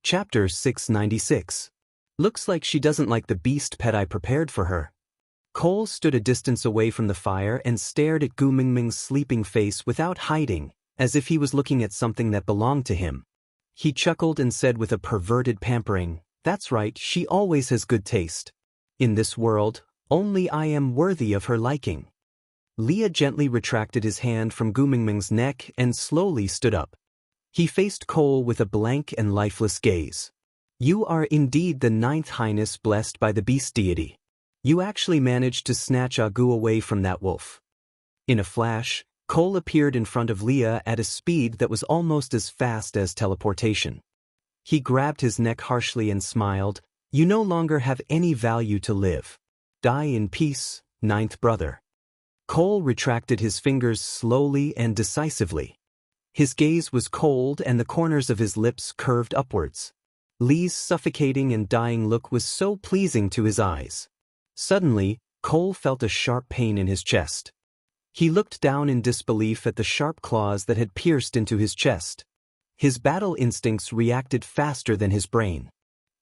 Chapter 696. Looks like she doesn't like the beast pet I prepared for her. Cole stood a distance away from the fire and stared at Gu Mingming's sleeping face without hiding, as if he was looking at something that belonged to him. He chuckled and said with a perverted pampering, "That's right, she always has good taste. In this world, only I am worthy of her liking." Leah gently retracted his hand from Gu Mingming's neck and slowly stood up. He faced Cole with a blank and lifeless gaze. "You are indeed the ninth highness blessed by the beast deity. You actually managed to snatch Agu away from that wolf." In a flash, Cole appeared in front of Leah at a speed that was almost as fast as teleportation. He grabbed his neck harshly and smiled, "You no longer have any value to live. Die in peace, ninth brother." Cole retracted his fingers slowly and decisively. His gaze was cold and the corners of his lips curved upwards. Lee's suffocating and dying look was so pleasing to his eyes. Suddenly, Cole felt a sharp pain in his chest. He looked down in disbelief at the sharp claws that had pierced into his chest. His battle instincts reacted faster than his brain.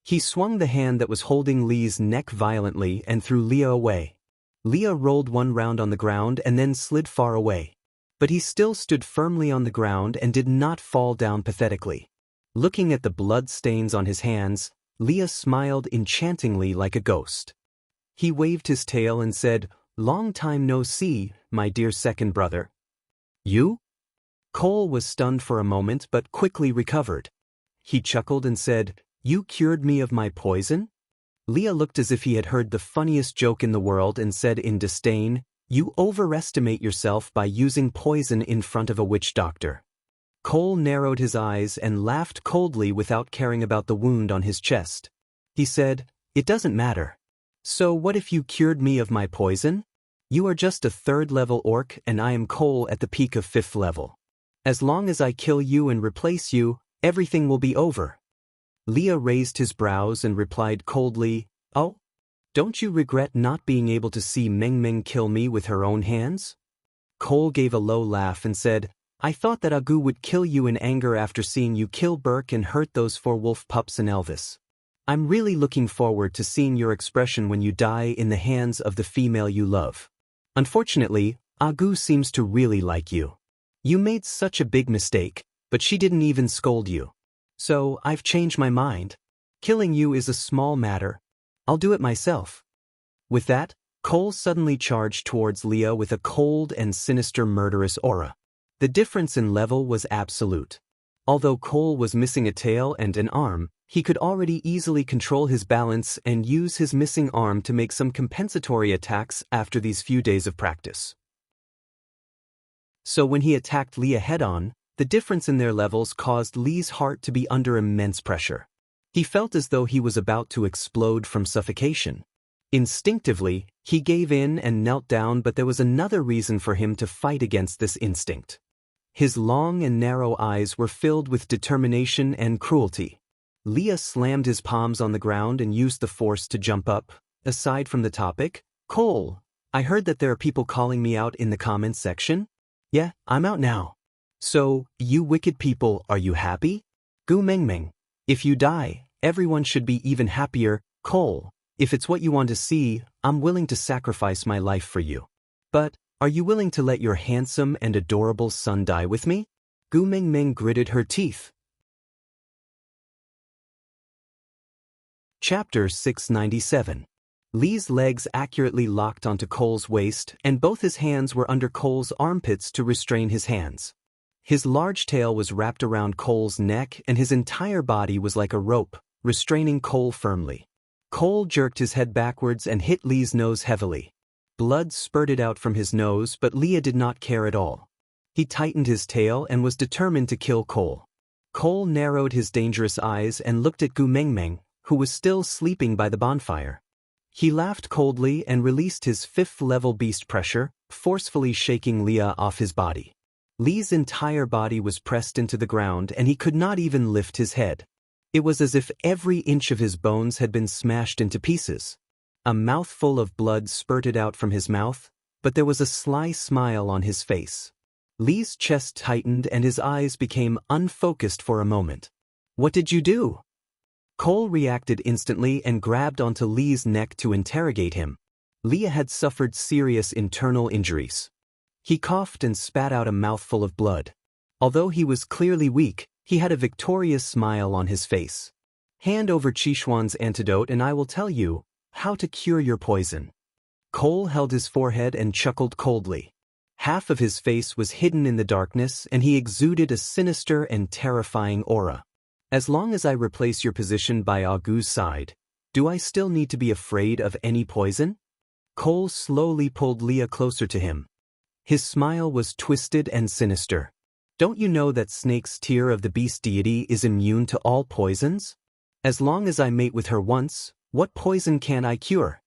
He swung the hand that was holding Lee's neck violently and threw Leah away. Leah rolled one round on the ground and then slid far away. But he still stood firmly on the ground and did not fall down pathetically. Looking at the blood stains on his hands, Leah smiled enchantingly like a ghost. He waved his tail and said, "Long time no see, my dear second brother." "You?" Cole was stunned for a moment but quickly recovered. He chuckled and said, "You cured me of my poison?" Leah looked as if he had heard the funniest joke in the world and said in disdain, "You overestimate yourself by using poison in front of a witch doctor." Cole narrowed his eyes and laughed coldly without caring about the wound on his chest. He said, "It doesn't matter. So what if you cured me of my poison? You are just a third-level orc and I am Cole at the peak of fifth level. As long as I kill you and replace you, everything will be over." Leah raised his brows and replied coldly, "Oh? Don't you regret not being able to see Mingming kill me with her own hands?" Cole gave a low laugh and said, "I thought that Agu would kill you in anger after seeing you kill Burke and hurt those 4 wolf pups and Elvis. I'm really looking forward to seeing your expression when you die in the hands of the female you love. Unfortunately, Agu seems to really like you. You made such a big mistake, but she didn't even scold you. So I've changed my mind. Killing you is a small matter. I'll do it myself." With that, Cole suddenly charged towards Leah with a cold and sinister murderous aura. The difference in level was absolute. Although Cole was missing a tail and an arm, he could already easily control his balance and use his missing arm to make some compensatory attacks after these few days of practice. So when he attacked Leah head-on, the difference in their levels caused Lee's heart to be under immense pressure. He felt as though he was about to explode from suffocation. Instinctively, he gave in and knelt down, but there was another reason for him to fight against this instinct. His long and narrow eyes were filled with determination and cruelty. Leah slammed his palms on the ground and used the force to jump up. "Aside from the topic, Cole, I heard that there are people calling me out in the comments section. Yeah, I'm out now. So, you wicked people, are you happy? Gu Mingming, if you die, everyone should be even happier. Cole, if it's what you want to see, I'm willing to sacrifice my life for you. But, are you willing to let your handsome and adorable son die with me?" Gu Mingming gritted her teeth. Chapter 697. Lee's legs accurately locked onto Cole's waist, and both his hands were under Cole's armpits to restrain his hands. His large tail was wrapped around Cole's neck, and his entire body was like a rope, restraining Cole firmly. Cole jerked his head backwards and hit Lee's nose heavily. Blood spurted out from his nose, but Leah did not care at all. He tightened his tail and was determined to kill Cole. Cole narrowed his dangerous eyes and looked at Gu Mingming, who was still sleeping by the bonfire. He laughed coldly and released his 5th-level beast pressure, forcefully shaking Leah off his body. Lee's entire body was pressed into the ground and he could not even lift his head. It was as if every inch of his bones had been smashed into pieces. A mouthful of blood spurted out from his mouth, but there was a sly smile on his face. Lee's chest tightened and his eyes became unfocused for a moment. "What did you do?" Cole reacted instantly and grabbed onto Lee's neck to interrogate him. Leah had suffered serious internal injuries. He coughed and spat out a mouthful of blood. Although he was clearly weak, he had a victorious smile on his face. Hand over Qishuan's antidote and I will tell you how to cure your poison. Cole held his forehead and chuckled coldly. Half of his face was hidden in the darkness and he exuded a sinister and terrifying aura. As long as I replace your position by Agu's side, do I still need to be afraid of any poison? Cole slowly pulled Leah closer to him. His smile was twisted and sinister. Don't you know that Snake's tier of the beast deity is immune to all poisons? As long as I mate with her once, what poison can I cure?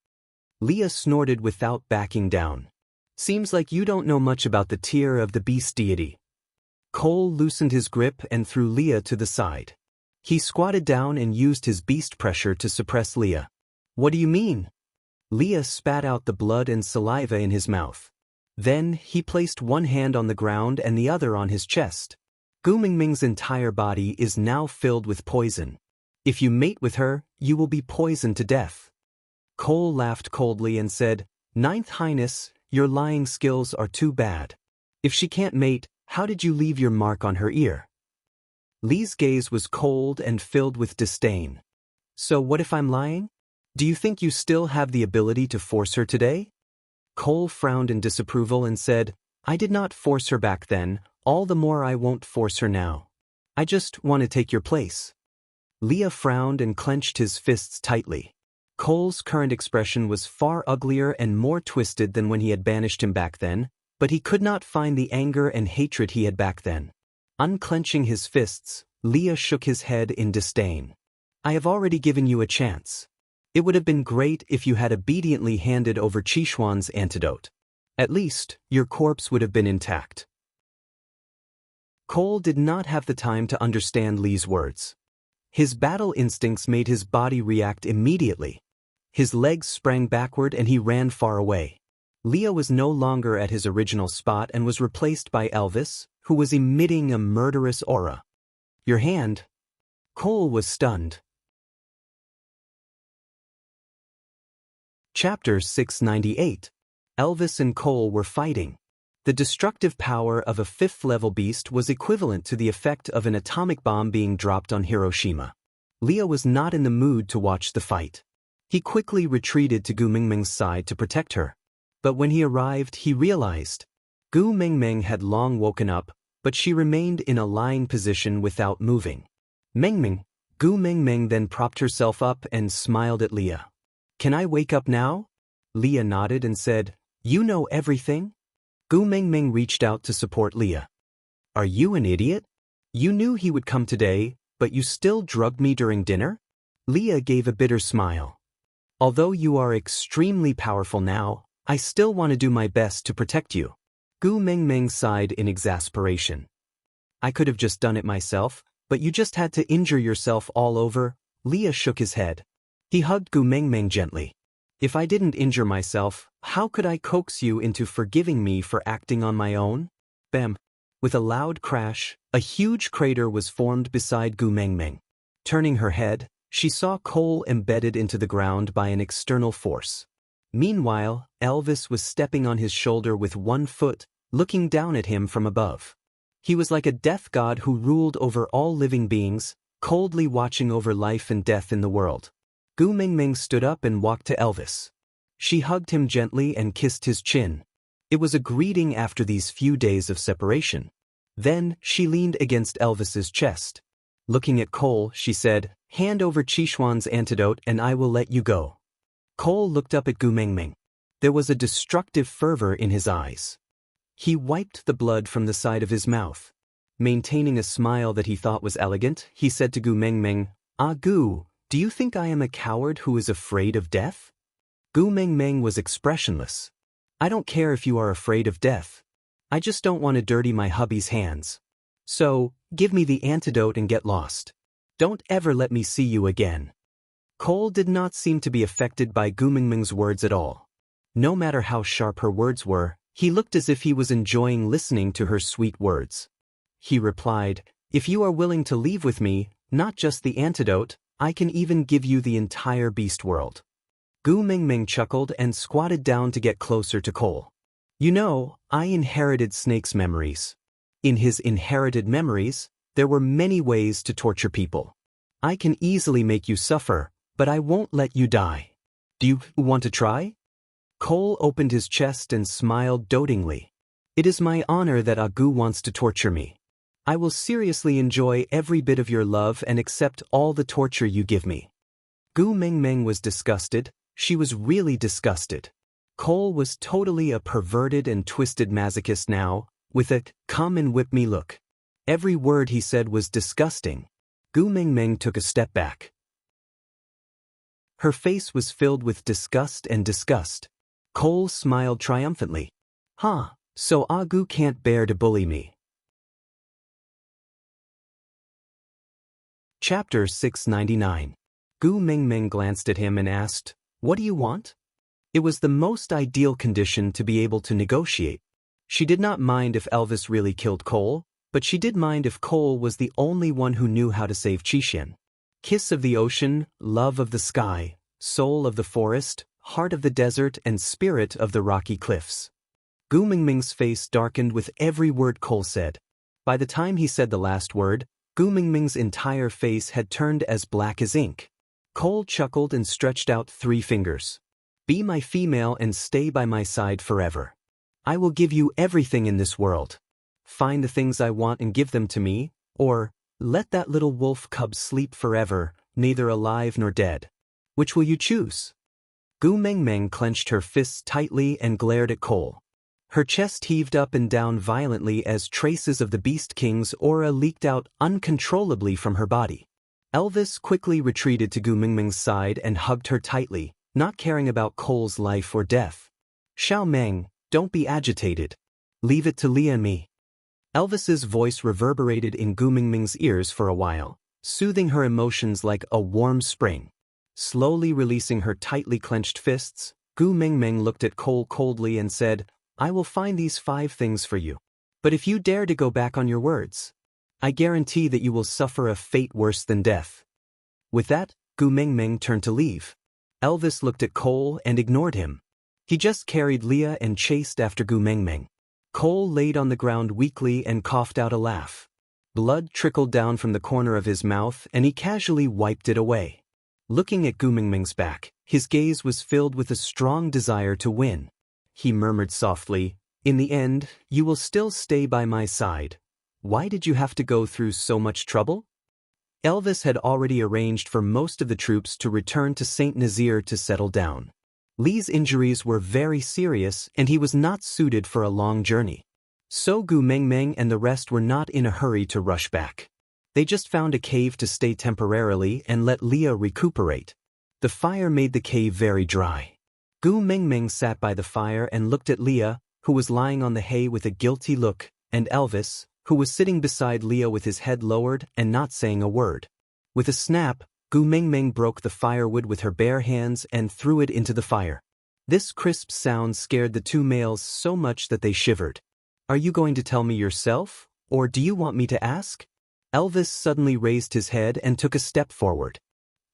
Leah snorted without backing down. Seems like you don't know much about the tier of the beast deity. Cole loosened his grip and threw Leah to the side. He squatted down and used his beast pressure to suppress Leah. What do you mean? Leah spat out the blood and saliva in his mouth. Then, he placed one hand on the ground and the other on his chest. Gu Mingming's entire body is now filled with poison. If you mate with her, you will be poisoned to death. Cole laughed coldly and said, Ninth Highness, your lying skills are too bad. If she can't mate, how did you leave your mark on her ear? Lee's gaze was cold and filled with disdain. So what if I'm lying? Do you think you still have the ability to force her today? Cole frowned in disapproval and said, I did not force her back then, all the more I won't force her now. I just want to take your place. Leah frowned and clenched his fists tightly. Cole's current expression was far uglier and more twisted than when he had banished him back then, but he could not find the anger and hatred he had back then. Unclenching his fists, Leah shook his head in disdain. I have already given you a chance. It would have been great if you had obediently handed over Qishuan's antidote. At least, your corpse would have been intact. Cole did not have the time to understand Lee's words. His battle instincts made his body react immediately. His legs sprang backward and he ran far away. Leah was no longer at his original spot and was replaced by Elvis, who was emitting a murderous aura. Your hand? Cole was stunned. Chapter 698. Elvis and Cole were fighting. The destructive power of a fifth-level beast was equivalent to the effect of an atomic bomb being dropped on Hiroshima. Leah was not in the mood to watch the fight. He quickly retreated to Gu Mingming's side to protect her. But when he arrived, he realized Gu Mingming had long woken up, but she remained in a lying position without moving. Mingming, Gu Mingming then propped herself up and smiled at Leah. Can I wake up now? Leah nodded and said, You know everything? Gu Mingming reached out to support Leah. Are you an idiot? You knew he would come today, but you still drugged me during dinner? Leah gave a bitter smile. Although you are extremely powerful now, I still want to do my best to protect you. Gu Mingming sighed in exasperation. I could have just done it myself, but you just had to injure yourself all over. Leah shook his head. He hugged Gu Mingming gently. If I didn't injure myself, how could I coax you into forgiving me for acting on my own? Bam! With a loud crash, a huge crater was formed beside Gu Mingming. Turning her head, she saw Cole embedded into the ground by an external force. Meanwhile, Elvis was stepping on his shoulder with one foot, looking down at him from above. He was like a death god who ruled over all living beings, coldly watching over life and death in the world. Gu Mingming stood up and walked to Elvis. She hugged him gently and kissed his chin. It was a greeting after these few days of separation. Then, she leaned against Elvis's chest. Looking at Cole, she said, Hand over Qishuan's antidote and I will let you go. Cole looked up at Gu Mingming. There was a destructive fervor in his eyes. He wiped the blood from the side of his mouth. Maintaining a smile that he thought was elegant, he said to Gu Mingming, Gu, do you think I am a coward who is afraid of death? Gu Mingming was expressionless. I don't care if you are afraid of death. I just don't want to dirty my hubby's hands. So, give me the antidote and get lost. Don't ever let me see you again. Cole did not seem to be affected by Gu Mingming's words at all. No matter how sharp her words were, he looked as if he was enjoying listening to her sweet words. He replied, If you are willing to leave with me, not just the antidote, I can even give you the entire beast world. Gu Mingming chuckled and squatted down to get closer to Cole. You know, I inherited Snake's memories. In his inherited memories, there were many ways to torture people. I can easily make you suffer, but I won't let you die. Do you want to try? Cole opened his chest and smiled dotingly. It is my honor that Agu wants to torture me. I will seriously enjoy every bit of your love and accept all the torture you give me. Gu Mingming was disgusted. She was really disgusted. Cole was totally a perverted and twisted masochist now, with a come and whip me look. Every word he said was disgusting. Gu Mingming took a step back. Her face was filled with disgust and disgust. Cole smiled triumphantly. Huh, so Agu can't bear to bully me. Chapter 699. Gu Mingming glanced at him and asked, What do you want? It was the most ideal condition to be able to negotiate. She did not mind if Elvis really killed Cole, but she did mind if Cole was the only one who knew how to save Qixin. Kiss of the ocean, love of the sky, soul of the forest, heart of the desert, and spirit of the rocky cliffs. Gu Mingming's face darkened with every word Cole said. By the time he said the last word, Gu Mingming's entire face had turned as black as ink. Cole chuckled and stretched out 3 fingers. Be my female and stay by my side forever. I will give you everything in this world. Find the things I want and give them to me, or let that little wolf cub sleep forever, neither alive nor dead. Which will you choose? Gu Mingming clenched her fists tightly and glared at Cole. Her chest heaved up and down violently as traces of the Beast King's aura leaked out uncontrollably from her body. Elvis quickly retreated to Gu Mingming's side and hugged her tightly, not caring about Cole's life or death. Xiao Meng, don't be agitated. Leave it to Leah and me. Elvis's voice reverberated in Gu Mingming's ears for a while, soothing her emotions like a warm spring. Slowly releasing her tightly clenched fists, Gu Mingming looked at Cole coldly and said, I will find these 5 things for you. But if you dare to go back on your words, I guarantee that you will suffer a fate worse than death. With that, Gu Mingming turned to leave. Elvis looked at Cole and ignored him. He just carried Leah and chased after Gu Mingming. Cole laid on the ground weakly and coughed out a laugh. Blood trickled down from the corner of his mouth and he casually wiped it away. Looking at Gu Mingming's back, his gaze was filled with a strong desire to win. He murmured softly, In the end, you will still stay by my side. Why did you have to go through so much trouble? Elvis had already arranged for most of the troops to return to St. Nazaire to settle down. Li's injuries were very serious and he was not suited for a long journey. So Gu Mingming and the rest were not in a hurry to rush back. They just found a cave to stay temporarily and let Leah recuperate. The fire made the cave very dry. Gu Mingming sat by the fire and looked at Leah, who was lying on the hay with a guilty look, and Elvis, who was sitting beside Leah with his head lowered and not saying a word. With a snap, Gu Mingming broke the firewood with her bare hands and threw it into the fire. This crisp sound scared the 2 males so much that they shivered. Are you going to tell me yourself, or do you want me to ask? Elvis suddenly raised his head and took a step forward.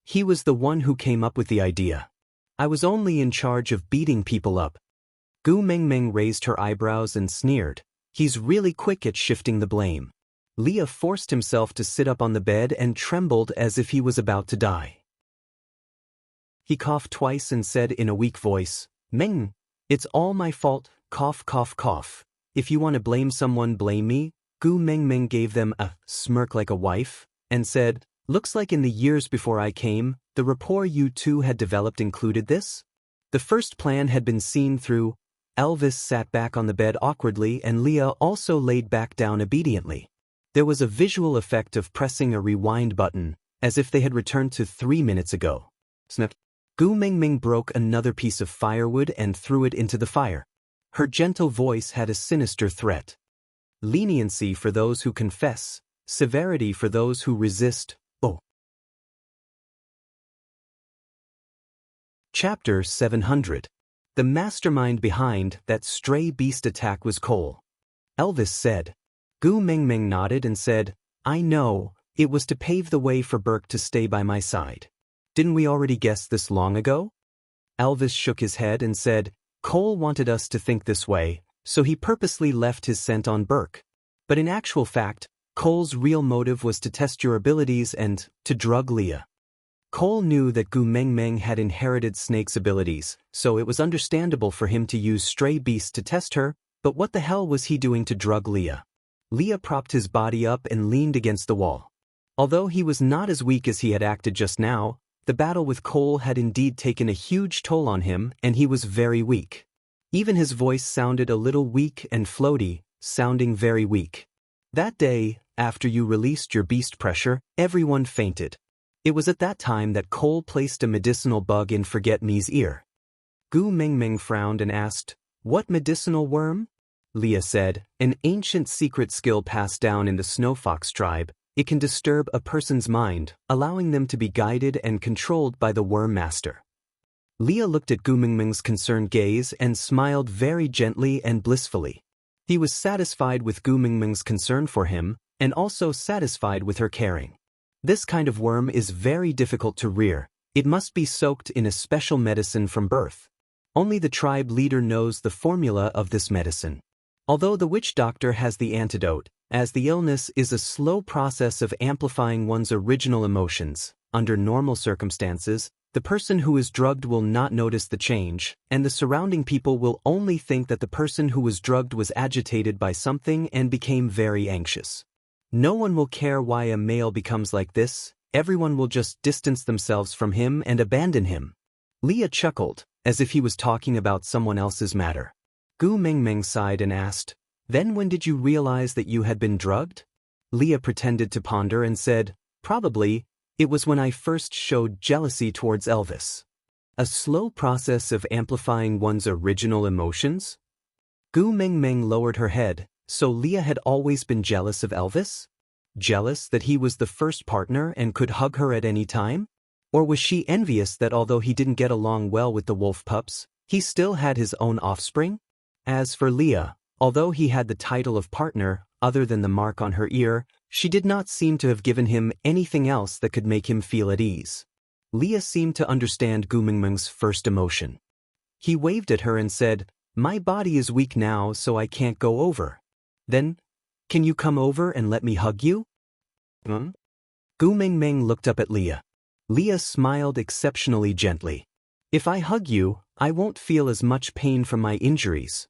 He was the one who came up with the idea. I was only in charge of beating people up. Gu Mingming raised her eyebrows and sneered. He's really quick at shifting the blame. Leah forced himself to sit up on the bed and trembled as if he was about to die. He coughed twice and said in a weak voice, Ming, it's all my fault, cough cough cough. If you want to blame someone, blame me. Gu Mingming gave them a smirk like a wife, and said, Looks like in the years before I came, the rapport you 2 had developed included this? The first plan had been seen through. Elvis sat back on the bed awkwardly and Leah also laid back down obediently. There was a visual effect of pressing a rewind button, as if they had returned to 3 minutes ago. Snap. Gu Mingming broke another piece of firewood and threw it into the fire. Her gentle voice had a sinister threat. Leniency for those who confess, severity for those who resist. Oh. Chapter 700. The mastermind behind that stray beast attack was Cole. Elvis said. Gu Mingming nodded and said, I know, It was to pave the way for Burke to stay by my side. Didn't we already guess this long ago? Elvis shook his head and said, Cole wanted us to think this way, so he purposely left his scent on Burke. But in actual fact, Cole's real motive was to test your abilities and to drug Leah. Cole knew that Gu Meng Meng had inherited Snake's abilities, so it was understandable for him to use stray beasts to test her, but what the hell was he doing to drug Leah? Leah propped his body up and leaned against the wall. Although he was not as weak as he had acted just now, the battle with Cole had indeed taken a huge toll on him and he was very weak. Even his voice sounded a little weak and floaty, sounding very weak. That day, after you released your beast pressure, everyone fainted. It was at that time that Cole placed a medicinal bug in Forget-Me's ear. Gu Mengmeng frowned and asked, What medicinal worm? Leah said, An ancient secret skill passed down in the Snow Fox tribe. It can disturb a person's mind, allowing them to be guided and controlled by the Worm Master. Leah looked at Gu Mengmeng's concerned gaze and smiled very gently and blissfully. He was satisfied with Gu Mengmeng's concern for him, and also satisfied with her caring. This kind of worm is very difficult to rear. It must be soaked in a special medicine from birth. Only the tribe leader knows the formula of this medicine. Although the witch doctor has the antidote, as the illness is a slow process of amplifying one's original emotions, under normal circumstances, the person who is drugged will not notice the change, and the surrounding people will only think that the person who was drugged was agitated by something and became very anxious. No one will care why a male becomes like this, everyone will just distance themselves from him and abandon him. Leah chuckled, as if he was talking about someone else's matter. Gu Mengmeng sighed and asked, Then when did you realize that you had been drugged? Leah pretended to ponder and said, Probably, it was when I first showed jealousy towards Elvis. A slow process of amplifying one's original emotions? Gu Mengmeng lowered her head. So Leah had always been jealous of Elvis? Jealous that he was the first partner and could hug her at any time? Or was she envious that although he didn't get along well with the wolf pups, he still had his own offspring? As for Leah, although he had the title of partner, other than the mark on her ear, she did not seem to have given him anything else that could make him feel at ease. Leah seemed to understand Gu Mengmeng's first emotion. He waved at her and said, My body is weak now, so I can't go over. Then, can you come over and let me hug you? Gu Mengmeng looked up at Leah. Leah smiled exceptionally gently. If I hug you, I won't feel as much pain from my injuries.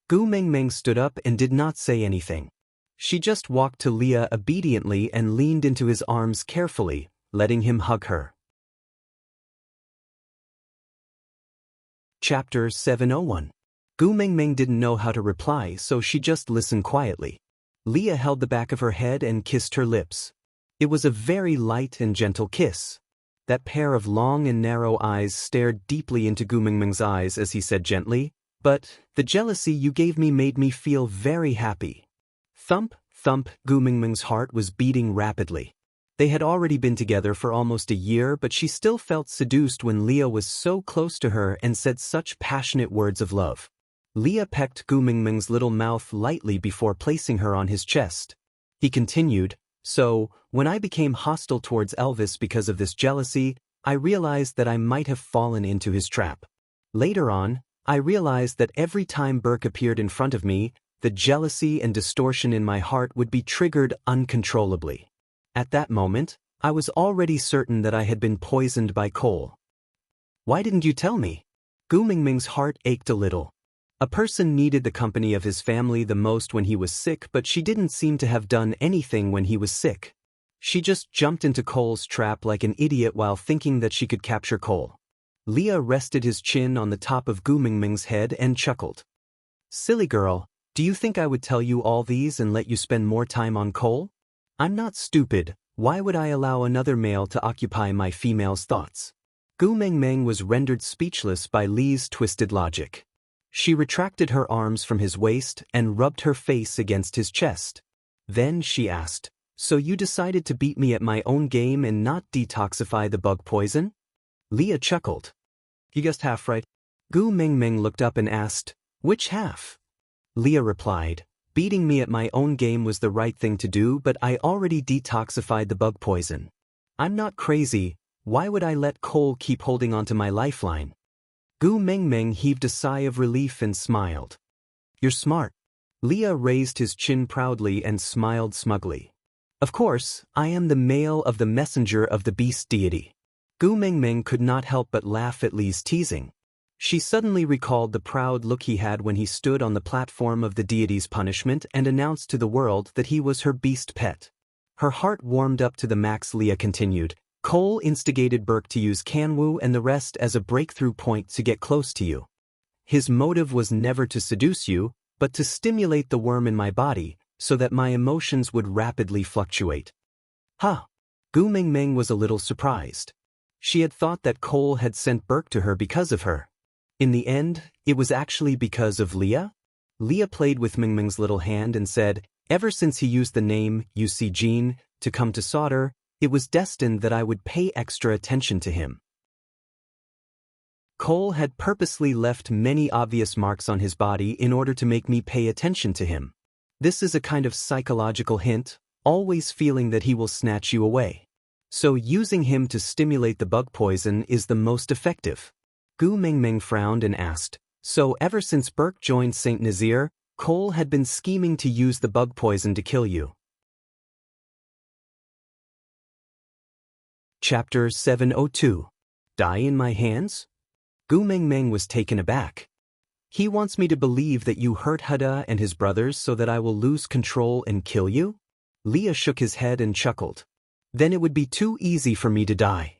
Gu Mengmeng stood up and did not say anything. She just walked to Leah obediently and leaned into his arms carefully, letting him hug her. Chapter 701. Gu Mengmeng didn't know how to reply, so she just listened quietly. Leah held the back of her head and kissed her lips. It was a very light and gentle kiss. That pair of long and narrow eyes stared deeply into Gu Mengmeng's eyes as he said gently, But the jealousy you gave me made me feel very happy. Thump, thump, Gu Mengmeng's heart was beating rapidly. They had already been together for almost a year, but she still felt seduced when Leah was so close to her and said such passionate words of love. Leah pecked Gu Mengmeng's little mouth lightly before placing her on his chest. He continued, So, when I became hostile towards Elvis because of this jealousy, I realized that I might have fallen into his trap. Later on, I realized that every time Burke appeared in front of me, the jealousy and distortion in my heart would be triggered uncontrollably. At that moment, I was already certain that I had been poisoned by Cole. Why didn't you tell me? Gu Mengmeng's heart ached a little. A person needed the company of his family the most when he was sick, but she didn't seem to have done anything when he was sick. She just jumped into Cole's trap like an idiot while thinking that she could capture Cole. Leah rested his chin on the top of Gu Mengmeng's head and chuckled. Silly girl, do you think I would tell you all these and let you spend more time on Cole? I'm not stupid. Why would I allow another male to occupy my female's thoughts? Gu Mengmeng was rendered speechless by Lee's twisted logic. She retracted her arms from his waist and rubbed her face against his chest. Then she asked, So you decided to beat me at my own game and not detoxify the bug poison? Leah chuckled. You guessed half right. Gu Mengmeng looked up and asked, Which half? Leah replied, Beating me at my own game was the right thing to do, but I already detoxified the bug poison. I'm not crazy. Why would I let Cole keep holding onto my lifeline? Gu Mengmeng heaved a sigh of relief and smiled. You're smart. Leah raised his chin proudly and smiled smugly. Of course, I am the male of the messenger of the beast deity. Gu Mengmeng could not help but laugh at Li's teasing. She suddenly recalled the proud look he had when he stood on the platform of the deity's punishment and announced to the world that he was her beast pet. Her heart warmed up to the max. Leah continued. Cole instigated Burke to use Kanwu and the rest as a breakthrough point to get close to you. His motive was never to seduce you, but to stimulate the worm in my body, so that my emotions would rapidly fluctuate. Huh. Gu Mengmeng was a little surprised. She had thought that Cole had sent Burke to her because of her. In the end, it was actually because of Leah? Leah played with Mengmeng's little hand and said, ever since he used the name, you see Jean, to come to Sauter, it was destined that I would pay extra attention to him. Cole had purposely left many obvious marks on his body in order to make me pay attention to him. This is a kind of psychological hint, always feeling that he will snatch you away. So using him to stimulate the bug poison is the most effective. Gu Mengmeng frowned and asked, so ever since Burke joined St. Nazir, Cole had been scheming to use the bug poison to kill you. Chapter 702. Die in my hands? Gu Mengmeng was taken aback. He wants me to believe that you hurt Hada and his brothers so that I will lose control and kill you? Leah shook his head and chuckled. Then it would be too easy for me to die.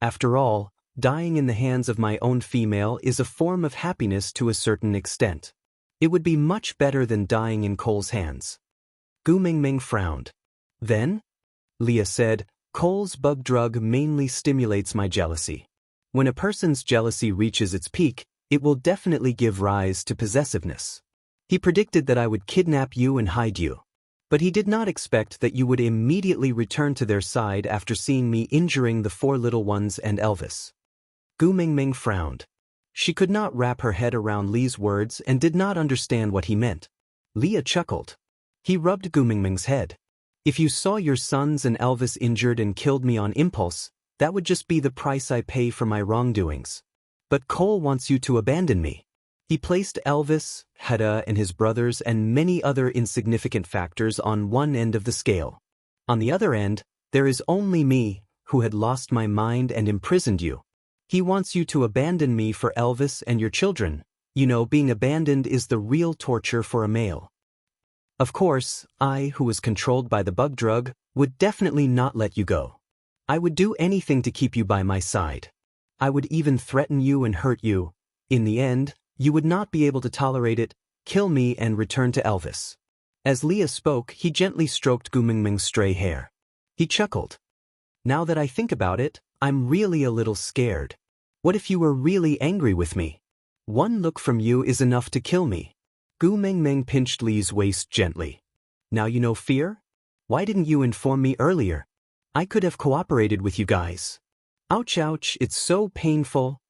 After all, dying in the hands of my own female is a form of happiness to a certain extent. It would be much better than dying in Cole's hands. Gu Mengmeng frowned. Then? Leah said, Cole's bug drug mainly stimulates my jealousy. When a person's jealousy reaches its peak, it will definitely give rise to possessiveness. He predicted that I would kidnap you and hide you. But he did not expect that you would immediately return to their side after seeing me injuring the 4 little ones and Elvis. Gu Mengmeng frowned. She could not wrap her head around Li's words and did not understand what he meant. Leah chuckled. He rubbed Gu Mengmeng's head. If you saw your sons and Elvis injured and killed me on impulse, that would just be the price I pay for my wrongdoings. But Cole wants you to abandon me. He placed Elvis, Hada, and his brothers and many other insignificant factors on one end of the scale. On the other end, there is only me, who had lost my mind and imprisoned you. He wants you to abandon me for Elvis and your children. You know, being abandoned is the real torture for a male. Of course, I, who was controlled by the bug drug, would definitely not let you go. I would do anything to keep you by my side. I would even threaten you and hurt you. In the end, you would not be able to tolerate it, kill me and return to Elvis. As Leah spoke, he gently stroked Gu Mengmeng's stray hair. He chuckled. Now that I think about it, I'm really a little scared. What if you were really angry with me? One look from you is enough to kill me. Gu Mengmeng pinched Li's waist gently. Now you know fear? Why didn't you inform me earlier? I could have cooperated with you guys. Ouch ouch, it's so painful.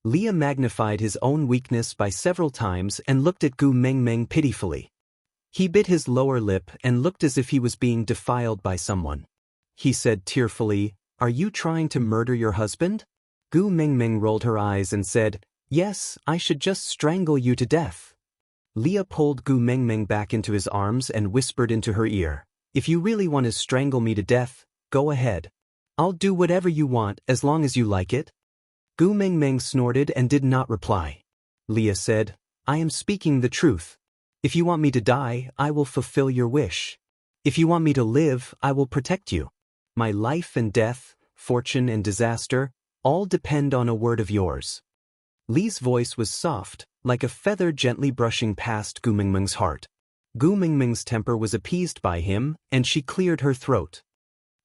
Leah magnified his own weakness by several times and looked at Gu Mengmeng pitifully. He bit his lower lip and looked as if he was being defiled by someone. He said tearfully, Are you trying to murder your husband? Gu Mengmeng rolled her eyes and said, Yes, I should just strangle you to death. Leah pulled Gu Mengmeng back into his arms and whispered into her ear, If you really want to strangle me to death, go ahead. I'll do whatever you want as long as you like it. Gu Mengmeng snorted and did not reply. Leah said, I am speaking the truth. If you want me to die, I will fulfill your wish. If you want me to live, I will protect you. My life and death, fortune and disaster, all depend on a word of yours. Li's voice was soft, like a feather gently brushing past Gu Mengmeng's heart. Gu Mengmeng's temper was appeased by him, and she cleared her throat.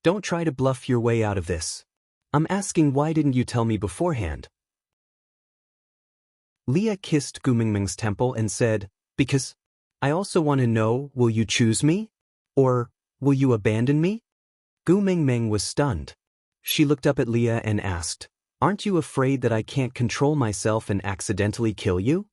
Don't try to bluff your way out of this. I'm asking why didn't you tell me beforehand? Leah kissed Gu Mengmeng's temple and said, Because I also want to know, will you choose me? Or, will you abandon me? Gu Mengmeng was stunned. She looked up at Leah and asked, Aren't you afraid that I can't control myself and accidentally kill you?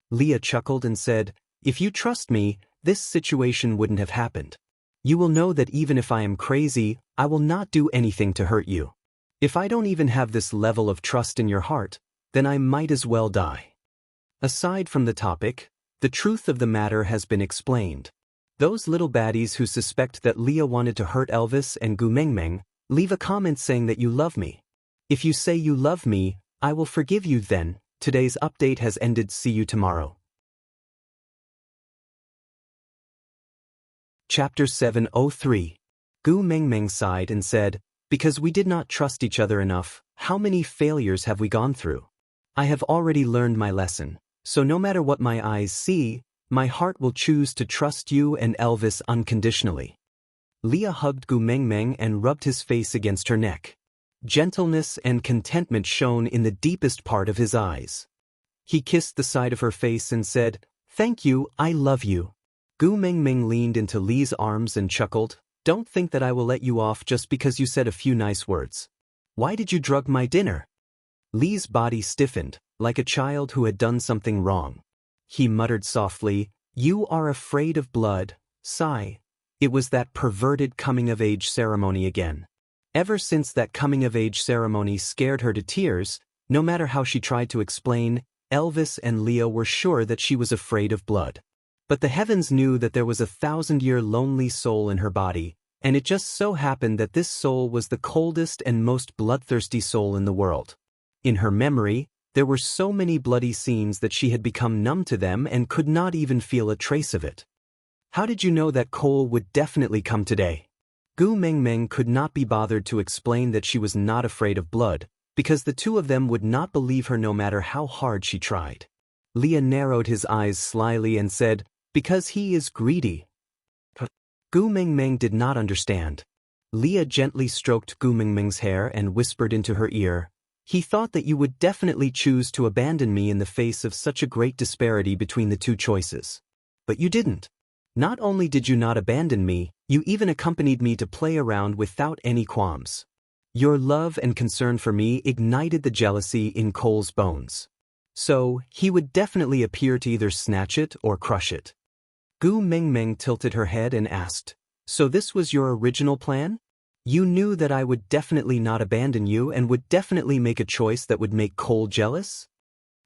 Leah chuckled and said, If you trust me, this situation wouldn't have happened. You will know that even if I am crazy, I will not do anything to hurt you. If I don't even have this level of trust in your heart, then I might as well die. Aside from the topic, the truth of the matter has been explained. Those little baddies who suspect that Leah wanted to hurt Elvis and Gu Mengmeng, leave a comment saying that you love me. If you say you love me, I will forgive you then. Today's update has ended. See you tomorrow. Chapter 703. Gu Mengmeng sighed and said, "Because we did not trust each other enough, how many failures have we gone through? I have already learned my lesson, so no matter what my eyes see, my heart will choose to trust you and Elvis unconditionally." Leah hugged Gu Mengmeng and rubbed his face against her neck. Gentleness and contentment shone in the deepest part of his eyes. He kissed the side of her face and said, "Thank you, I love you." Gu Mengmeng leaned into Lee's arms and chuckled, "Don't think that I will let you off just because you said a few nice words. Why did you drug my dinner?" Lee's body stiffened, like a child who had done something wrong. He muttered softly, "You are afraid of blood, sigh." It was that perverted coming-of-age ceremony again. Ever since that coming-of-age ceremony scared her to tears, no matter how she tried to explain, Elvis and Leah were sure that she was afraid of blood. But the heavens knew that there was a 1,000-year lonely soul in her body, and it just so happened that this soul was the coldest and most bloodthirsty soul in the world. In her memory, there were so many bloody scenes that she had become numb to them and could not even feel a trace of it. "How did you know that Cole would definitely come today?" Gu Mengmeng could not be bothered to explain that she was not afraid of blood, because the two of them would not believe her no matter how hard she tried. Leah narrowed his eyes slyly and said, "Because he is greedy." Gu Mengmeng did not understand. Leah gently stroked Gu Mengmeng's hair and whispered into her ear, "He thought that you would definitely choose to abandon me in the face of such a great disparity between the two choices. But you didn't. Not only did you not abandon me, you even accompanied me to play around without any qualms. Your love and concern for me ignited the jealousy in Cole's bones. So, he would definitely appear to either snatch it or crush it." Gu Mengmeng tilted her head and asked, "So this was your original plan? You knew that I would definitely not abandon you and would definitely make a choice that would make Cole jealous?"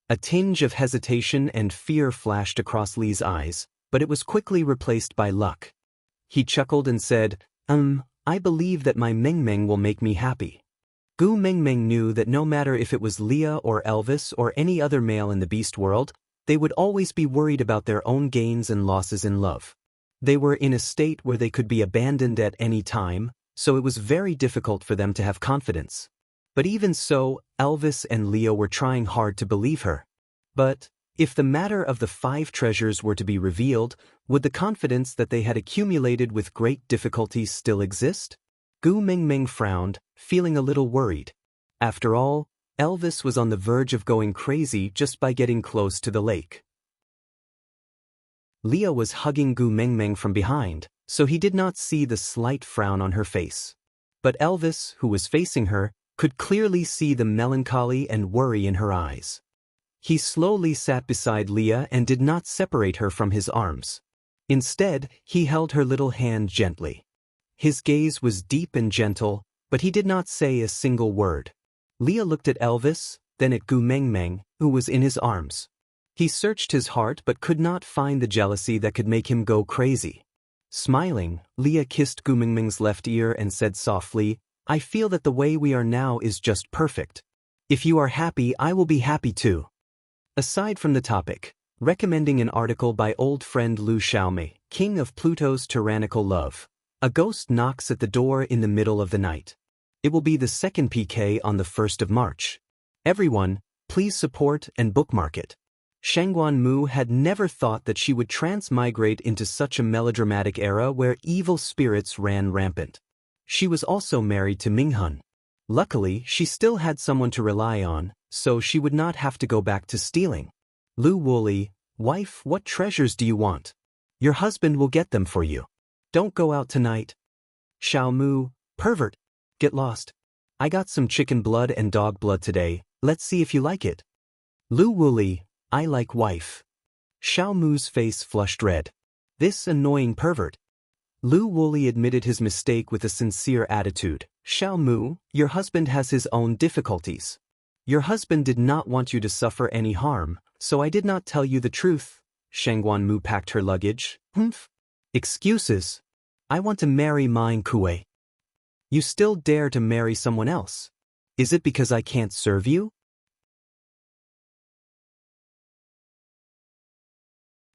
A tinge of hesitation and fear flashed across Lee's eyes, but it was quickly replaced by luck. He chuckled and said, I believe that my Mengmeng will make me happy." Gu Mengmeng knew that no matter if it was Leah or Elvis or any other male in the beast world, they would always be worried about their own gains and losses in love. They were in a state where they could be abandoned at any time, so it was very difficult for them to have confidence. But even so, Elvis and Leah were trying hard to believe her. But, if the matter of the 5 treasures were to be revealed, would the confidence that they had accumulated with great difficulty still exist? Gu Mengmeng frowned, feeling a little worried. After all, Elvis was on the verge of going crazy just by getting close to the lake. Leah was hugging Gu Mengmeng from behind, so he did not see the slight frown on her face. But Elvis, who was facing her, could clearly see the melancholy and worry in her eyes. He slowly sat beside Leah and did not separate her from his arms. Instead, he held her little hand gently. His gaze was deep and gentle, but he did not say a single word. Leah looked at Elvis, then at Gu Mengmeng, who was in his arms. He searched his heart but could not find the jealousy that could make him go crazy. Smiling, Leah kissed Gu Mengmeng's left ear and said softly, "I feel that the way we are now is just perfect. If you are happy, I will be happy too." Aside from the topic, recommending an article by old friend Lu Xiaomei, king of Pluto's tyrannical love. A ghost knocks at the door in the middle of the night. It will be the second PK on the 1st of March. Everyone, please support and bookmark it. Shangguan Mu had never thought that she would transmigrate into such a melodramatic era where evil spirits ran rampant. She was also married to Minghun. Luckily, she still had someone to rely on, so she would not have to go back to stealing. Lu Woolley, "Wife, what treasures do you want? Your husband will get them for you. Don't go out tonight." Xiao Mu, "Pervert. Get lost. I got some chicken blood and dog blood today, let's see if you like it." Lu Woolley, "I like wife." Xiao Mu's face flushed red. This annoying pervert. Lu Woolley admitted his mistake with a sincere attitude. Xiao Mu, your husband has his own difficulties. Your husband did not want you to suffer any harm, so I did not tell you the truth. Shangguan Mu packed her luggage. Humph. Excuses. I want to marry Mine Kuei. You still dare to marry someone else. Is it because I can't serve you?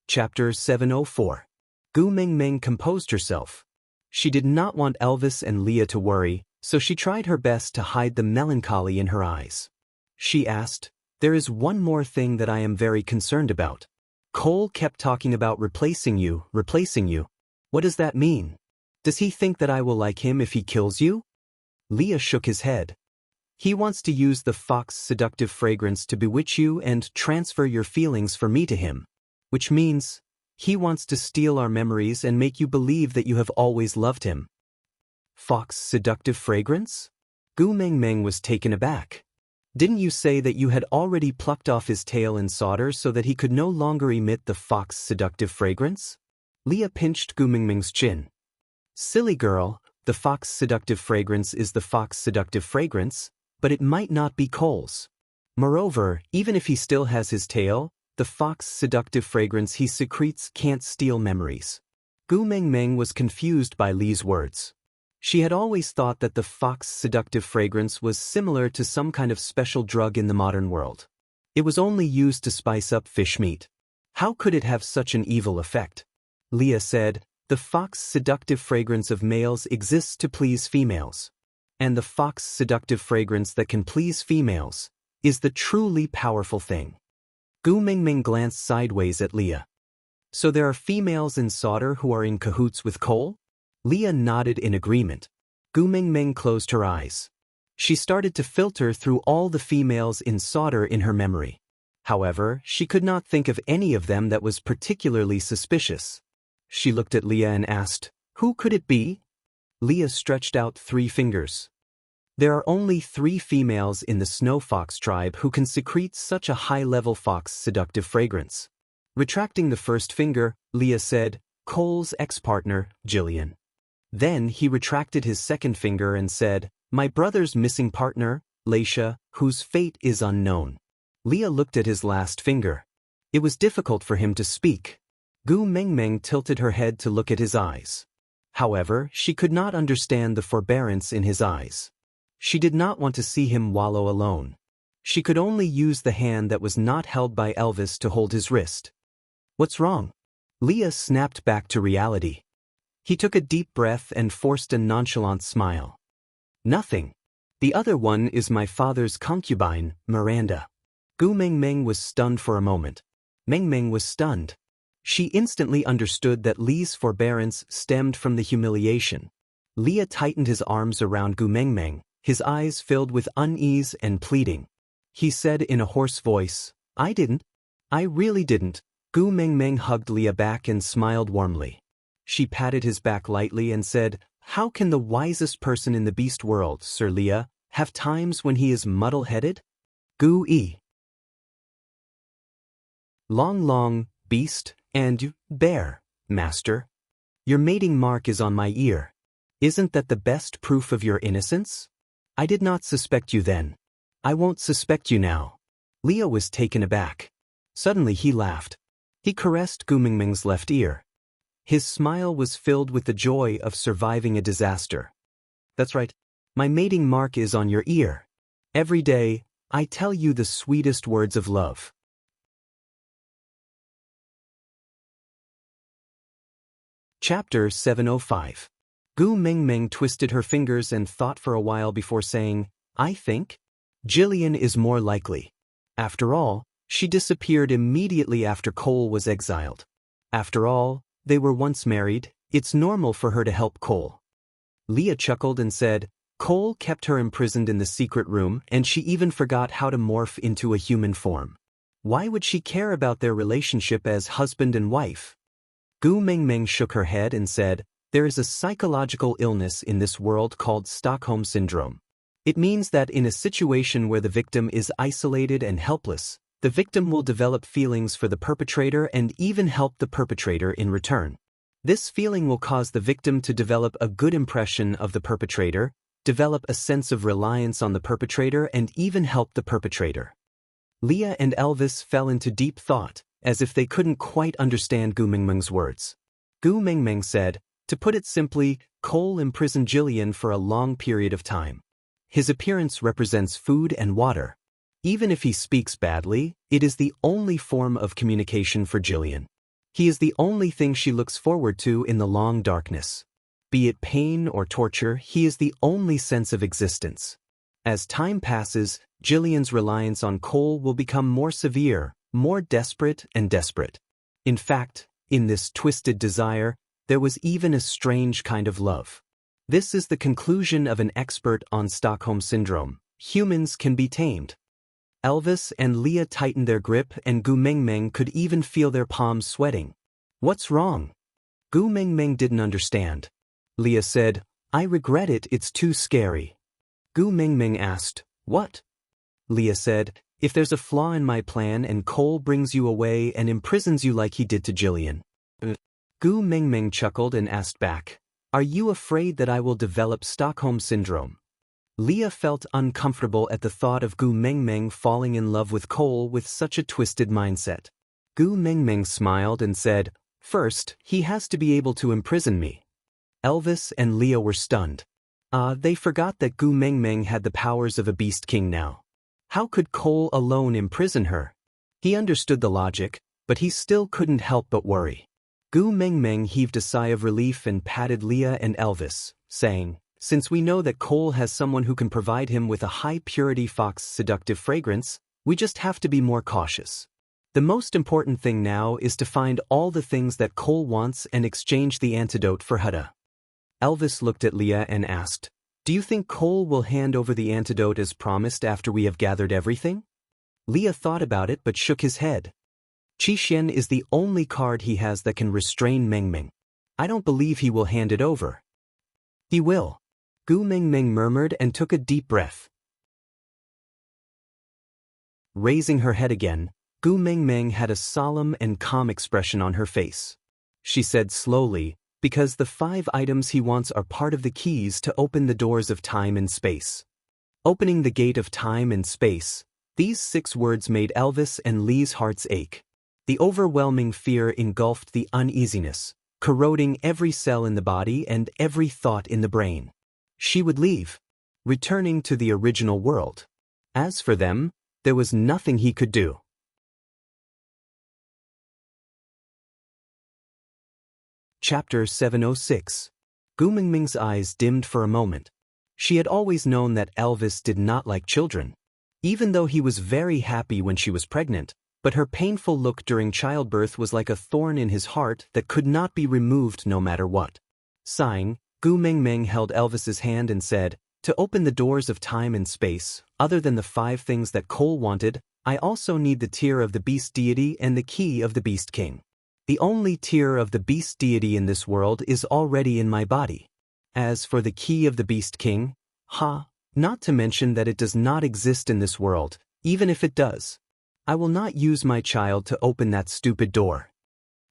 Chapter 704. Gu Mingming composed herself. She did not want Elvis and Leah to worry, so she tried her best to hide the melancholy in her eyes. She asked, "There is one more thing that I am very concerned about. Cole kept talking about replacing you. What does that mean? Does he think that I will like him if he kills you?" Leah shook his head. "He wants to use the fox seductive fragrance to bewitch you and transfer your feelings for me to him. Which means, he wants to steal our memories and make you believe that you have always loved him." Fox seductive fragrance? Gu Mingming was taken aback. "Didn't you say that you had already plucked off his tail in solder so that he could no longer emit the fox seductive fragrance?" Leah pinched Gu Mingming's chin. "Silly girl, the fox seductive fragrance is the fox seductive fragrance, but it might not be Cole's. Moreover, even if he still has his tail, the fox seductive fragrance he secretes can't steal memories." Gu Mingming was confused by Li's words. She had always thought that the fox seductive fragrance was similar to some kind of special drug in the modern world. It was only used to spice up fish meat. How could it have such an evil effect? Leah said, "The fox seductive fragrance of males exists to please females. And the fox seductive fragrance that can please females is the truly powerful thing." Gu Mingming glanced sideways at Leah. "So there are females in solder who are in cahoots with Cole?" Leah nodded in agreement. Gu Mingming closed her eyes. She started to filter through all the females in solder in her memory. However, she could not think of any of them that was particularly suspicious. She looked at Leah and asked, "Who could it be?" Leah stretched out 3 fingers. "There are only 3 females in the snow fox tribe who can secrete such a high-level fox seductive fragrance." Retracting the first finger, Leah said, "Cole's ex-partner, Jillian." Then he retracted his second finger and said, "My brother's missing partner, Laisha, whose fate is unknown." Leah looked at his last finger. It was difficult for him to speak. Gu Mingming tilted her head to look at his eyes. However, she could not understand the forbearance in his eyes. She did not want to see him wallow alone. She could only use the hand that was not held by Elvis to hold his wrist. "What's wrong?" Leah snapped back to reality. He took a deep breath and forced a nonchalant smile. "Nothing. The other one is my father's concubine, Miranda." Gu Mingming was stunned for a moment. Mingming was stunned. She instantly understood that Li's forbearance stemmed from the humiliation. Leah tightened his arms around Gu Mingming, his eyes filled with unease and pleading. He said in a hoarse voice, "I didn't. I really didn't." Gu Mingming hugged Leah back and smiled warmly. She patted his back lightly and said, "How can the wisest person in the beast world, Sir Leah, have times when he is muddle-headed?" Gu-e. Long, beast, and bear, master. Your mating mark is on my ear. Isn't that the best proof of your innocence? I did not suspect you then. I won't suspect you now. Leah was taken aback. Suddenly he laughed. He caressed Gu Mingming's left ear. His smile was filled with the joy of surviving a disaster. "That's right. My mating mark is on your ear. Every day, I tell you the sweetest words of love." Chapter 705. Gu Mingming twisted her fingers and thought for a while before saying, "I think Jillian is more likely. After all, she disappeared immediately after Cole was exiled. After all, they were once married. It's normal for her to help Cole." Leah chuckled and said, "Cole kept her imprisoned in the secret room, and she even forgot how to morph into a human form. Why would she care about their relationship as husband and wife?" Gu Mingming shook her head and said, "There is a psychological illness in this world called Stockholm Syndrome. It means that in a situation where the victim is isolated and helpless, the victim will develop feelings for the perpetrator and even help the perpetrator in return. This feeling will cause the victim to develop a good impression of the perpetrator, develop a sense of reliance on the perpetrator, and even help the perpetrator. Leah and Elvis fell into deep thought, as if they couldn't quite understand Gu Mingming's words. Gu Mingming said, to put it simply, Cole imprisoned Jillian for a long period of time. His appearance represents food and water. Even if he speaks badly, it is the only form of communication for Jillian. He is the only thing she looks forward to in the long darkness. Be it pain or torture, he is the only sense of existence. As time passes, Jillian's reliance on Cole will become more severe, more desperate and desperate. In fact, in this twisted desire, there was even a strange kind of love. This is the conclusion of an expert on Stockholm Syndrome. Humans can be tamed. Elvis and Leah tightened their grip, and Gu Mingming could even feel their palms sweating. What's wrong? Gu Mingming didn't understand. Leah said, I regret it, it's too scary. Gu Mingming asked, what? Leah said, if there's a flaw in my plan and Cole brings you away and imprisons you like he did to Jillian. Gu Mingming chuckled and asked back, are you afraid that I will develop Stockholm Syndrome? Leah felt uncomfortable at the thought of Gu Mingming falling in love with Cole with such a twisted mindset. Gu Mingming smiled and said, first, he has to be able to imprison me. Elvis and Leah were stunned. They forgot that Gu Mingming had the powers of a beast king now. How could Cole alone imprison her? He understood the logic, but he still couldn't help but worry. Gu Mingming heaved a sigh of relief and patted Leah and Elvis, saying, since we know that Cole has someone who can provide him with a high-purity fox seductive fragrance, we just have to be more cautious. The most important thing now is to find all the things that Cole wants and exchange the antidote for Hutta. Elvis looked at Leah and asked, do you think Cole will hand over the antidote as promised after we have gathered everything? Leah thought about it but shook his head. Qixin is the only card he has that can restrain Mingming. I don't believe he will hand it over. He will. Gu Mingming murmured and took a deep breath. Raising her head again, Gu Mingming had a solemn and calm expression on her face. She said slowly, because the 5 items he wants are part of the keys to open the doors of time and space. Opening the gate of time and space, these 6 words made Elvis and Lee's hearts ache. The overwhelming fear engulfed the uneasiness, corroding every cell in the body and every thought in the brain. She would leave, returning to the original world. As for them, there was nothing he could do. Chapter 706. Gu Mingming's eyes dimmed for a moment. She had always known that Elvis did not like children, even though he was very happy when she was pregnant, but her painful look during childbirth was like a thorn in his heart that could not be removed no matter what. Sighing, Gu Mingming held Elvis's hand and said, to open the doors of time and space, other than the 5 things that Cole wanted, I also need the tear of the beast deity and the key of the beast king. The only tear of the beast deity in this world is already in my body. As for the key of the beast king, not to mention that it does not exist in this world, even if it does. I will not use my child to open that stupid door.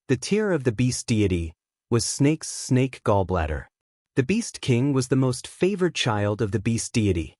The tear of the beast deity was Snake's snake gallbladder. The Beast King was the most favored child of the beast deity.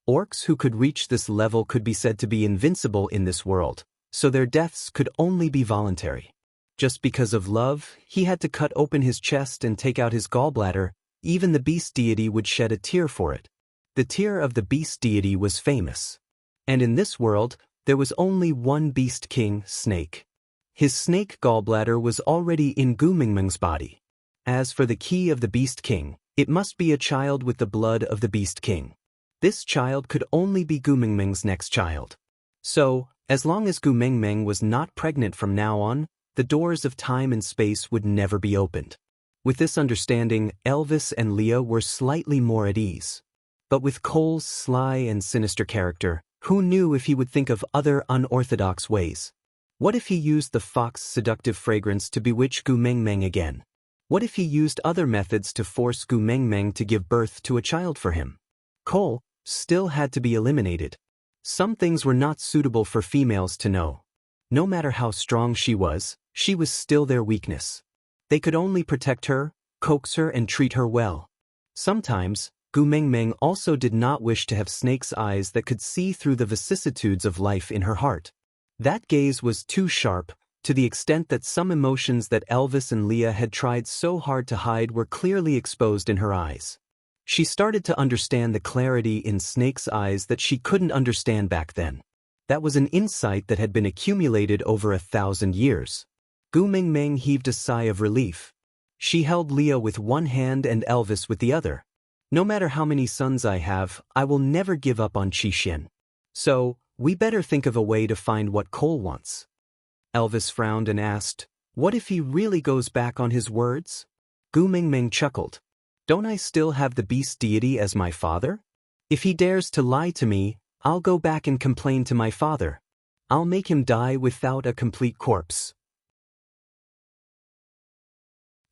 Orcs who could reach this level could be said to be invincible in this world, so their deaths could only be voluntary. Just because of love, he had to cut open his chest and take out his gallbladder. Even the beast deity would shed a tear for it. The tear of the beast deity was famous. And in this world, there was only one beast king, Snake. His snake gallbladder was already in Gu Mingming's body. As for the key of the beast king, it must be a child with the blood of the beast king. This child could only be Gu Mingming's next child. So, as long as Gu Mingming was not pregnant from now on, the doors of time and space would never be opened. With this understanding, Elvis and Leah were slightly more at ease. But with Cole's sly and sinister character, who knew if he would think of other unorthodox ways? What if he used the fox seductive fragrance to bewitch Gu Mingming again? What if he used other methods to force Gu Mingming to give birth to a child for him? Cole still had to be eliminated. Some things were not suitable for females to know. No matter how strong she was still their weakness. They could only protect her, coax her and treat her well. Sometimes, Gu Mengmeng also did not wish to have snake's eyes that could see through the vicissitudes of life in her heart. That gaze was too sharp, to the extent that some emotions that Elvis and Leah had tried so hard to hide were clearly exposed in her eyes. She started to understand the clarity in Snake's eyes that she couldn't understand back then. That was an insight that had been accumulated over 1,000 years. Gu Mengmeng heaved a sigh of relief. She held Leah with one hand and Elvis with the other. No matter how many sons I have, I will never give up on Qixin. So, we better think of a way to find what Cole wants. Elvis frowned and asked, what if he really goes back on his words? Gu Mengmeng chuckled. Don't I still have the beast deity as my father? If he dares to lie to me, I'll go back and complain to my father. I'll make him die without a complete corpse.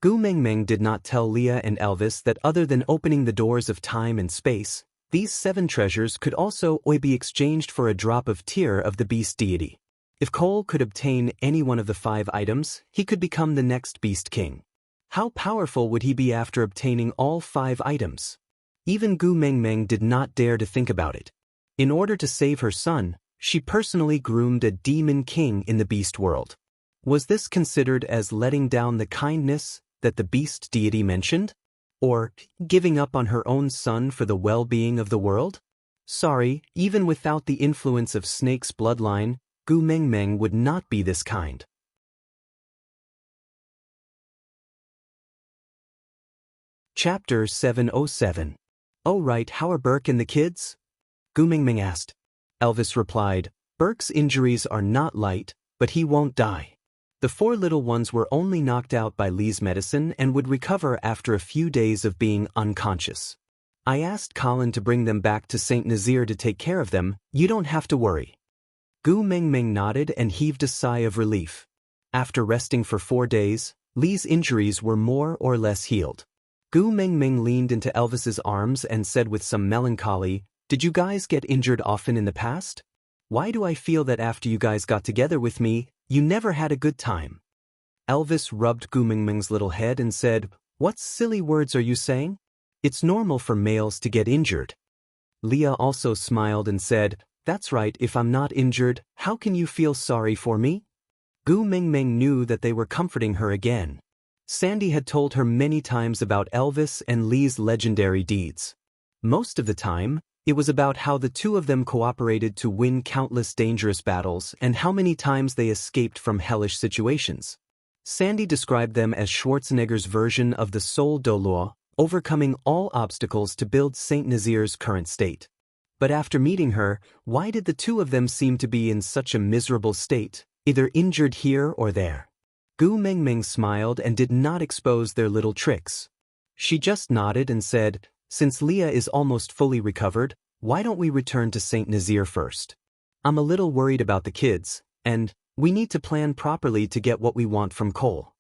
Gu Mengmeng did not tell Leah and Elvis that other than opening the doors of time and space, these 7 treasures could also be exchanged for a drop of tear of the beast deity. If Cole could obtain any one of the 5 items, he could become the next beast king. How powerful would he be after obtaining all 5 items? Even Gu Mengmeng did not dare to think about it. In order to save her son, she personally groomed a demon king in the beast world. Was this considered as letting down the kindness that the beast deity mentioned? Or giving up on her own son for the well-being of the world? Sorry, even without the influence of Snake's bloodline, Gu Mengmeng would not be this kind. Chapter 707. Oh right, how are Burke and the kids? Gu Mengmeng asked. Elvis replied, Burke's injuries are not light, but he won't die. The 4 little ones were only knocked out by Lee's medicine and would recover after a few days of being unconscious. I asked Colin to bring them back to St. Nazaire to take care of them. You don't have to worry. Gu Mengmeng nodded and heaved a sigh of relief. After resting for 4 days, Lee's injuries were more or less healed. Gu Mengmeng leaned into Elvis's arms and said with some melancholy, Did you guys get injured often in the past? Why do I feel that after you guys got together with me, you never had a good time? Elvis rubbed Gu Mengmeng's little head and said, What silly words are you saying? It's normal for males to get injured. Leah also smiled and said, That's right, if I'm not injured, how can you feel sorry for me? Gu Mengmeng knew that they were comforting her again. Sandy had told her many times about Elvis and Lee's legendary deeds. Most of the time, it was about how the 2 of them cooperated to win countless dangerous battles and how many times they escaped from hellish situations. Sandy described them as Schwarzenegger's version of the Sol Dolor, overcoming all obstacles to build St. Nazaire's current state. But after meeting her, why did the 2 of them seem to be in such a miserable state, either injured here or there? Gu Mengmeng smiled and did not expose their little tricks. She just nodded and said, Since Leah is almost fully recovered, why don't we return to St. Nazaire first? I'm a little worried about the kids, and we need to plan properly to get what we want from Cole.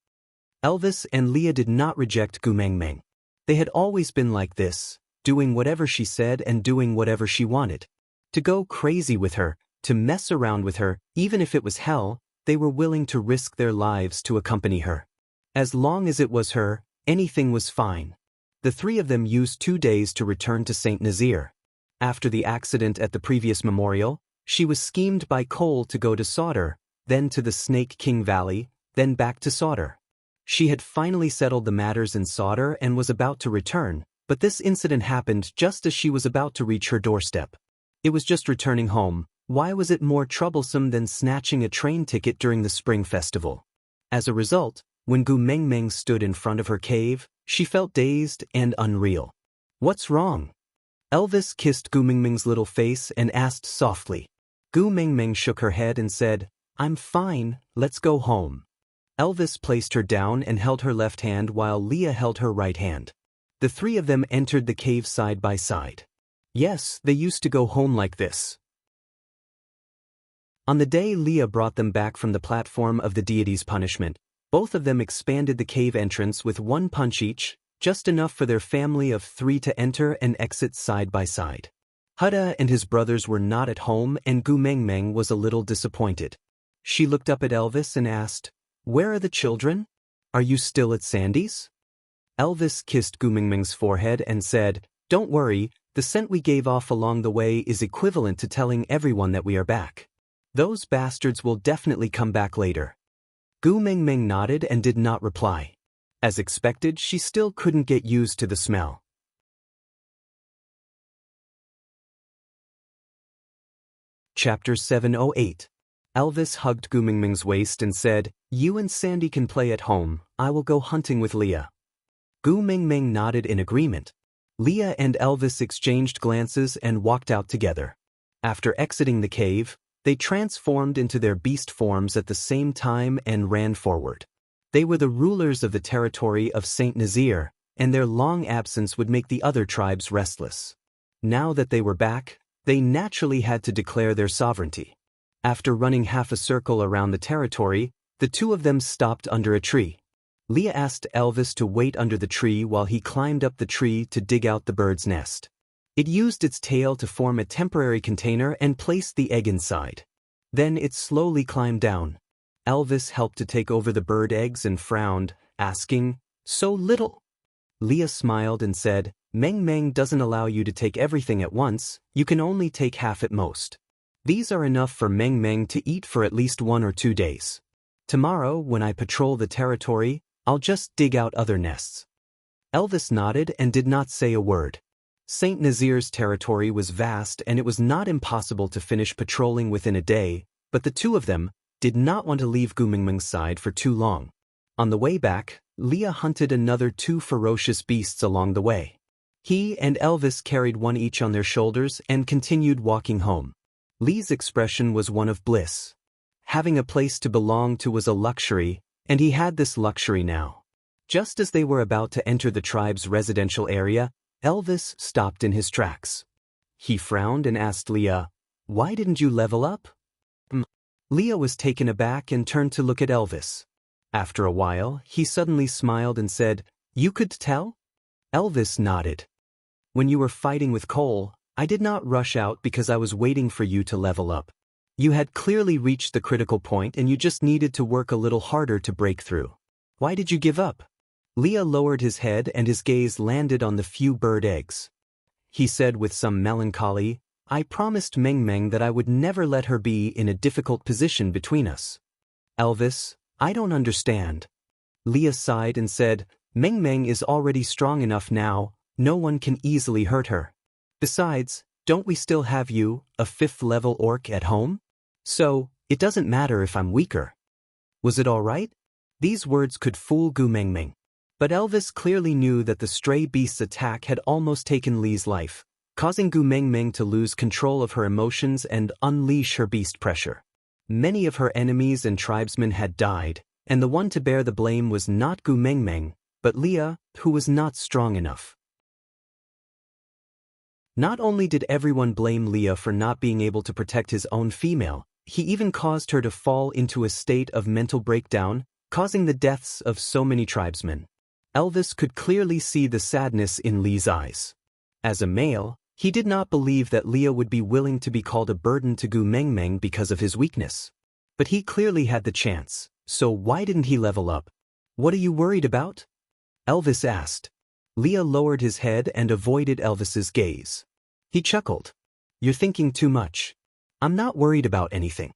Elvis and Leah did not reject Gu Mengmeng. They had always been like this, doing whatever she said and doing whatever she wanted. To go crazy with her, to mess around with her, even if it was hell, they were willing to risk their lives to accompany her. As long as it was her, anything was fine. The 3 of them used 2 days to return to St. Nazaire. After the accident at the previous memorial, she was schemed by Cole to go to Sauder, then to the Snake King Valley, then back to Sauder. She had finally settled the matters in Sauder and was about to return, but this incident happened just as she was about to reach her doorstep. It was just returning home. Why was it more troublesome than snatching a train ticket during the spring festival? As a result, when Gu Mengmeng stood in front of her cave, she felt dazed and unreal. What's wrong? Elvis kissed Gu Mengmeng's little face and asked softly. Gu Mengmeng shook her head and said, I'm fine, let's go home. Elvis placed her down and held her left hand while Leah held her right hand. The 3 of them entered the cave side by side. Yes, they used to go home like this. On the day Leah brought them back from the platform of the deity's punishment, both of them expanded the cave entrance with 1 punch each, just enough for their family of 3 to enter and exit side by side. Huda and his brothers were not at home and Gu Mengmeng was a little disappointed. She looked up at Elvis and asked, Where are the children? Are you still at Sandy's? Elvis kissed Gu Mingming's forehead and said, "Don't worry, the scent we gave off along the way is equivalent to telling everyone that we are back. Those bastards will definitely come back later." Gu Mingming nodded and did not reply. As expected, she still couldn't get used to the smell. Chapter 708. Elvis hugged Gu Mingming's waist and said, "You and Sandy can play at home, I will go hunting with Leah." Gu Mingming nodded in agreement. Leah and Elvis exchanged glances and walked out together. After exiting the cave, they transformed into their beast forms at the same time and ran forward. They were the rulers of the territory of Saint Nazir, and their long absence would make the other tribes restless. Now that they were back, they naturally had to declare their sovereignty. After running half a circle around the territory, the two of them stopped under a tree. Leah asked Elvis to wait under the tree while he climbed up the tree to dig out the bird's nest. It used its tail to form a temporary container and placed the egg inside. Then it slowly climbed down. Elvis helped to take over the bird eggs and frowned, asking, "So little?" Leah smiled and said, "Meng Meng doesn't allow you to take everything at once, you can only take half at most. These are enough for Meng Meng to eat for at least 1 or 2 days. Tomorrow, when I patrol the territory, I'll just dig out other nests." Elvis nodded and did not say a word. Saint Nazir's territory was vast and it was not impossible to finish patrolling within a day, but the two of them did not want to leave Gu Mingming's side for too long. On the way back, Leah hunted another 2 ferocious beasts along the way. He and Elvis carried one each on their shoulders and continued walking home. Lee's expression was one of bliss. Having a place to belong to was a luxury, and he had this luxury now. Just as they were about to enter the tribe's residential area, Elvis stopped in his tracks. He frowned and asked Leah, "Why didn't you level up?" Leah was taken aback and turned to look at Elvis. After a while, he suddenly smiled and said, "You could tell?" Elvis nodded. "When you were fighting with Cole, I did not rush out because I was waiting for you to level up. You had clearly reached the critical point and you just needed to work a little harder to break through. Why did you give up?" Leah lowered his head and his gaze landed on the few bird eggs. He said with some melancholy, "I promised Meng Meng that I would never let her be in a difficult position between us." "Elvis, I don't understand." Leah sighed and said, "Meng Meng is already strong enough now, no one can easily hurt her. Besides, don't we still have you, a 5th-level orc, at home? So, it doesn't matter if I'm weaker." Was it all right? These words could fool Gu Mingming. But Elvis clearly knew that the stray beast's attack had almost taken Lee's life, causing Gu Mingming to lose control of her emotions and unleash her beast pressure. Many of her enemies and tribesmen had died, and the one to bear the blame was not Gu Mingming, but Leah, who was not strong enough. Not only did everyone blame Leah for not being able to protect his own female, he even caused her to fall into a state of mental breakdown, causing the deaths of so many tribesmen. Elvis could clearly see the sadness in Lee's eyes. As a male, he did not believe that Leah would be willing to be called a burden to Gu Mingming because of his weakness. But he clearly had the chance, so why didn't he level up? "What are you worried about?" Elvis asked. Leah lowered his head and avoided Elvis's gaze. He chuckled. "You're thinking too much. I'm not worried about anything."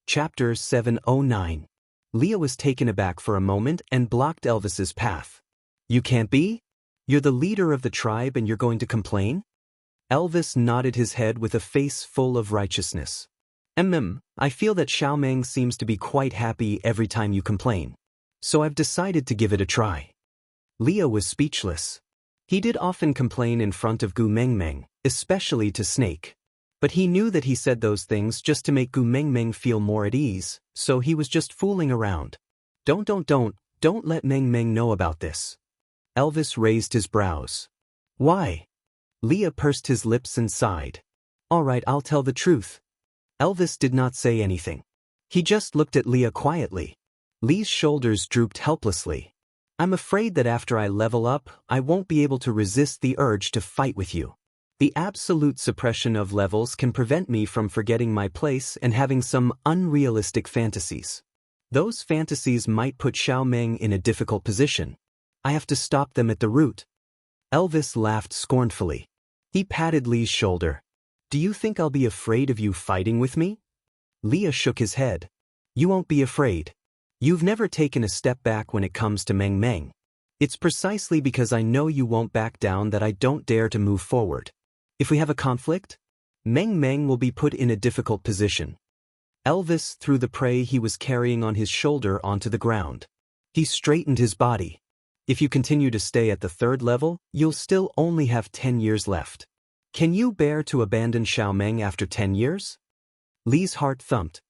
Chapter 709. Leah was taken aback for a moment and blocked Elvis's path. "You can't be? You're the leader of the tribe and you're going to complain?" Elvis nodded his head with a face full of righteousness. I feel that Xiaomeng seems to be quite happy every time you complain. So I've decided to give it a try." Leah was speechless. He did often complain in front of Gu Mingming, especially to Snake. But he knew that he said those things just to make Gu Mingming feel more at ease, so he was just fooling around. Don't let Meng Meng know about this." Elvis raised his brows. "Why?" Leah pursed his lips and sighed. "All right, I'll tell the truth." Elvis did not say anything. He just looked at Leah quietly. Lee's shoulders drooped helplessly. "I'm afraid that after I level up, I won't be able to resist the urge to fight with you." The absolute suppression of levels can prevent me from forgetting my place and having some unrealistic fantasies. Those fantasies might put Xiaomeng in a difficult position. I have to stop them at the root. Elvis laughed scornfully. He patted Li's shoulder. Do you think I'll be afraid of you fighting with me? Leah shook his head. You won't be afraid. You've never taken a step back when it comes to Meng Meng. It's precisely because I know you won't back down that I don't dare to move forward. If we have a conflict, Meng Meng will be put in a difficult position. Elvis threw the prey he was carrying on his shoulder onto the ground. He straightened his body. If you continue to stay at the 3rd level, you'll still only have 10 years left. Can you bear to abandon Xiaomeng after 10 years? Li's heart thumped.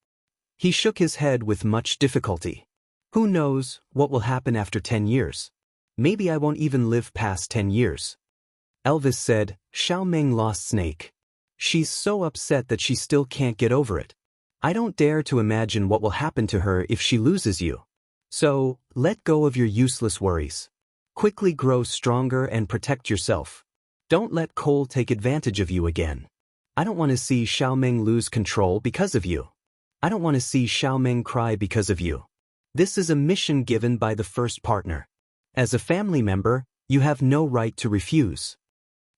He shook his head with much difficulty. Who knows what will happen after 10 years? Maybe I won't even live past 10 years. Elvis said, Xiaomeng lost Snake. She's so upset that she still can't get over it. I don't dare to imagine what will happen to her if she loses you. So, let go of your useless worries. Quickly grow stronger and protect yourself. Don't let Cole take advantage of you again. I don't want to see Xiaomeng lose control because of you. I don't want to see Xiaomeng cry because of you. This is a mission given by the first partner. As a family member, you have no right to refuse.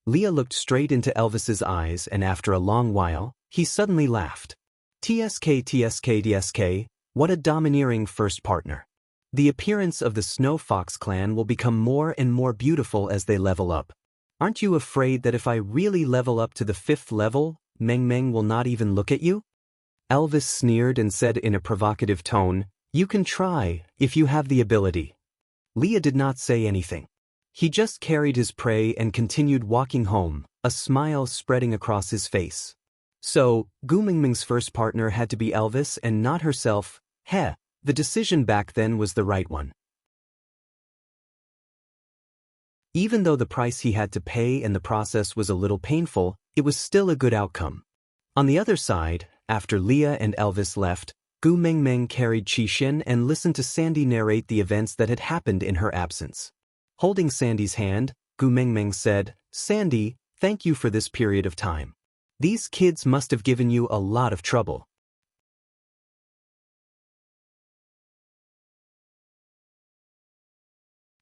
Leah looked straight into Elvis's eyes and after a long while, he suddenly laughed. TSK TSK TSK, what a domineering first partner. The appearance of the Snow Fox clan will become more and more beautiful as they level up. Aren't you afraid that if I really level up to the 5th level, Meng Meng will not even look at you? Elvis sneered and said in a provocative tone, You can try, if you have the ability. Leah did not say anything. He just carried his prey and continued walking home, a smile spreading across his face. So, Gu Mingming's first partner had to be Elvis and not herself. Heh, the decision back then was the right one. Even though the price he had to pay and the process was a little painful, it was still a good outcome. On the other side, after Leah and Elvis left, Gu Mingming carried Qixin and listened to Sandy narrate the events that had happened in her absence. Holding Sandy's hand, Gu Mingming said, Sandy, thank you for this period of time. These kids must have given you a lot of trouble.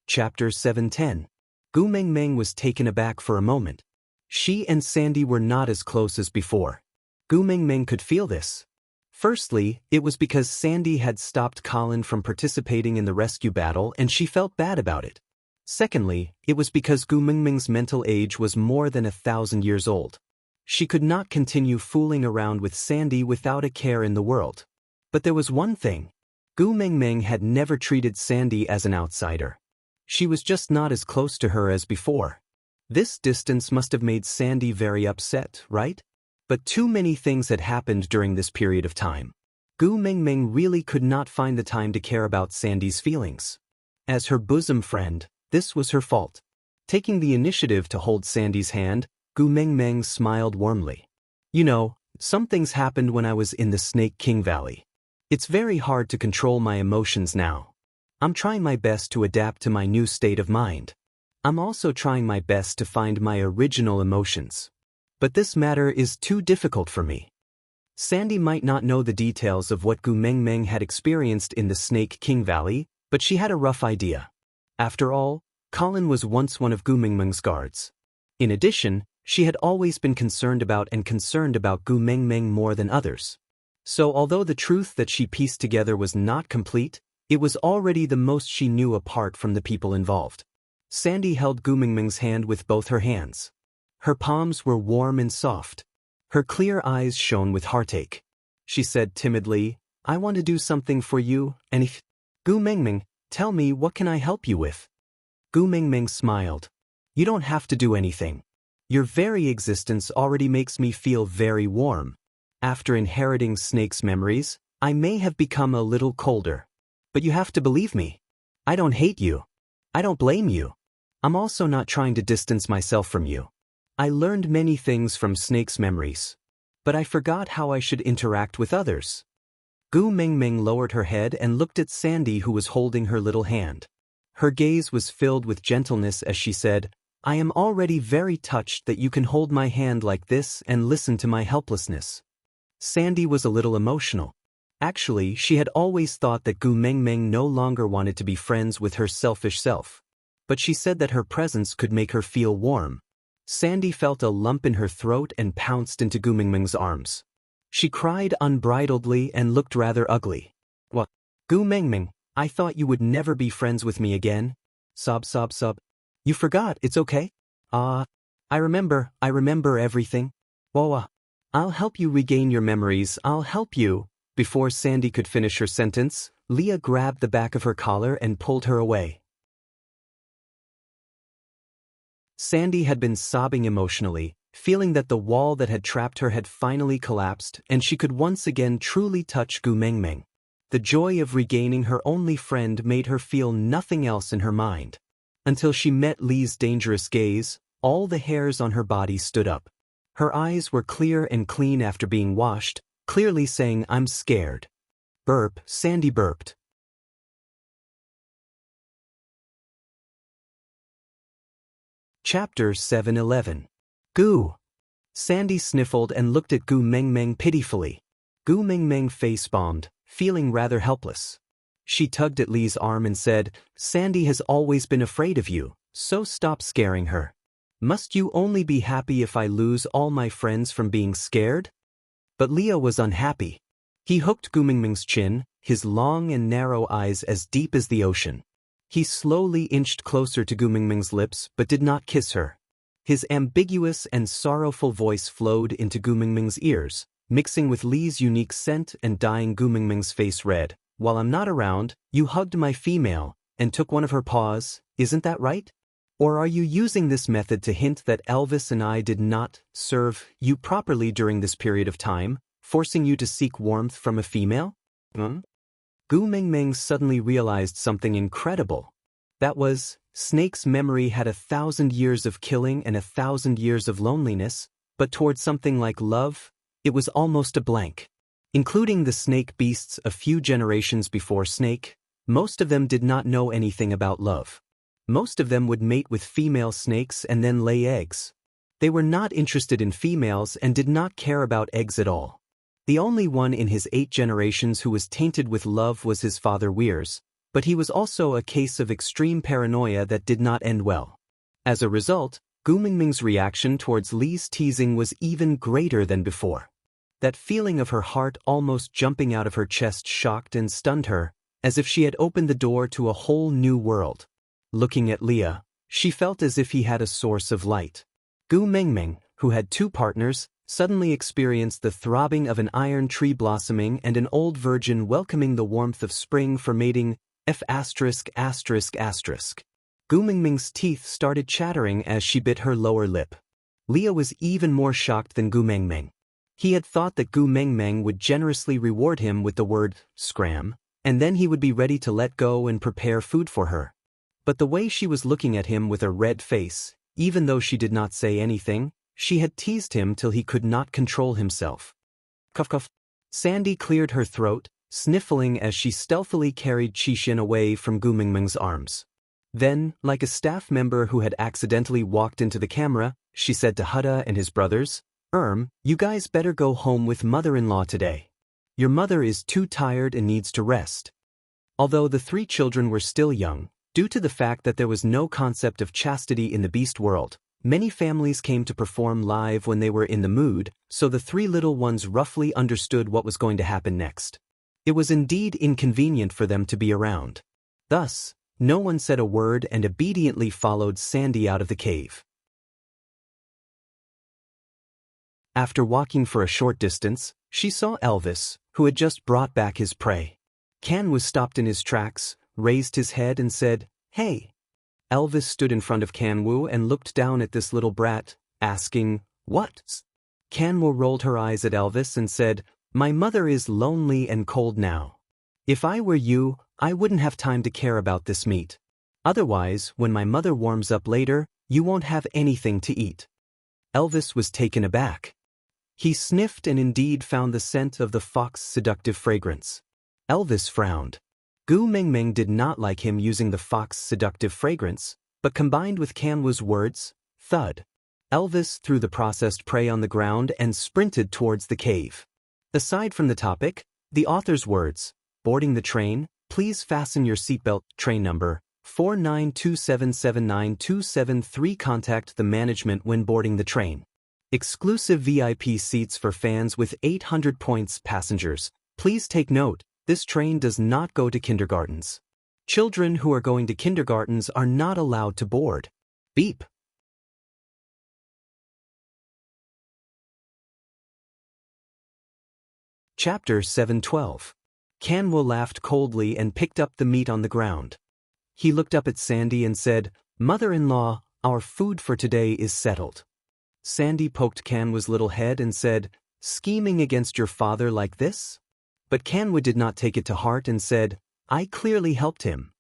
Chapter 710. Gu Mingming was taken aback for a moment. She and Sandy were not as close as before. Gu Mingming could feel this. Firstly, it was because Sandy had stopped Colin from participating in the rescue battle and she felt bad about it. Secondly, it was because Gu Mingming's mental age was more than 1,000 years old. She could not continue fooling around with Sandy without a care in the world. But there was one thing. Gu Mingming had never treated Sandy as an outsider. She was just not as close to her as before. This distance must have made Sandy very upset, right? But too many things had happened during this period of time. Gu Mingming really could not find the time to care about Sandy's feelings. As her bosom friend, this was her fault. Taking the initiative to hold Sandy's hand, Gu Mingming smiled warmly. You know, some things happened when I was in the Snake King Valley. It's very hard to control my emotions now. I'm trying my best to adapt to my new state of mind. I'm also trying my best to find my original emotions. But this matter is too difficult for me. Sandy might not know the details of what Gu Mingming had experienced in the Snake King Valley, but she had a rough idea. After all, Colin was once one of Gu Mingming's guards. In addition, she had always been concerned about Gu Mingming more than others. So although the truth that she pieced together was not complete, it was already the most she knew apart from the people involved. Sandy held Gu Mingming's hand with both her hands. Her palms were warm and soft. Her clear eyes shone with heartache. She said timidly, I want to do something for you, and if... Gu Mingming, tell me what can I help you with? Gu Mingming smiled. You don't have to do anything. Your very existence already makes me feel very warm. After inheriting Snake's memories, I may have become a little colder. But you have to believe me. I don't hate you. I don't blame you. I'm also not trying to distance myself from you. I learned many things from Snake's memories. But I forgot how I should interact with others. Gu Mingming lowered her head and looked at Sandy, who was holding her little hand. Her gaze was filled with gentleness as she said, I am already very touched that you can hold my hand like this and listen to my helplessness. Sandy was a little emotional. Actually, she had always thought that Gu Mengmeng no longer wanted to be friends with her selfish self. But she said that her presence could make her feel warm. Sandy felt a lump in her throat and pounced into Gu Mengmeng's arms. She cried unbridledly and looked rather ugly. What? Gu Mengmeng, I thought you would never be friends with me again. Sob, sob, sob. You forgot, it's okay? I remember everything. Whoa, I'll help you regain your memories, I'll help you. Before Sandy could finish her sentence, Leah grabbed the back of her collar and pulled her away. Sandy had been sobbing emotionally, feeling that the wall that had trapped her had finally collapsed and she could once again truly touch Gu Mengmeng. The joy of regaining her only friend made her feel nothing else in her mind. Until she met Lee's dangerous gaze, all the hairs on her body stood up. Her eyes were clear and clean after being washed, clearly saying, "I'm scared." Burp, Sandy burped. Chapter 7:11. Gu. Sandy sniffled and looked at Gu Mengmeng pitifully. Gu Mengmeng face-bombed, feeling rather helpless. She tugged at Lee's arm and said, "Sandy has always been afraid of you, so stop scaring her. Must you only be happy if I lose all my friends from being scared?" But Leah was unhappy. He hooked Gu Mengmeng's chin, his long and narrow eyes as deep as the ocean. He slowly inched closer to Gu Mengmeng's lips but did not kiss her. His ambiguous and sorrowful voice flowed into Gu Mengmeng's ears, mixing with Lee's unique scent and dyeing Gu Mengmeng's face red. "While I'm not around, you hugged my female and took one of her paws, isn't that right? Or are you using this method to hint that Elvis and I did not serve you properly during this period of time, forcing you to seek warmth from a female?" Gu Mengmeng suddenly realized something incredible. That was, Snake's memory had 1,000 years of killing and 1,000 years of loneliness, but towards something like love, it was almost a blank. Including the snake beasts a few generations before Snake, most of them did not know anything about love. Most of them would mate with female snakes and then lay eggs. They were not interested in females and did not care about eggs at all. The only one in his 8 generations who was tainted with love was his father Weirs, but he was also a case of extreme paranoia that did not end well. As a result, Gu Mengmeng's reaction towards Lee's teasing was even greater than before. That feeling of her heart almost jumping out of her chest shocked and stunned her, as if she had opened the door to a whole new world. Looking at Leah, she felt as if he had a source of light. Gu Mengmeng, who had 2 partners, suddenly experienced the throbbing of an iron tree blossoming and an old virgin welcoming the warmth of spring for mating. Gu Mengmeng's teeth started chattering as she bit her lower lip. Leah was even more shocked than Gu Mengmeng. He had thought that Gu Mengmeng would generously reward him with the word scram, and then he would be ready to let go and prepare food for her. But the way she was looking at him with a red face, even though she did not say anything, she had teased him till he could not control himself. Cough cough. Sandy cleared her throat, sniffling as she stealthily carried Qixin away from Gu Mengmeng's arms. Then, like a staff member who had accidentally walked into the camera, she said to Hutta and his brothers, "You guys better go home with mother-in-law today. Your mother is too tired and needs to rest." Although the 3 children were still young, due to the fact that there was no concept of chastity in the beast world, many families came to perform live when they were in the mood, so the 3 little ones roughly understood what was going to happen next. It was indeed inconvenient for them to be around. Thus, no one said a word and obediently followed Sandy out of the cave. After walking for a short distance, she saw Elvis, who had just brought back his prey. Can was stopped in his tracks, raised his head and said, "Hey." Elvis stood in front of Kanwu and looked down at this little brat, asking, "What?" Kanwu rolled her eyes at Elvis and said, "My mother is lonely and cold now. If I were you, I wouldn't have time to care about this meat. Otherwise, when my mother warms up later, you won't have anything to eat." Elvis was taken aback. He sniffed and indeed found the scent of the fox's seductive fragrance. Elvis frowned. Gu Mengmeng did not like him using the fox's seductive fragrance, But combined with Kanwa's words, thud, Elvis threw the processed prey on the ground and sprinted towards the cave. Aside from the topic, the author's words, boarding the train, please fasten your seatbelt, train number 492779273. Contact the management when boarding the train. Exclusive VIP seats for fans with 800 points. Passengers, please take note, this train does not go to kindergartens. Children who are going to kindergartens are not allowed to board. Beep. Chapter 7:12. Kanwa laughed coldly and picked up the meat on the ground. He looked up at Sandy and said, "Mother-in-law, our food for today is settled." Sandy poked Kanwa's little head and said, "Scheming against your father like this?" But Kanwa did not take it to heart and said, "I clearly helped him."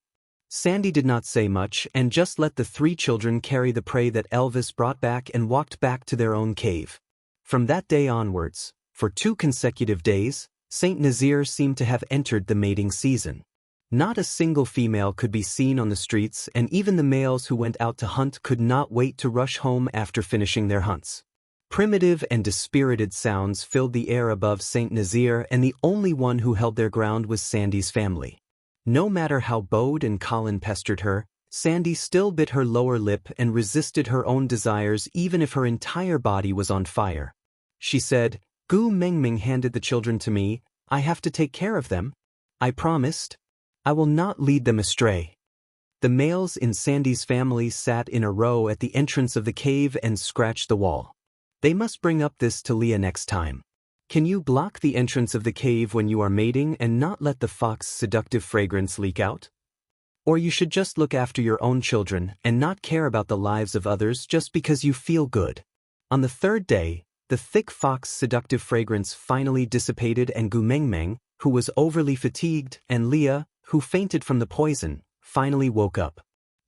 Sandy did not say much and just let the three children carry the prey that Elvis brought back and walked back to their own cave. From that day onwards, for 2 consecutive days, Saint Nazaire seemed to have entered the mating season. Not a single female could be seen on the streets, and even the males who went out to hunt could not wait to rush home after finishing their hunts. Primitive and dispirited sounds filled the air above Saint Nazaire, and the only one who held their ground was Sandy's family. No matter how Bode and Colin pestered her, Sandy still bit her lower lip and resisted her own desires even if her entire body was on fire. She said, "Gu Mengming handed the children to me, I have to take care of them. I promised. I will not lead them astray." The males in Sandy's family sat in a row at the entrance of the cave and scratched the wall. They must bring up this to Leah next time. Can you block the entrance of the cave when you are mating and not let the fox's seductive fragrance leak out? Or you should just look after your own children and not care about the lives of others just because you feel good. On the 3rd day, the thick fox seductive fragrance finally dissipated, and Gu Mengmeng, who was overly fatigued, and Leah, who fainted from the poison, finally woke up.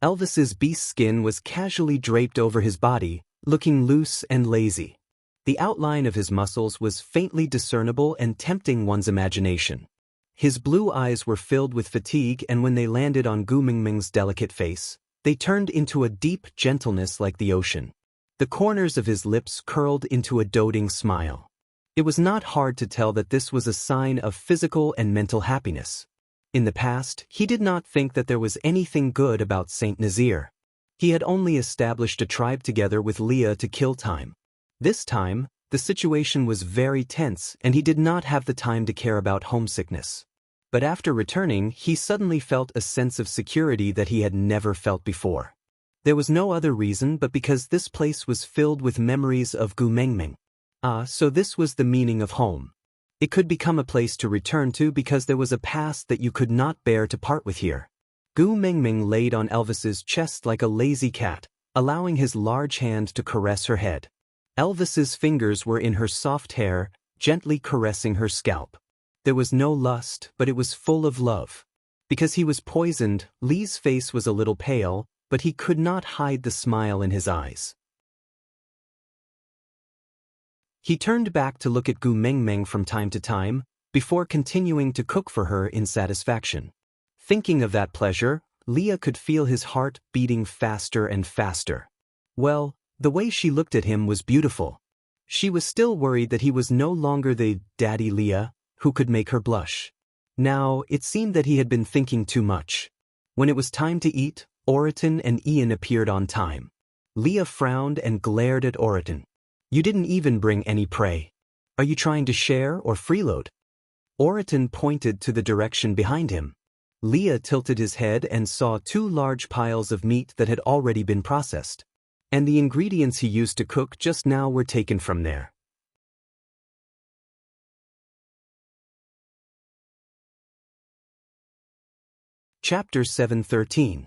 Elvis's beast skin was casually draped over his body, looking loose and lazy. The outline of his muscles was faintly discernible and tempting one's imagination. His blue eyes were filled with fatigue, and when they landed on Gu Mengmeng's delicate face, they turned into a deep gentleness like the ocean. The corners of his lips curled into a doting smile. It was not hard to tell that this was a sign of physical and mental happiness. In the past, he did not think that there was anything good about Saint Nazaire. He had only established a tribe together with Leah to kill time. This time, the situation was very tense, and he did not have the time to care about homesickness. But after returning, he suddenly felt a sense of security that he had never felt before. There was no other reason but because this place was filled with memories of Gu Mengmeng. So this was the meaning of home. It could become a place to return to because there was a past that you could not bear to part with here. Gu Mengmeng laid on Elvis's chest like a lazy cat, allowing his large hand to caress her head. Elvis's fingers were in her soft hair, gently caressing her scalp. There was no lust, but it was full of love. Because he was poisoned, Lee's face was a little pale, but he could not hide the smile in his eyes. He turned back to look at Gu Mengmeng from time to time, before continuing to cook for her in satisfaction. Thinking of that pleasure, Leah could feel his heart beating faster and faster. Well, the way she looked at him was beautiful. She was still worried that he was no longer the daddy Leah who could make her blush. Now, it seemed that he had been thinking too much. When it was time to eat, Oriton and Ian appeared on time. Leah frowned and glared at Oriton. "You didn't even bring any prey. Are you trying to share or freeload?" Oriton pointed to the direction behind him. Leah tilted his head and saw 2 large piles of meat that had already been processed. And the ingredients he used to cook just now were taken from there. Chapter 7:13.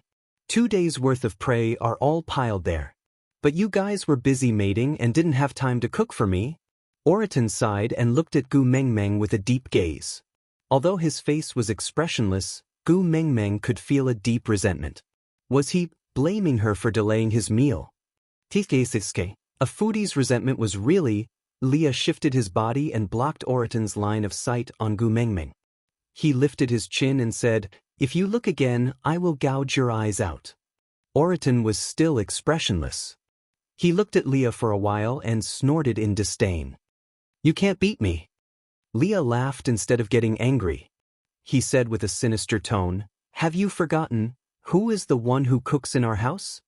2 days' worth of prey are all piled there. "But you guys were busy mating and didn't have time to cook for me?" Oriton sighed and looked at Gu Mengmeng with a deep gaze. Although his face was expressionless, Gu Mengmeng could feel a deep resentment. Was he blaming her for delaying his meal? A foodie's resentment was really. Leah shifted his body and blocked Oriton's line of sight on Gu Mengmeng. He lifted his chin and said, "If you look again, I will gouge your eyes out." Oriton was still expressionless. He looked at Leah for a while and snorted in disdain. "You can't beat me." Leah laughed instead of getting angry. He said with a sinister tone, "Have you forgotten, who is the one who cooks in our house?"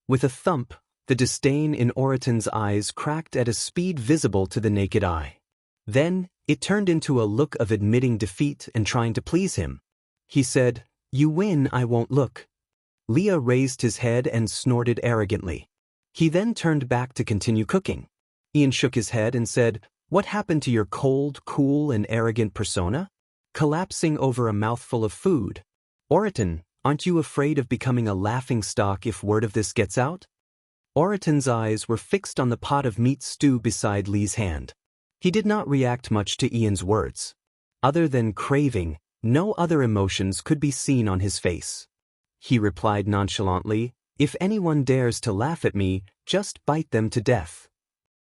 With a thump, the disdain in Oriton's eyes cracked at a speed visible to the naked eye. Then, it turned into a look of admitting defeat and trying to please him. He said, "You win, I won't look." Leah raised his head and snorted arrogantly. He then turned back to continue cooking. Ian shook his head and said, "What happened to your cold, cool, and arrogant persona? Collapsing over a mouthful of food. Oriton, aren't you afraid of becoming a laughingstock if word of this gets out?" Oriton's eyes were fixed on the pot of meat stew beside Lee's hand. He did not react much to Ian's words. Other than craving, no other emotions could be seen on his face. He replied nonchalantly, "If anyone dares to laugh at me, just bite them to death."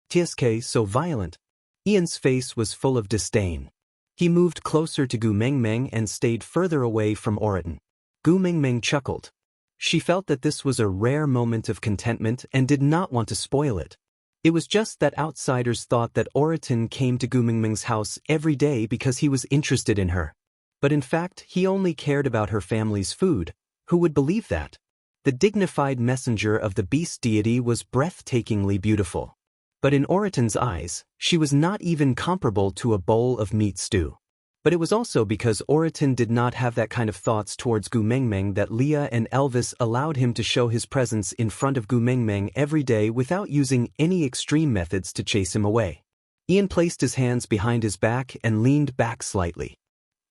"Tsk, so violent." Ian's face was full of disdain. He moved closer to Gu Mengmeng and stayed further away from Oriton. Gu Mengmeng chuckled. She felt that this was a rare moment of contentment and did not want to spoil it. It was just that outsiders thought that Oriton came to Gu Mengmeng's house every day because he was interested in her. But in fact, he only cared about her family's food. Who would believe that? The dignified messenger of the beast deity was breathtakingly beautiful. But in Oriton's eyes, she was not even comparable to a bowl of meat stew. But it was also because Oriton did not have that kind of thoughts towards Gu Mengmeng that Leah and Elvis allowed him to show his presence in front of Gu Mengmeng every day without using any extreme methods to chase him away. Ian placed his hands behind his back and leaned back slightly.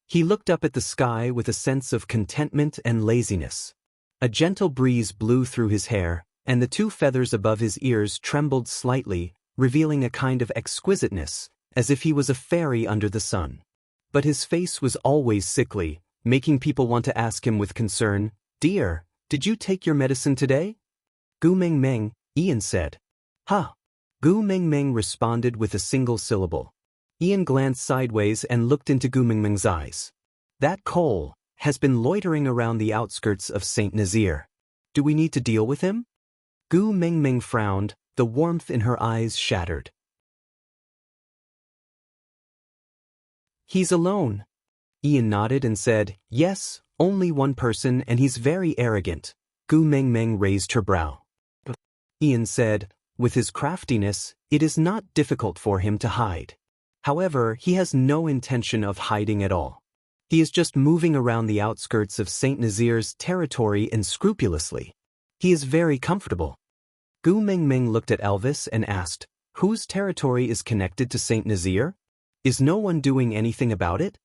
He looked up at the sky with a sense of contentment and laziness. A gentle breeze blew through his hair, and the two feathers above his ears trembled slightly, revealing a kind of exquisiteness, as if he was a fairy under the sun. But his face was always sickly, making people want to ask him with concern, "Dear, did you take your medicine today?" "Gu Mengmeng," Ian said. "Huh." Gu Mengmeng responded with a single syllable. Ian glanced sideways and looked into Gu Mengmeng's eyes. "That Cole has been loitering around the outskirts of Saint Nazaire. Do we need to deal with him?" Gu Mengmeng frowned, the warmth in her eyes shattered. "He's alone." Ian nodded and said, "Yes, only one person, and he's very arrogant." Gu Mengmeng raised her brow. Ian said, "With his craftiness, it is not difficult for him to hide. However, he has no intention of hiding at all. He is just moving around the outskirts of Saint Nazaire's territory unscrupulously. He is very comfortable." Gu Mengmeng looked at Elvis and asked, "Whose territory is connected to Saint Nazaire? Is no one doing anything about it?"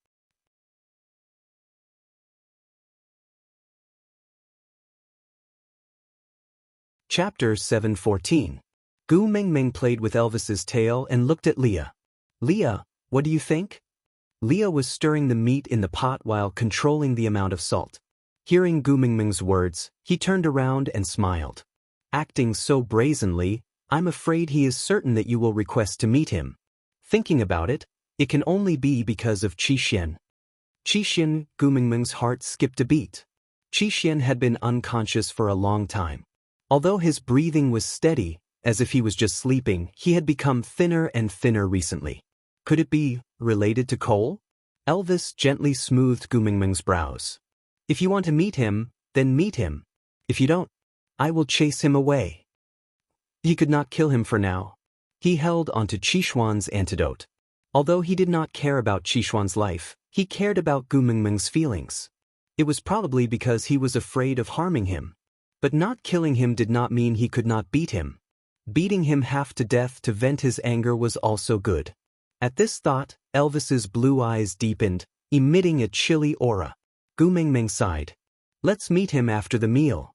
Chapter 714. Gu Mengmeng played with Elvis's tail and looked at Leah. "Leah, what do you think?" Leah was stirring the meat in the pot while controlling the amount of salt. Hearing Gu Mengmeng's words, he turned around and smiled. "Acting so brazenly, I'm afraid he is certain that you will request to meet him. Thinking about it, it can only be because of Qixin." Qixin, Gu Mengmeng's heart skipped a beat. Qixin had been unconscious for a long time. Although his breathing was steady, as if he was just sleeping, he had become thinner and thinner recently. Could it be related to Cole? Elvis gently smoothed Gu Mengmeng's brows. "If you want to meet him, then meet him. If you don't, I will chase him away." He could not kill him for now. He held onto Qixuan's antidote. Although he did not care about Qixuan's life, he cared about Gu Mengmeng's feelings. It was probably because he was afraid of harming him. But not killing him did not mean he could not beat him. Beating him half to death to vent his anger was also good. At this thought, Elvis's blue eyes deepened, emitting a chilly aura. Gu Mengmeng sighed. "Let's meet him after the meal."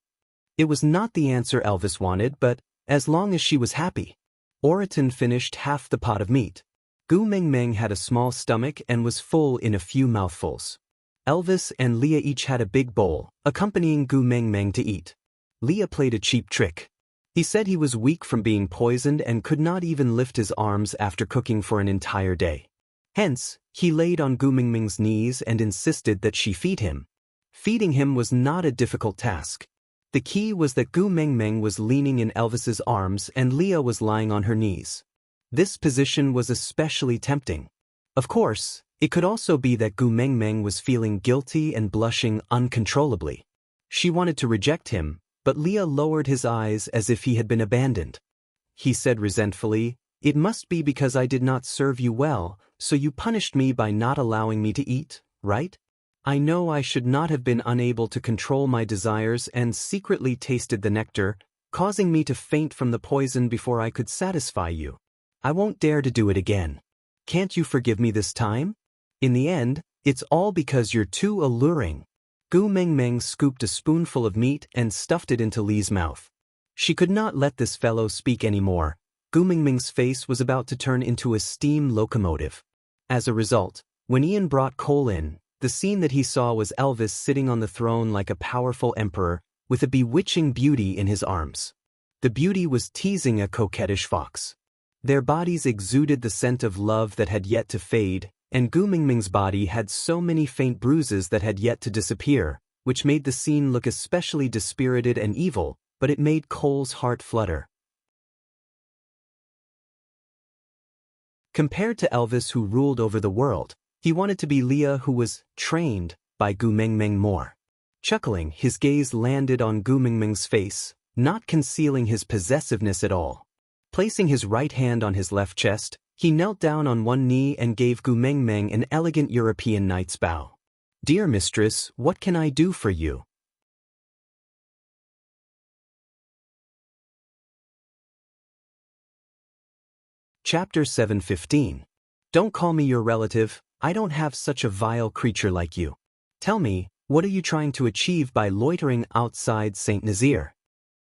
It was not the answer Elvis wanted, but as long as she was happy. Oriton finished half the pot of meat. Gu Mengmeng had a small stomach and was full in a few mouthfuls. Elvis and Leah each had a big bowl, accompanying Gu Mengmeng to eat. Leah played a cheap trick. He said he was weak from being poisoned and could not even lift his arms after cooking for an entire day. Hence, he laid on Gu Mengmeng's knees and insisted that she feed him. Feeding him was not a difficult task. The key was that Gu Mengmeng was leaning in Elvis's arms and Leah was lying on her knees. This position was especially tempting. Of course, it could also be that Gu Mengmeng was feeling guilty and blushing uncontrollably. She wanted to reject him, but Leah lowered his eyes as if he had been abandoned. He said resentfully, "It must be because I did not serve you well, so you punished me by not allowing me to eat, right? I know I should not have been unable to control my desires and secretly tasted the nectar, causing me to faint from the poison before I could satisfy you. I won't dare to do it again. Can't you forgive me this time? In the end, it's all because you're too alluring." Gu Mengmeng scooped a spoonful of meat and stuffed it into Li's mouth. She could not let this fellow speak anymore. Gu Mengmeng's face was about to turn into a steam locomotive. As a result, when Ian brought Cole in, the scene that he saw was Elvis sitting on the throne like a powerful emperor, with a bewitching beauty in his arms. The beauty was teasing a coquettish fox. Their bodies exuded the scent of love that had yet to fade, and Gu Mingming's body had so many faint bruises that had yet to disappear, which made the scene look especially dispirited and evil, but it made Cole's heart flutter. Compared to Elvis, who ruled over the world, he wanted to be Leah, who was trained by Gu Mengmeng more. Chuckling, his gaze landed on Gu Mengmeng's face, not concealing his possessiveness at all. Placing his right hand on his left chest, he knelt down on one knee and gave Gu Mengmeng an elegant European knight's bow. "Dear mistress, what can I do for you?" Chapter 7:15. Don't call me your relative. I don't have such a vile creature like you. Tell me, what are you trying to achieve by loitering outside St. Nazaire?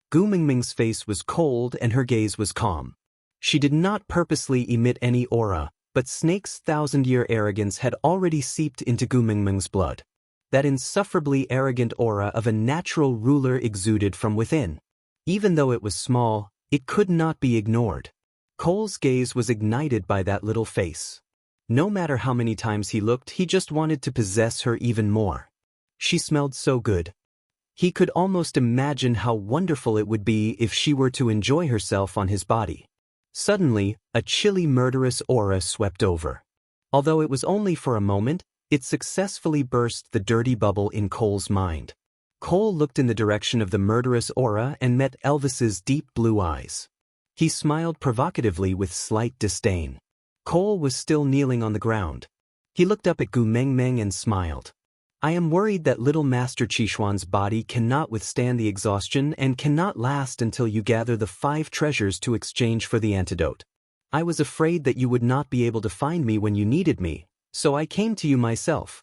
Gu Mingming's face was cold and her gaze was calm. She did not purposely emit any aura, but Snake's thousand-year arrogance had already seeped into Gu Mingming's blood. That insufferably arrogant aura of a natural ruler exuded from within. Even though it was small, it could not be ignored. Cole's gaze was ignited by that little face. No matter how many times he looked, he just wanted to possess her even more. She smelled so good. He could almost imagine how wonderful it would be if she were to enjoy herself on his body. Suddenly, a chilly murderous aura swept over. Although it was only for a moment, it successfully burst the dirty bubble in Cole's mind. Cole looked in the direction of the murderous aura and met Elvis's deep blue eyes. He smiled provocatively with slight disdain. Cole was still kneeling on the ground. He looked up at Gu Mengmeng and smiled. "I am worried that little Master Qishuan's body cannot withstand the exhaustion and cannot last until you gather the 5 treasures to exchange for the antidote. I was afraid that you would not be able to find me when you needed me, so I came to you myself."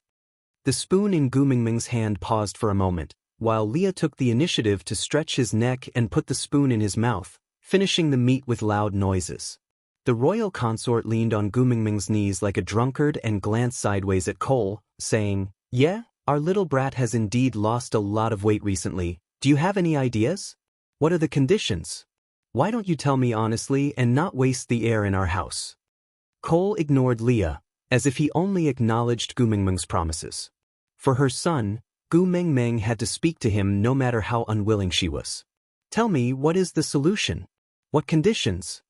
The spoon in Gu Mingming's hand paused for a moment, while Leah took the initiative to stretch his neck and put the spoon in his mouth, finishing the meat with loud noises. The royal consort leaned on Gu Mingming's knees like a drunkard and glanced sideways at Cole, saying, "Yeah, our little brat has indeed lost a lot of weight recently. Do you have any ideas? What are the conditions? Why don't you tell me honestly and not waste the air in our house?" Cole ignored Leah, as if he only acknowledged Gu Mingming's promises. For her son, Gu Mengmeng had to speak to him no matter how unwilling she was. "Tell me, what is the solution? What conditions?"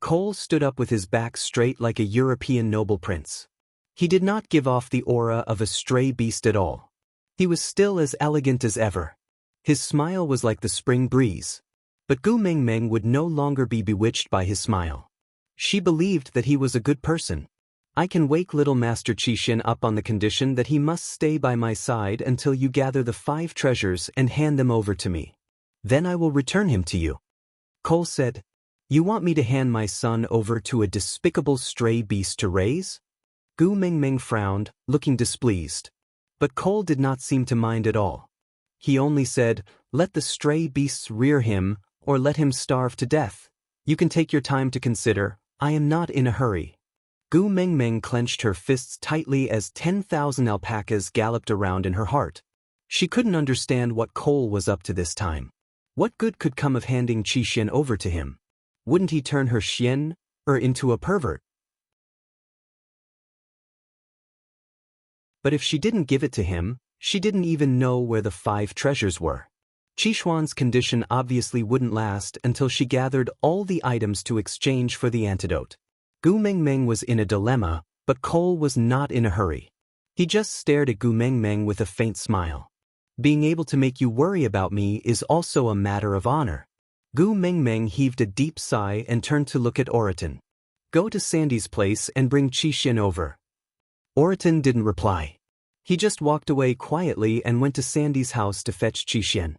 Cole stood up with his back straight like a European noble prince. He did not give off the aura of a stray beast at all. He was still as elegant as ever. His smile was like the spring breeze. But Gu Mengmeng would no longer be bewitched by his smile. She believed that he was a good person. "I can wake little Master Qishan up on the condition that he must stay by my side until you gather the 5 treasures and hand them over to me. Then I will return him to you." Cole said, "You want me to hand my son over to a despicable stray beast to raise?" Gu Mengmeng frowned, looking displeased. But Cole did not seem to mind at all. He only said, "Let the stray beasts rear him, or let him starve to death. You can take your time to consider. I am not in a hurry." Gu Mengmeng clenched her fists tightly as 10,000 alpacas galloped around in her heart. She couldn't understand what Cole was up to this time. What good could come of handing Qishan over to him? Wouldn't he turn her Xian into a pervert? But if she didn't give it to him, she didn't even know where the 5 treasures were. Qixuan's condition obviously wouldn't last until she gathered all the items to exchange for the antidote. Gu Mengmeng was in a dilemma, but Cole was not in a hurry. He just stared at Gu Mengmeng with a faint smile. Being able to make you worry about me is also a matter of honor. Gu Mengmeng heaved a deep sigh and turned to look at Oriton. Go to Sandy's place and bring Qixuan over. Oriton didn't reply. He just walked away quietly and went to Sandy's house to fetch Qixuan.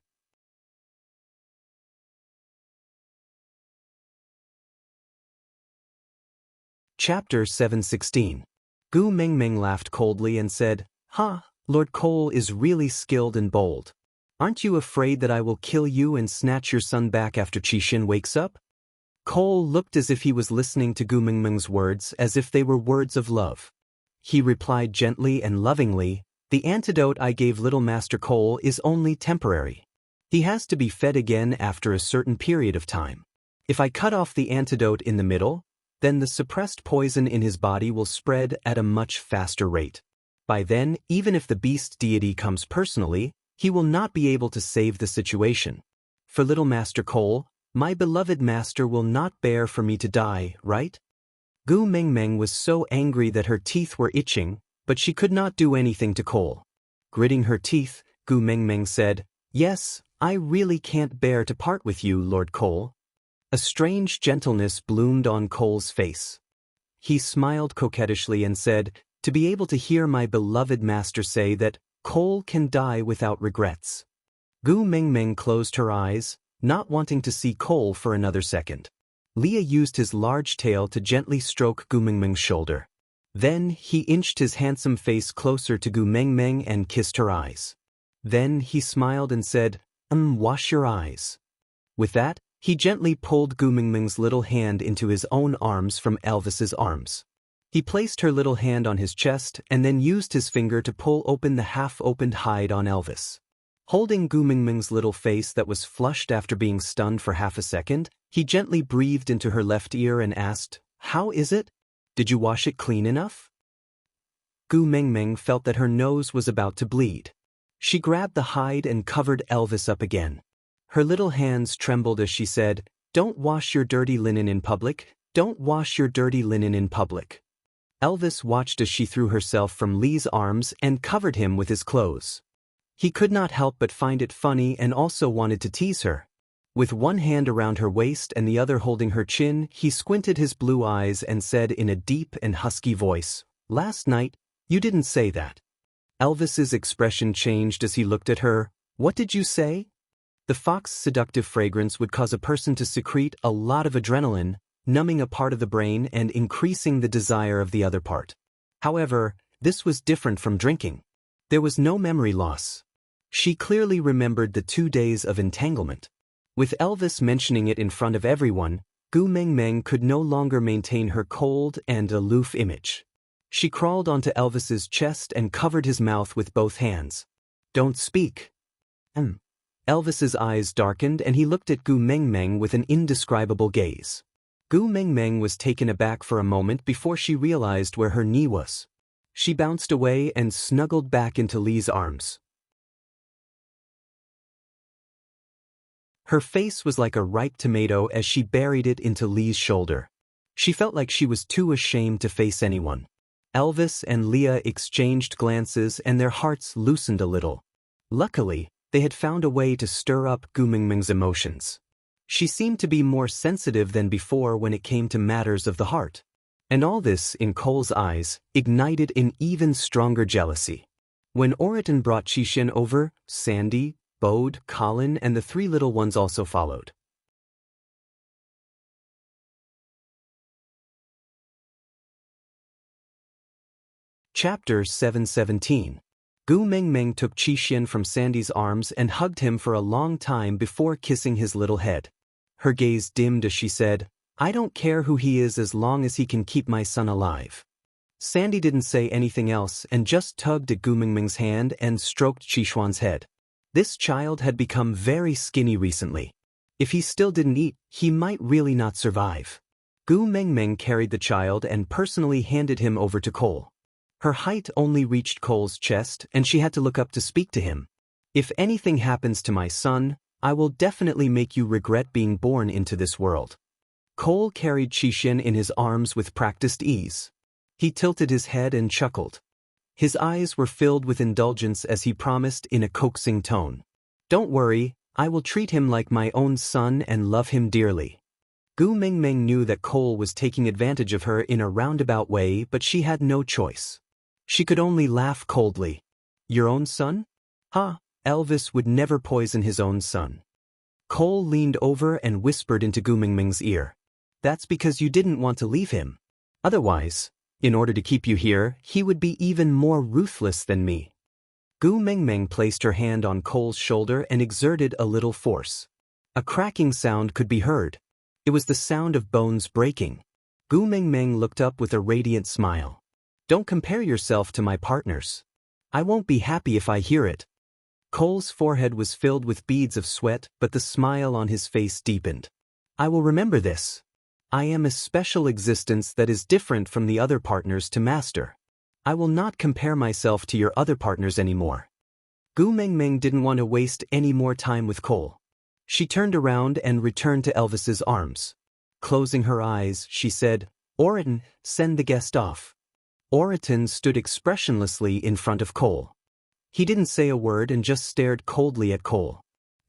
Chapter 716. Gu Mengmeng laughed coldly and said, "Ha, Lord Cole is really skilled and bold. Aren't you afraid that I will kill you and snatch your son back after Qixuan wakes up?" Cole looked as if he was listening to Gu Mengmeng's words as if they were words of love. He replied gently and lovingly, "The antidote I gave little Master Cole is only temporary. He has to be fed again after a certain period of time. If I cut off the antidote in the middle, then the suppressed poison in his body will spread at a much faster rate. By then, even if the beast deity comes personally, he will not be able to save the situation. For little Master Cole, my beloved master will not bear for me to die, right?" Gu Mengmeng was so angry that her teeth were itching, but she could not do anything to Cole. Gritting her teeth, Gu Mengmeng said, "Yes, I really can't bear to part with you, Lord Cole." A strange gentleness bloomed on Cole's face. He smiled coquettishly and said, "To be able to hear my beloved master say that Cole can die without regrets." Gu Mengmeng closed her eyes, not wanting to see Cole for another second. Leah used his large tail to gently stroke Gu Mengmeng's shoulder. Then he inched his handsome face closer to Gu Mengmeng and kissed her eyes. Then he smiled and said, Wash your eyes." With that, he gently pulled Gu Mengmeng's little hand into his own arms from Elvis's arms. He placed her little hand on his chest and then used his finger to pull open the half-opened hide on Elvis. Holding Gu Mengmeng's little face that was flushed after being stunned for half a second, he gently breathed into her left ear and asked, "How is it? Did you wash it clean enough?" Gu Mengmeng felt that her nose was about to bleed. She grabbed the hide and covered Elvis up again. Her little hands trembled as she said, "Don't wash your dirty linen in public. Don't wash your dirty linen in public." Elvis watched as she threw herself from Lee's arms and covered him with his clothes. He could not help but find it funny and also wanted to tease her. With one hand around her waist and the other holding her chin, he squinted his blue eyes and said in a deep and husky voice, "Last night, you didn't say that." Elvis's expression changed as he looked at her. "What did you say?" The fox's seductive fragrance would cause a person to secrete a lot of adrenaline, numbing a part of the brain and increasing the desire of the other part. However, this was different from drinking. There was no memory loss. She clearly remembered the 2 days of entanglement. With Elvis mentioning it in front of everyone, Gu Mengmeng could no longer maintain her cold and aloof image. She crawled onto Elvis's chest and covered his mouth with both hands. "Don't speak." Elvis's eyes darkened and he looked at Gu Mengmeng with an indescribable gaze. Gu Mengmeng was taken aback for a moment before she realized where her knee was. She bounced away and snuggled back into Lee's arms. Her face was like a ripe tomato as she buried it into Lee's shoulder. She felt like she was too ashamed to face anyone. Elvis and Leah exchanged glances and their hearts loosened a little. Luckily, they had found a way to stir up Gu Mengmeng's emotions. She seemed to be more sensitive than before when it came to matters of the heart. And all this, in Cole's eyes, ignited an even stronger jealousy. When Oriton brought Qixuan over, Sandy, Bode, Colin, and the 3 little ones also followed. Chapter 717. Gu Mengmeng took Qixuan from Sandy's arms and hugged him for a long time before kissing his little head. Her gaze dimmed as she said, "I don't care who he is as long as he can keep my son alive." Sandy didn't say anything else and just tugged at Gu Mengmeng's hand and stroked Qixuan's head. This child had become very skinny recently. If he still didn't eat, he might really not survive. Gu Mengmeng carried the child and personally handed him over to Cole. Her height only reached Cole's chest and she had to look up to speak to him. "If anything happens to my son, I will definitely make you regret being born into this world. Cole carried Qixin in his arms with practiced ease. He tilted his head and chuckled. His eyes were filled with indulgence as he promised in a coaxing tone. Don't worry, I will treat him like my own son and love him dearly. Gu Mingming knew that Cole was taking advantage of her in a roundabout way, but she had no choice. She could only laugh coldly. Your own son? Ha, Elvis would never poison his own son. Cole leaned over and whispered into Gu Mingming's ear. That's because you didn't want to leave him. Otherwise, in order to keep you here, he would be even more ruthless than me. Gu Mingming placed her hand on Cole's shoulder and exerted a little force. A cracking sound could be heard. It was the sound of bones breaking. Gu Mingming looked up with a radiant smile. Don't compare yourself to my partners. I won't be happy if I hear it. Cole's forehead was filled with beads of sweat, but the smile on his face deepened. I will remember this. I am a special existence that is different from the other partners to master. I will not compare myself to your other partners anymore. Gu Mingming didn't want to waste any more time with Cole. She turned around and returned to Elvis's arms. Closing her eyes, she said, Oriton, send the guest off. Oriton stood expressionlessly in front of Cole. He didn't say a word and just stared coldly at Cole.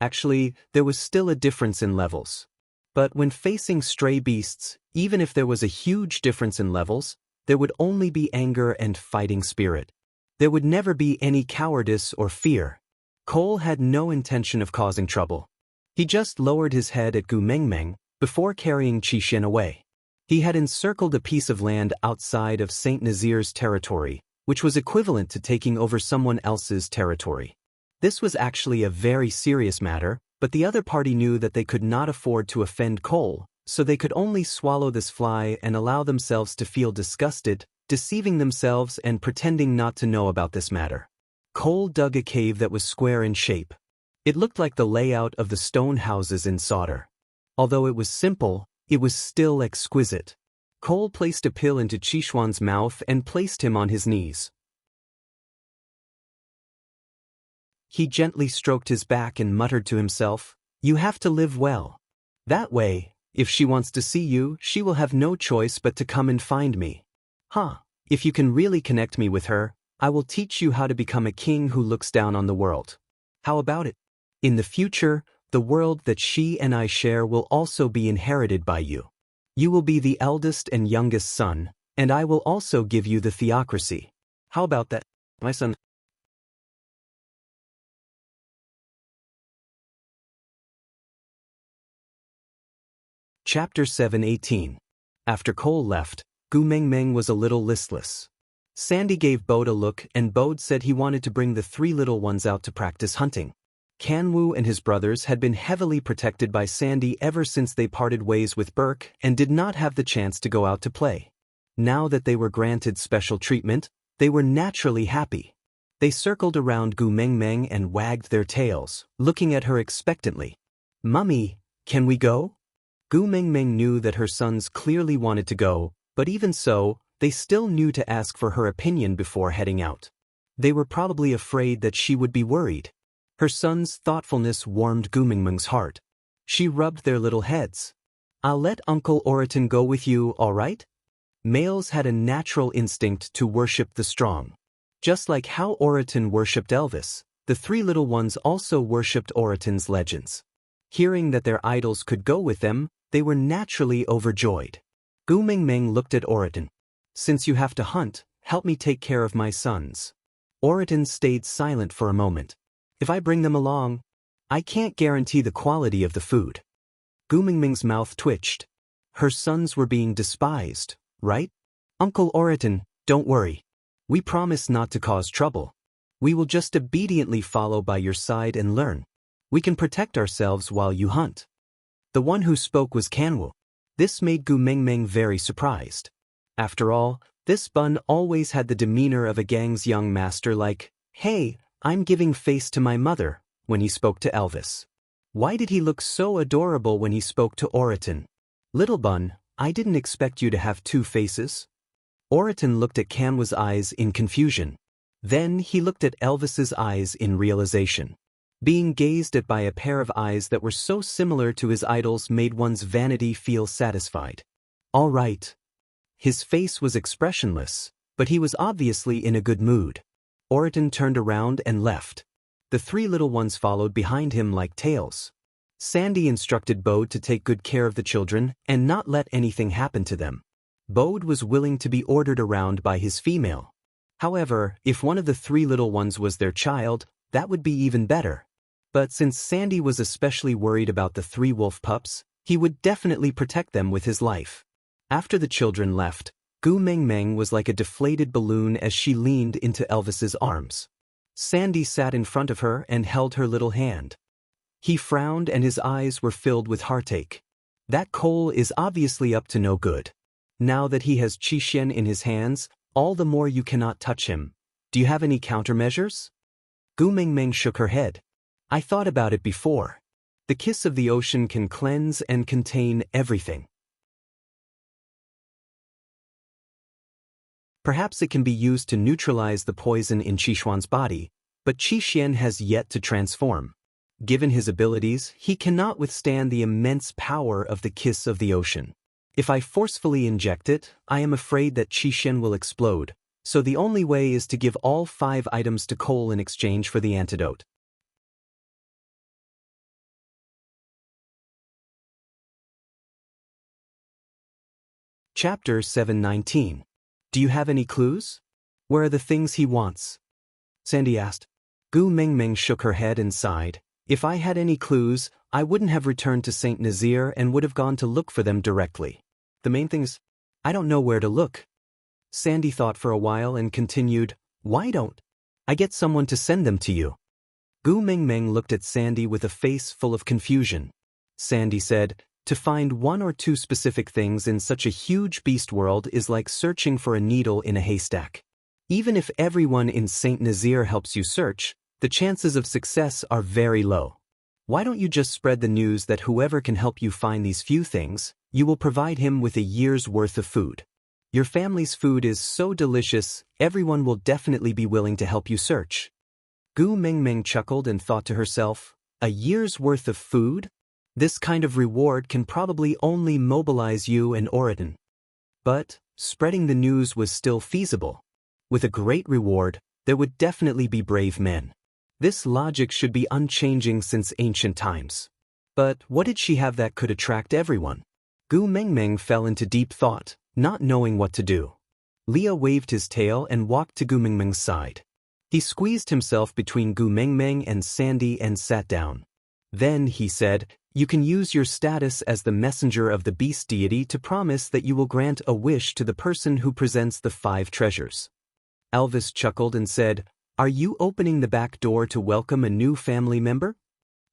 Actually, there was still a difference in levels. But when facing stray beasts, even if there was a huge difference in levels, there would only be anger and fighting spirit. There would never be any cowardice or fear. Cole had no intention of causing trouble. He just lowered his head at Gu Mingming before carrying Qixin away. He had encircled a piece of land outside of Saint Nazir's territory, which was equivalent to taking over someone else's territory. This was actually a very serious matter, but the other party knew that they could not afford to offend Cole, so they could only swallow this fly and allow themselves to feel disgusted, deceiving themselves and pretending not to know about this matter. Cole dug a cave that was square in shape. It looked like the layout of the stone houses in Sauter. Although it was simple, it was still exquisite. Cole placed a pill into Qixuan's mouth and placed him on his knees. He gently stroked his back and muttered to himself, You have to live well. That way, if she wants to see you, she will have no choice but to come and find me. If you can really connect me with her, I will teach you how to become a king who looks down on the world. How about it? In the future, the world that she and I share will also be inherited by you. You will be the eldest and youngest son, and I will also give you the theocracy. How about that, my son? Chapter 7:18. After Cole left, Gu Mingming was a little listless. Sandy gave Bode a look and Bode said he wanted to bring the three little ones out to practice hunting. Kanwu and his brothers had been heavily protected by Sandy ever since they parted ways with Burke and did not have the chance to go out to play. Now that they were granted special treatment, they were naturally happy. They circled around Gu Mingming and wagged their tails, looking at her expectantly. Mummy, can we go? Gu Mingming knew that her sons clearly wanted to go, but even so, they still knew to ask for her opinion before heading out. They were probably afraid that she would be worried. Her son's thoughtfulness warmed Gu Mingming's heart. She rubbed their little heads. I'll let Uncle Oriton go with you, all right? Males had a natural instinct to worship the strong. Just like how Oriton worshipped Elvis, the three little ones also worshipped Oriton's legends. Hearing that their idols could go with them, they were naturally overjoyed. Gu Mingming looked at Oriton. Since you have to hunt, help me take care of my sons. Oriton stayed silent for a moment. If I bring them along, I can't guarantee the quality of the food. Gu Mingming's mouth twitched. Her sons were being despised, right? Uncle Oriton, don't worry. We promise not to cause trouble. We will just obediently follow by your side and learn. We can protect ourselves while you hunt. The one who spoke was Kanwu. This made Gu Mingming very surprised. After all, this bun always had the demeanor of a gang's young master like, Hey, I'm giving face to my mother, when he spoke to Elvis. Why did he look so adorable when he spoke to Oriton? Little Bun, I didn't expect you to have two faces. Oriton looked at Kanwu's eyes in confusion. Then he looked at Elvis's eyes in realization. Being gazed at by a pair of eyes that were so similar to his idol's made one's vanity feel satisfied. All right. His face was expressionless, but he was obviously in a good mood. Oriton turned around and left. The three little ones followed behind him like tails. Sandy instructed Bode to take good care of the children and not let anything happen to them. Bode was willing to be ordered around by his female. However, if one of the three little ones was their child, that would be even better. But since Sandy was especially worried about the three wolf pups, he would definitely protect them with his life. After the children left, Gu Meng Meng was like a deflated balloon as she leaned into Elvis's arms. Sandy sat in front of her and held her little hand. He frowned and his eyes were filled with heartache. That Cole is obviously up to no good. Now that he has Qixuan in his hands, all the more you cannot touch him. Do you have any countermeasures? Gu Meng Meng shook her head. I thought about it before. The kiss of the ocean can cleanse and contain everything. Perhaps it can be used to neutralize the poison in Qixuan's body, but Qixuan has yet to transform. Given his abilities, he cannot withstand the immense power of the kiss of the ocean. If I forcefully inject it, I am afraid that Qixuan will explode, so the only way is to give all 5 items to Cole in exchange for the antidote. Chapter 719. Do you have any clues? Where are the things he wants? Sandy asked. Gu Meng Meng shook her head and sighed. If I had any clues, I wouldn't have returned to St. Nazaire and would have gone to look for them directly. The main thing is, I don't know where to look. Sandy thought for a while and continued, Why don't I get someone to send them to you? Gu Meng Meng looked at Sandy with a face full of confusion. Sandy said, To find 1 or 2 specific things in such a huge beast world is like searching for a needle in a haystack. Even if everyone in St. Nazaire helps you search, the chances of success are very low. Why don't you just spread the news that whoever can help you find these few things, you will provide him with a year's worth of food. Your family's food is so delicious, everyone will definitely be willing to help you search. Gu Meng Meng chuckled and thought to herself, a year's worth of food? This kind of reward can probably only mobilize you and Oriton. But spreading the news was still feasible. With a great reward, there would definitely be brave men. This logic should be unchanging since ancient times. But what did she have that could attract everyone? Gu Meng Meng fell into deep thought, not knowing what to do. Leah waved his tail and walked to Gu Meng Meng's side. He squeezed himself between Gu Meng Meng and Sandy and sat down. Then, he said, you can use your status as the messenger of the beast deity to promise that you will grant a wish to the person who presents the 5 treasures. Elvis chuckled and said, Are you opening the back door to welcome a new family member?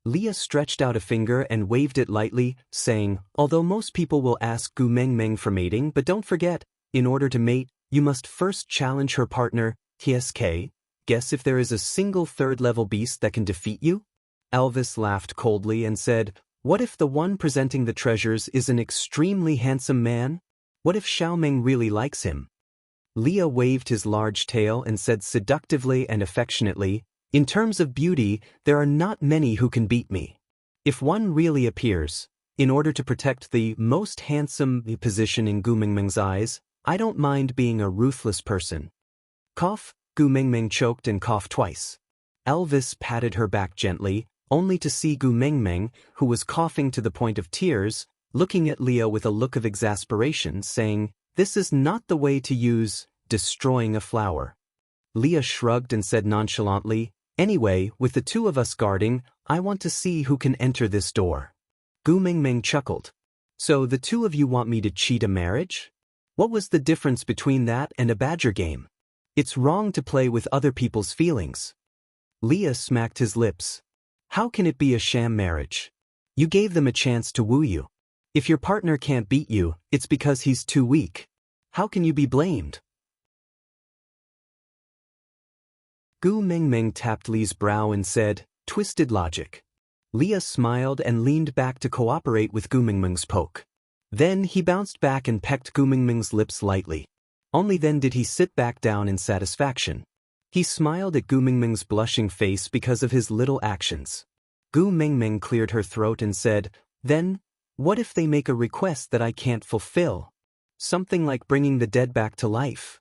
Leah stretched out a finger and waved it lightly, saying, Although most people will ask Gu Meng Meng for mating, but don't forget, in order to mate, you must first challenge her partner, TSK. Guess if there is a single 3rd-level beast that can defeat you? Elvis laughed coldly and said, What if the one presenting the treasures is an extremely handsome man? What if Xiaoming really likes him? Leah waved his large tail and said seductively and affectionately, In terms of beauty, there are not many who can beat me. If one really appears, in order to protect the most handsome position in Gu Meng Meng's eyes, I don't mind being a ruthless person. Cough, Gu Meng Meng choked and coughed twice. Elvis patted her back gently, only to see Gu Meng Meng, who was coughing to the point of tears, looking at Leah with a look of exasperation, saying, This is not the way to use destroying a flower. Leah shrugged and said nonchalantly, Anyway, with the 2 of us guarding, I want to see who can enter this door. Gu Meng Meng chuckled. So the 2 of you want me to cheat a marriage? What was the difference between that and a badger game? It's wrong to play with other people's feelings. Leah smacked his lips. How can it be a sham marriage? You gave them a chance to woo you. If your partner can't beat you, it's because he's too weak. How can you be blamed? Gu Meng Meng tapped Lee's brow and said, Twisted logic. Leah smiled and leaned back to cooperate with Gu Meng Meng's poke. Then he bounced back and pecked Gu Meng Meng's lips lightly. Only then did he sit back down in satisfaction. He smiled at Gu Mingming's blushing face because of his little actions. Gu Mingming cleared her throat and said, "Then, what if they make a request that I can't fulfill? Something like bringing the dead back to life."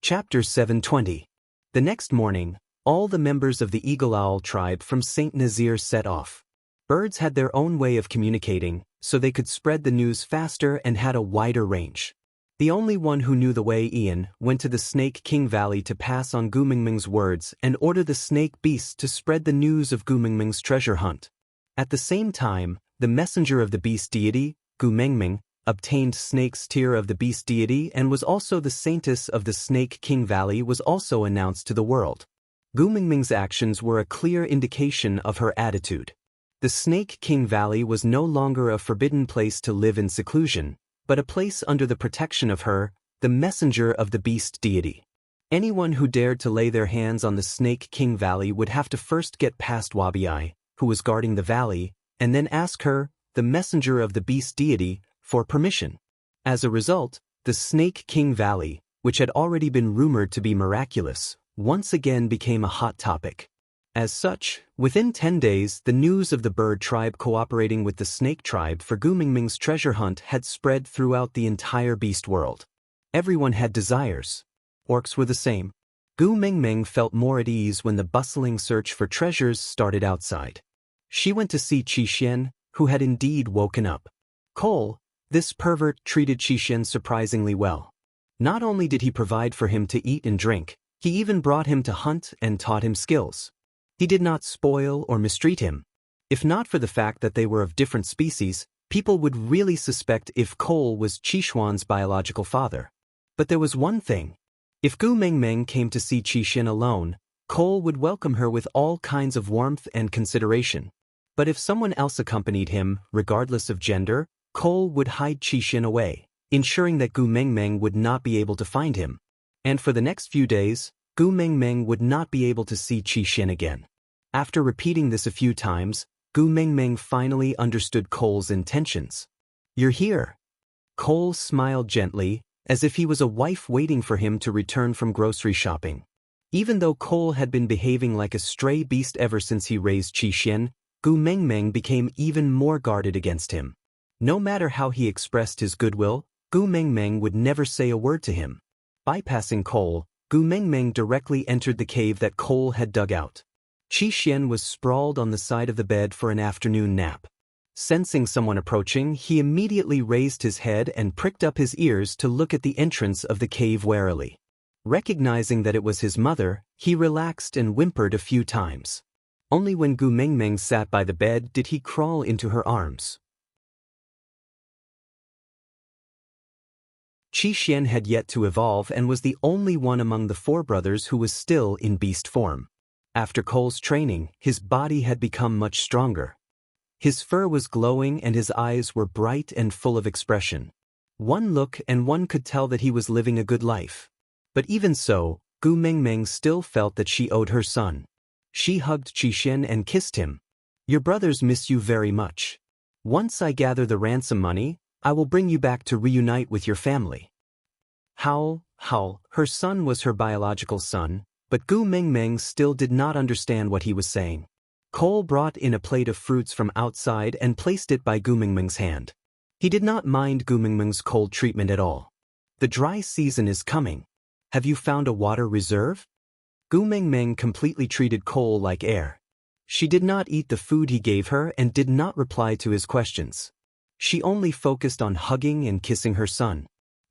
Chapter 720. The next morning, all the members of the Eagle Owl tribe from Saint Nazaire set off. Birds had their own way of communicating, so they could spread the news faster and had a wider range. The only one who knew the way, Ian, went to the Snake King Valley to pass on Gu Mingming's words and order the snake beast to spread the news of Gu Mingming's treasure hunt. At the same time, the messenger of the beast deity, Gu Mingming, obtained Snake's tier of the beast deity and was also the saintess of the Snake King Valley was also announced to the world. Gu Mingming's actions were a clear indication of her attitude. The Snake King Valley was no longer a forbidden place to live in seclusion, but a place under the protection of her, the messenger of the beast deity. Anyone who dared to lay their hands on the Snake King Valley would have to first get past Wabi, who was guarding the valley, and then ask her, the messenger of the beast deity, for permission. As a result, the Snake King Valley, which had already been rumored to be miraculous, once again became a hot topic. As such, within 10 days, the news of the bird tribe cooperating with the snake tribe for Gu Mingming's treasure hunt had spread throughout the entire beast world. Everyone had desires. Orcs were the same. Gu Mingming felt more at ease when the bustling search for treasures started outside. She went to see Qi Xian, who had indeed woken up. Cole, this pervert, treated Qi Xian surprisingly well. Not only did he provide for him to eat and drink, he even brought him to hunt and taught him skills. He did not spoil or mistreat him. If not for the fact that they were of different species, people would really suspect if Cole was Qi Xuan's biological father. But there was one thing. If Gu Mingming came to see Qi Xian alone, Cole would welcome her with all kinds of warmth and consideration. But if someone else accompanied him, regardless of gender, Cole would hide Qi Xian away, ensuring that Gu Mingming would not be able to find him. And for the next few days, Gu Mingming would not be able to see Qi Xian again. After repeating this a few times, Gu Mingming finally understood Cole's intentions. "You're here." Cole smiled gently, as if he was a wife waiting for him to return from grocery shopping. Even though Cole had been behaving like a stray beast ever since he raised Qi Xian, Gu Mingming became even more guarded against him. No matter how he expressed his goodwill, Gu Mingming would never say a word to him. Bypassing Cole, Gu Mingming directly entered the cave that Cole had dug out. Qi Xian was sprawled on the side of the bed for an afternoon nap. Sensing someone approaching, he immediately raised his head and pricked up his ears to look at the entrance of the cave warily. Recognizing that it was his mother, he relaxed and whimpered a few times. Only when Gu Mingming sat by the bed did he crawl into her arms. Qi Xian had yet to evolve and was the only one among the four brothers who was still in beast form. After Cole's training, his body had become much stronger. His fur was glowing and his eyes were bright and full of expression. One look and one could tell that he was living a good life. But even so, Gu Mingming still felt that she owed her son. She hugged Qi Xian and kissed him. "Your brothers miss you very much. Once I gather the ransom money, I will bring you back to reunite with your family." How, her son was her biological son, but Gu Mingming still did not understand what he was saying. Cole brought in a plate of fruits from outside and placed it by Gu Mingming's hand. He did not mind Gu Mingming's cold treatment at all. "The dry season is coming. Have you found a water reserve?" Gu Mingming completely treated Cole like air. She did not eat the food he gave her and did not reply to his questions. She only focused on hugging and kissing her son.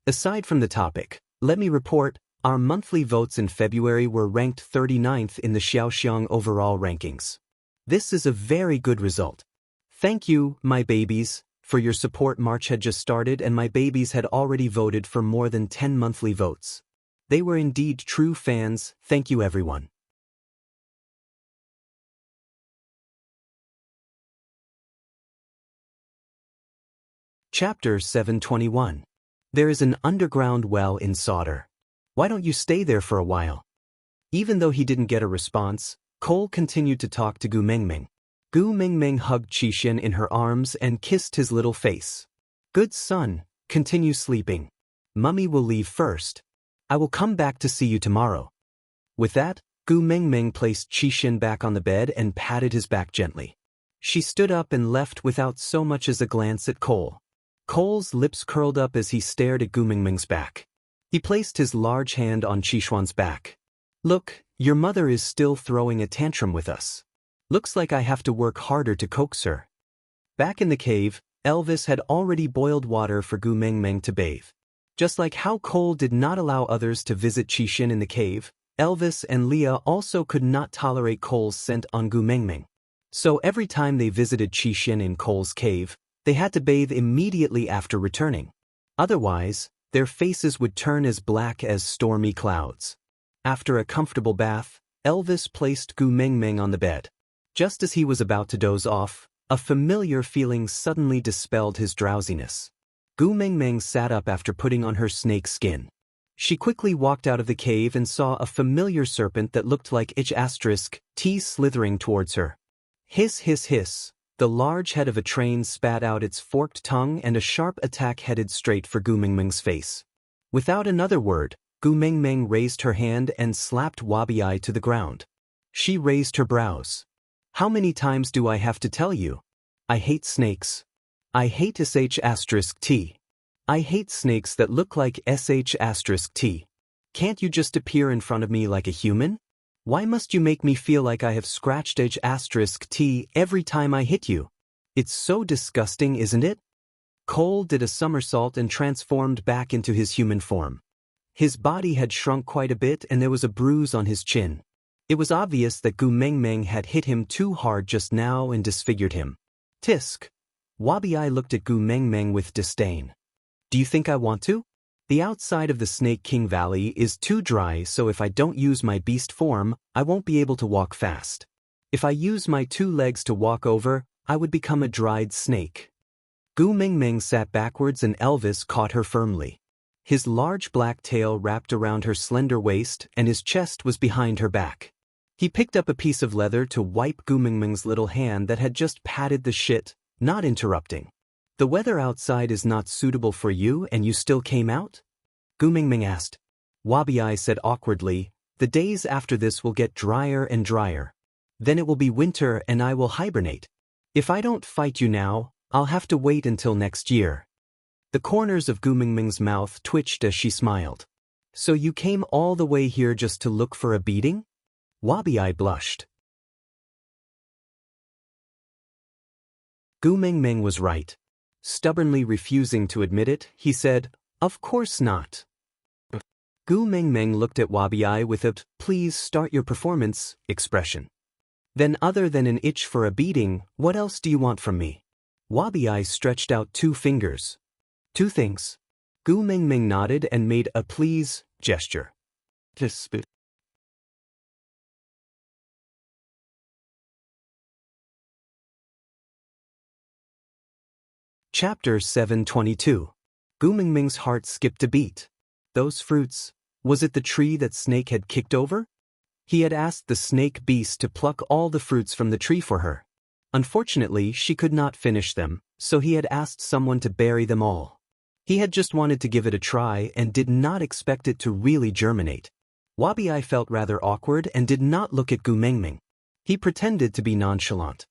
Aside from the topic, let me report, our monthly votes in February were ranked 39th in the Xiaoxiang overall rankings. This is a very good result. Thank you, my babies, for your support. March had just started and my babies had already voted for more than 10 monthly votes. They were indeed true fans. Thank you, everyone. Chapter 721. There is an underground well in Sauter. Why don't you stay there for a while? Even though he didn't get a response, Cole continued to talk to Gu Mingming. Gu Mingming hugged Qi Xian in her arms and kissed his little face. Good son, continue sleeping. Mummy will leave first. I will come back to see you tomorrow. With that, Gu Mingming placed Qixin back on the bed and patted his back gently. She stood up and left without so much as a glance at Cole. Cole's lips curled up as he stared at Gu Mingming's back. He placed his large hand on Qixuan's back. Look, your mother is still throwing a tantrum with us. Looks like I have to work harder to coax her. Back in the cave, Elvis had already boiled water for Gu Mingming to bathe. Just like how Cole did not allow others to visit Qixin in the cave, Elvis and Leah also could not tolerate Cole's scent on Gu Mingming. So every time they visited Qixin in Cole's cave, they had to bathe immediately after returning. Otherwise, their faces would turn as black as stormy clouds. After a comfortable bath, Elvis placed Gu Mingming on the bed. Just as he was about to doze off, a familiar feeling suddenly dispelled his drowsiness. Gu Mingming sat up after putting on her snake skin. She quickly walked out of the cave and saw a familiar serpent that looked like T slithering towards her. Hiss hiss hiss, the large head of a train spat out its forked tongue and a sharp attack headed straight for Gu Mingming's face. Without another word, Gu Mingming raised her hand and slapped Wabi to the ground. She raised her brows. How many times do I have to tell you? I hate snakes. I hate sh*t. I hate snakes that look like sh*t. Can't you just appear in front of me like a human? Why must you make me feel like I have scratched *t every time I hit you? It's so disgusting, isn't it? Cole did a somersault and transformed back into his human form. His body had shrunk quite a bit and there was a bruise on his chin. It was obvious that Gu Mingming had hit him too hard just now and disfigured him. Tisk. Wabi looked at Gu Mingming with disdain. Do you think I want to? The outside of the Snake King Valley is too dry, so if I don't use my beast form, I won't be able to walk fast. If I use my 2 legs to walk over, I would become a dried snake. Gu Mingming sat backwards and Elvis caught her firmly. His large black tail wrapped around her slender waist and his chest was behind her back. He picked up a piece of leather to wipe Gu Mingming's little hand that had just patted the shit, not interrupting. The weather outside is not suitable for you and you still came out? Gu Mingming asked. Wabi said awkwardly, the days after this will get drier and drier. Then it will be winter and I will hibernate. If I don't fight you now, I'll have to wait until next year. The corners of Gu Mingming's mouth twitched as she smiled. So you came all the way here just to look for a beating? Wabi blushed. Gu Mingming was right. Stubbornly refusing to admit it, he said, Of course not. Gu Mingming looked at Wabi with a, please start your performance, expression. Then other than an itch for a beating, what else do you want from me? Wabi stretched out 2 fingers. 2 things. Gu Mingming nodded and made a please gesture. Chapter 722. Gu Mingming's heart skipped a beat. Those fruits, was it the tree that Snake had kicked over? He had asked the snake beast to pluck all the fruits from the tree for her. Unfortunately, she could not finish them, so he had asked someone to bury them all. He had just wanted to give it a try and did not expect it to really germinate. Wabi felt rather awkward and did not look at Gu Mingming. He pretended to be nonchalant.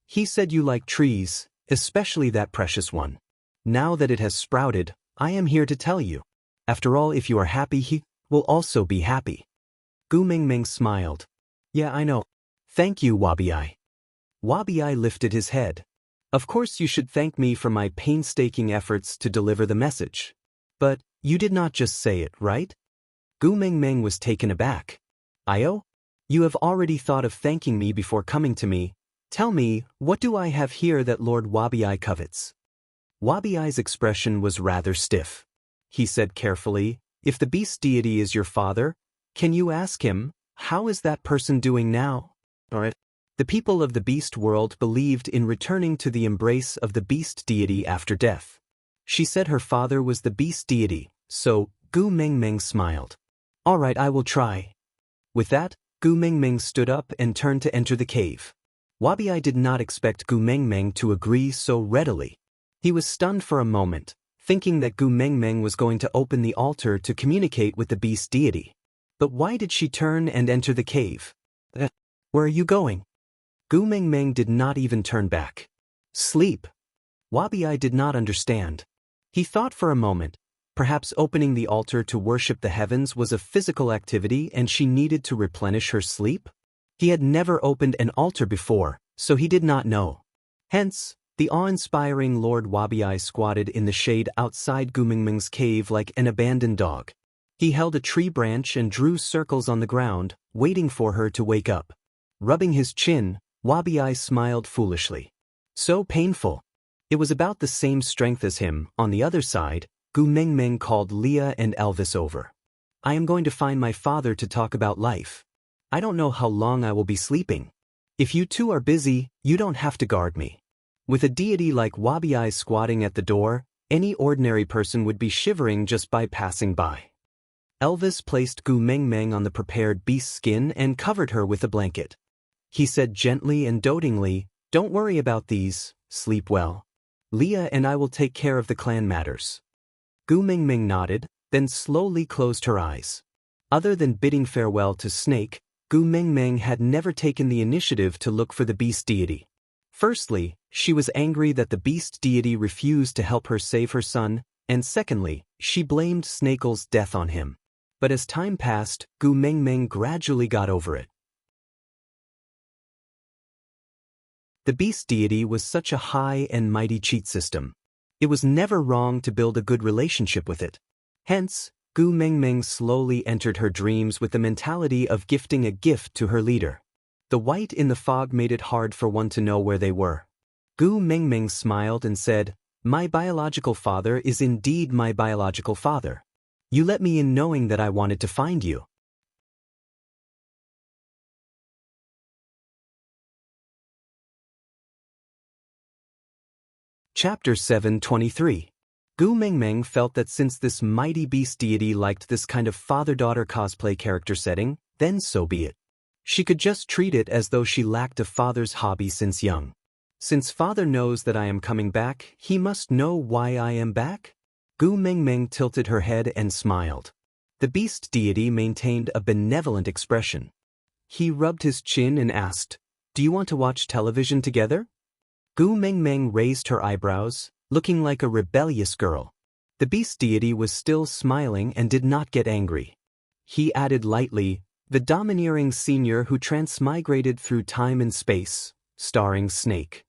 He said you like trees, especially that precious one. Now that it has sprouted, I am here to tell you. After all, if you are happy, he will also be happy. Gu Mingming smiled. Yeah, I know. Thank you, Wabi. Wabi lifted his head. Of course you should thank me for my painstaking efforts to deliver the message. But, you did not just say it, right? Gu Mingming was taken aback. Io? You have already thought of thanking me before coming to me. Tell me, what do I have here that Lord Wabi covets? Wabi's expression was rather stiff. He said carefully, if the beast deity is your father, can you ask him, how is that person doing now? Alright. The people of the beast world believed in returning to the embrace of the beast deity after death. She said her father was the beast deity, so Gu Mingming smiled. Alright, I will try. With that, Gu Mingming stood up and turned to enter the cave. Wabi did not expect Gu Mingming to agree so readily. He was stunned for a moment, thinking that Gu Mengmeng was going to open the altar to communicate with the beast deity. But why did she turn and enter the cave? Where are you going? Gu Mengmeng did not even turn back. Sleep. Wabi did not understand. He thought for a moment. Perhaps opening the altar to worship the heavens was a physical activity and she needed to replenish her sleep? He had never opened an altar before, so he did not know. Hence, the awe-inspiring Lord Wabi squatted in the shade outside Gu Mengmeng's cave like an abandoned dog. He held a tree branch and drew circles on the ground, waiting for her to wake up. Rubbing his chin, Wabi smiled foolishly. So painful. It was about the same strength as him. On the other side, Gu Mengmeng called Leah and Elvis over. I am going to find my father to talk about life. I don't know how long I will be sleeping. If you two are busy, you don't have to guard me. With a deity like Wabi squatting at the door, any ordinary person would be shivering just by passing by. Elvis placed Gu Mengmeng on the prepared beast skin and covered her with a blanket. He said gently and dotingly, "Don't worry about these, sleep well. Leah and I will take care of the clan matters." Gu Mengmeng nodded, then slowly closed her eyes. Other than bidding farewell to Snake, Gu Mengmeng had never taken the initiative to look for the beast deity. Firstly, she was angry that the beast deity refused to help her save her son, and secondly, she blamed Snakel's death on him. But as time passed, Gu Mengmeng gradually got over it. The beast deity was such a high and mighty cheat system. It was never wrong to build a good relationship with it. Hence, Gu Mengmeng slowly entered her dreams with the mentality of gifting a gift to her leader. The white in the fog made it hard for one to know where they were. Gu Mengmeng smiled and said, "My biological father is indeed my biological father. You let me in knowing that I wanted to find you." Chapter 723. Gu Mengmeng felt that since this mighty beast deity liked this kind of father-daughter cosplay character setting, then so be it. She could just treat it as though she lacked a father's hobby since young. Since father knows that I am coming back, he must know why I am back? Gu Mengmeng tilted her head and smiled. The beast deity maintained a benevolent expression. He rubbed his chin and asked, "Do you want to watch television together?" Gu Mengmeng raised her eyebrows, looking like a rebellious girl. The beast deity was still smiling and did not get angry. He added lightly, "The domineering senior who transmigrated through time and space, starring Snake."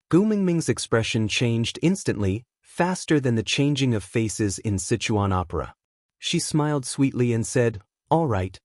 Gu Mengmeng's expression changed instantly, faster than the changing of faces in Sichuan opera. She smiled sweetly and said, "All right."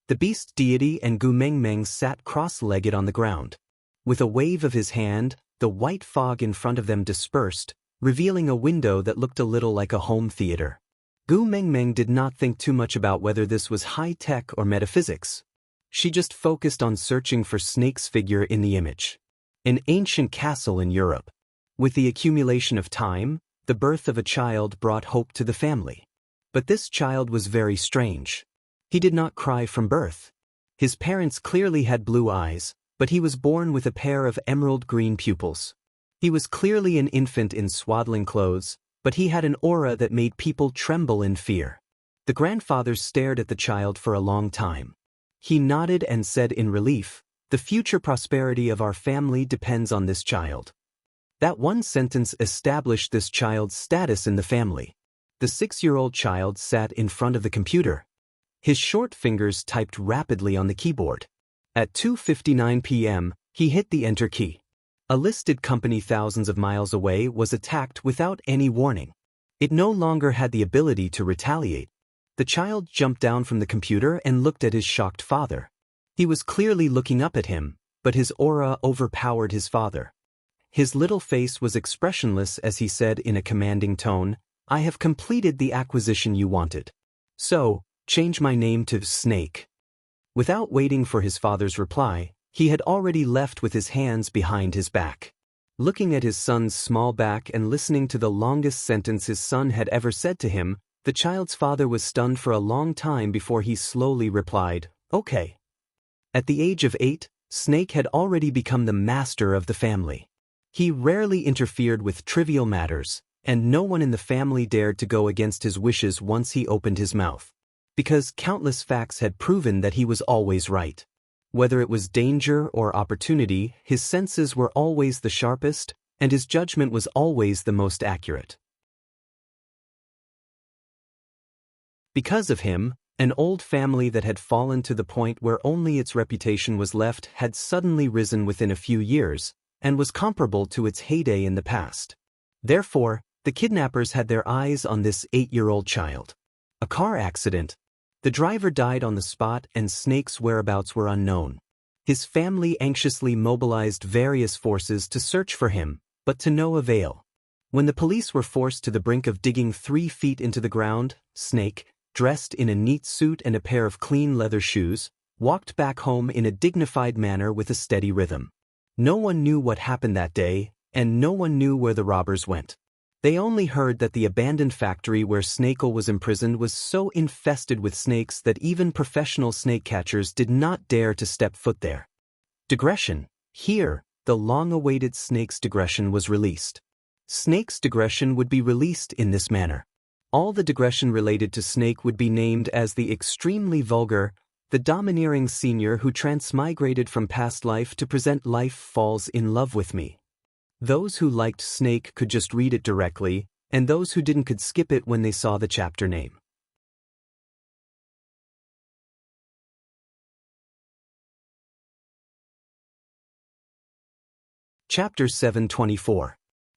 The beast deity and Gu Mengmeng sat cross-legged on the ground. With a wave of his hand, the white fog in front of them dispersed, revealing a window that looked a little like a home theater. Gu Mengmeng did not think too much about whether this was high-tech or metaphysics. She just focused on searching for Snake's figure in the image. An ancient castle in Europe. With the accumulation of time, the birth of a child brought hope to the family. But this child was very strange. He did not cry from birth. His parents clearly had blue eyes, but he was born with a pair of emerald green pupils. He was clearly an infant in swaddling clothes, but he had an aura that made people tremble in fear. The grandfather stared at the child for a long time. He nodded and said in relief, "The future prosperity of our family depends on this child." That one sentence established this child's status in the family. The 6-year-old child sat in front of the computer. His short fingers typed rapidly on the keyboard. At 2:59 p.m., he hit the enter key. A listed company thousands of miles away was attacked without any warning. It no longer had the ability to retaliate. The child jumped down from the computer and looked at his shocked father. He was clearly looking up at him, but his aura overpowered his father. His little face was expressionless as he said in a commanding tone, "I have completed the acquisition you wanted. So, change my name to Snake." Without waiting for his father's reply, he had already left with his hands behind his back. Looking at his son's small back and listening to the longest sentence his son had ever said to him, the child's father was stunned for a long time before he slowly replied, "Okay." At the age of 8, Snake had already become the master of the family. He rarely interfered with trivial matters, and no one in the family dared to go against his wishes once he opened his mouth. Because countless facts had proven that he was always right. Whether it was danger or opportunity, his senses were always the sharpest, and his judgment was always the most accurate. Because of him, an old family that had fallen to the point where only its reputation was left had suddenly risen within a few years, and was comparable to its heyday in the past. Therefore, the kidnappers had their eyes on this 8-year-old child. A car accident. The driver died on the spot and Snake's whereabouts were unknown. His family anxiously mobilized various forces to search for him, but to no avail. When the police were forced to the brink of digging 3 feet into the ground, Snake, dressed in a neat suit and a pair of clean leather shoes, walked back home in a dignified manner with a steady rhythm. No one knew what happened that day, and no one knew where the robbers went. They only heard that the abandoned factory where Snakel was imprisoned was so infested with snakes that even professional snake catchers did not dare to step foot there. Digression. Here, the long-awaited Snake's digression was released. Snake's digression would be released in this manner. All the digression related to Snake would be named as the extremely vulgar, the domineering senior who transmigrated from past life to present life falls in love with me. Those who liked Snake could just read it directly, and those who didn't could skip it when they saw the chapter name. Chapter 724.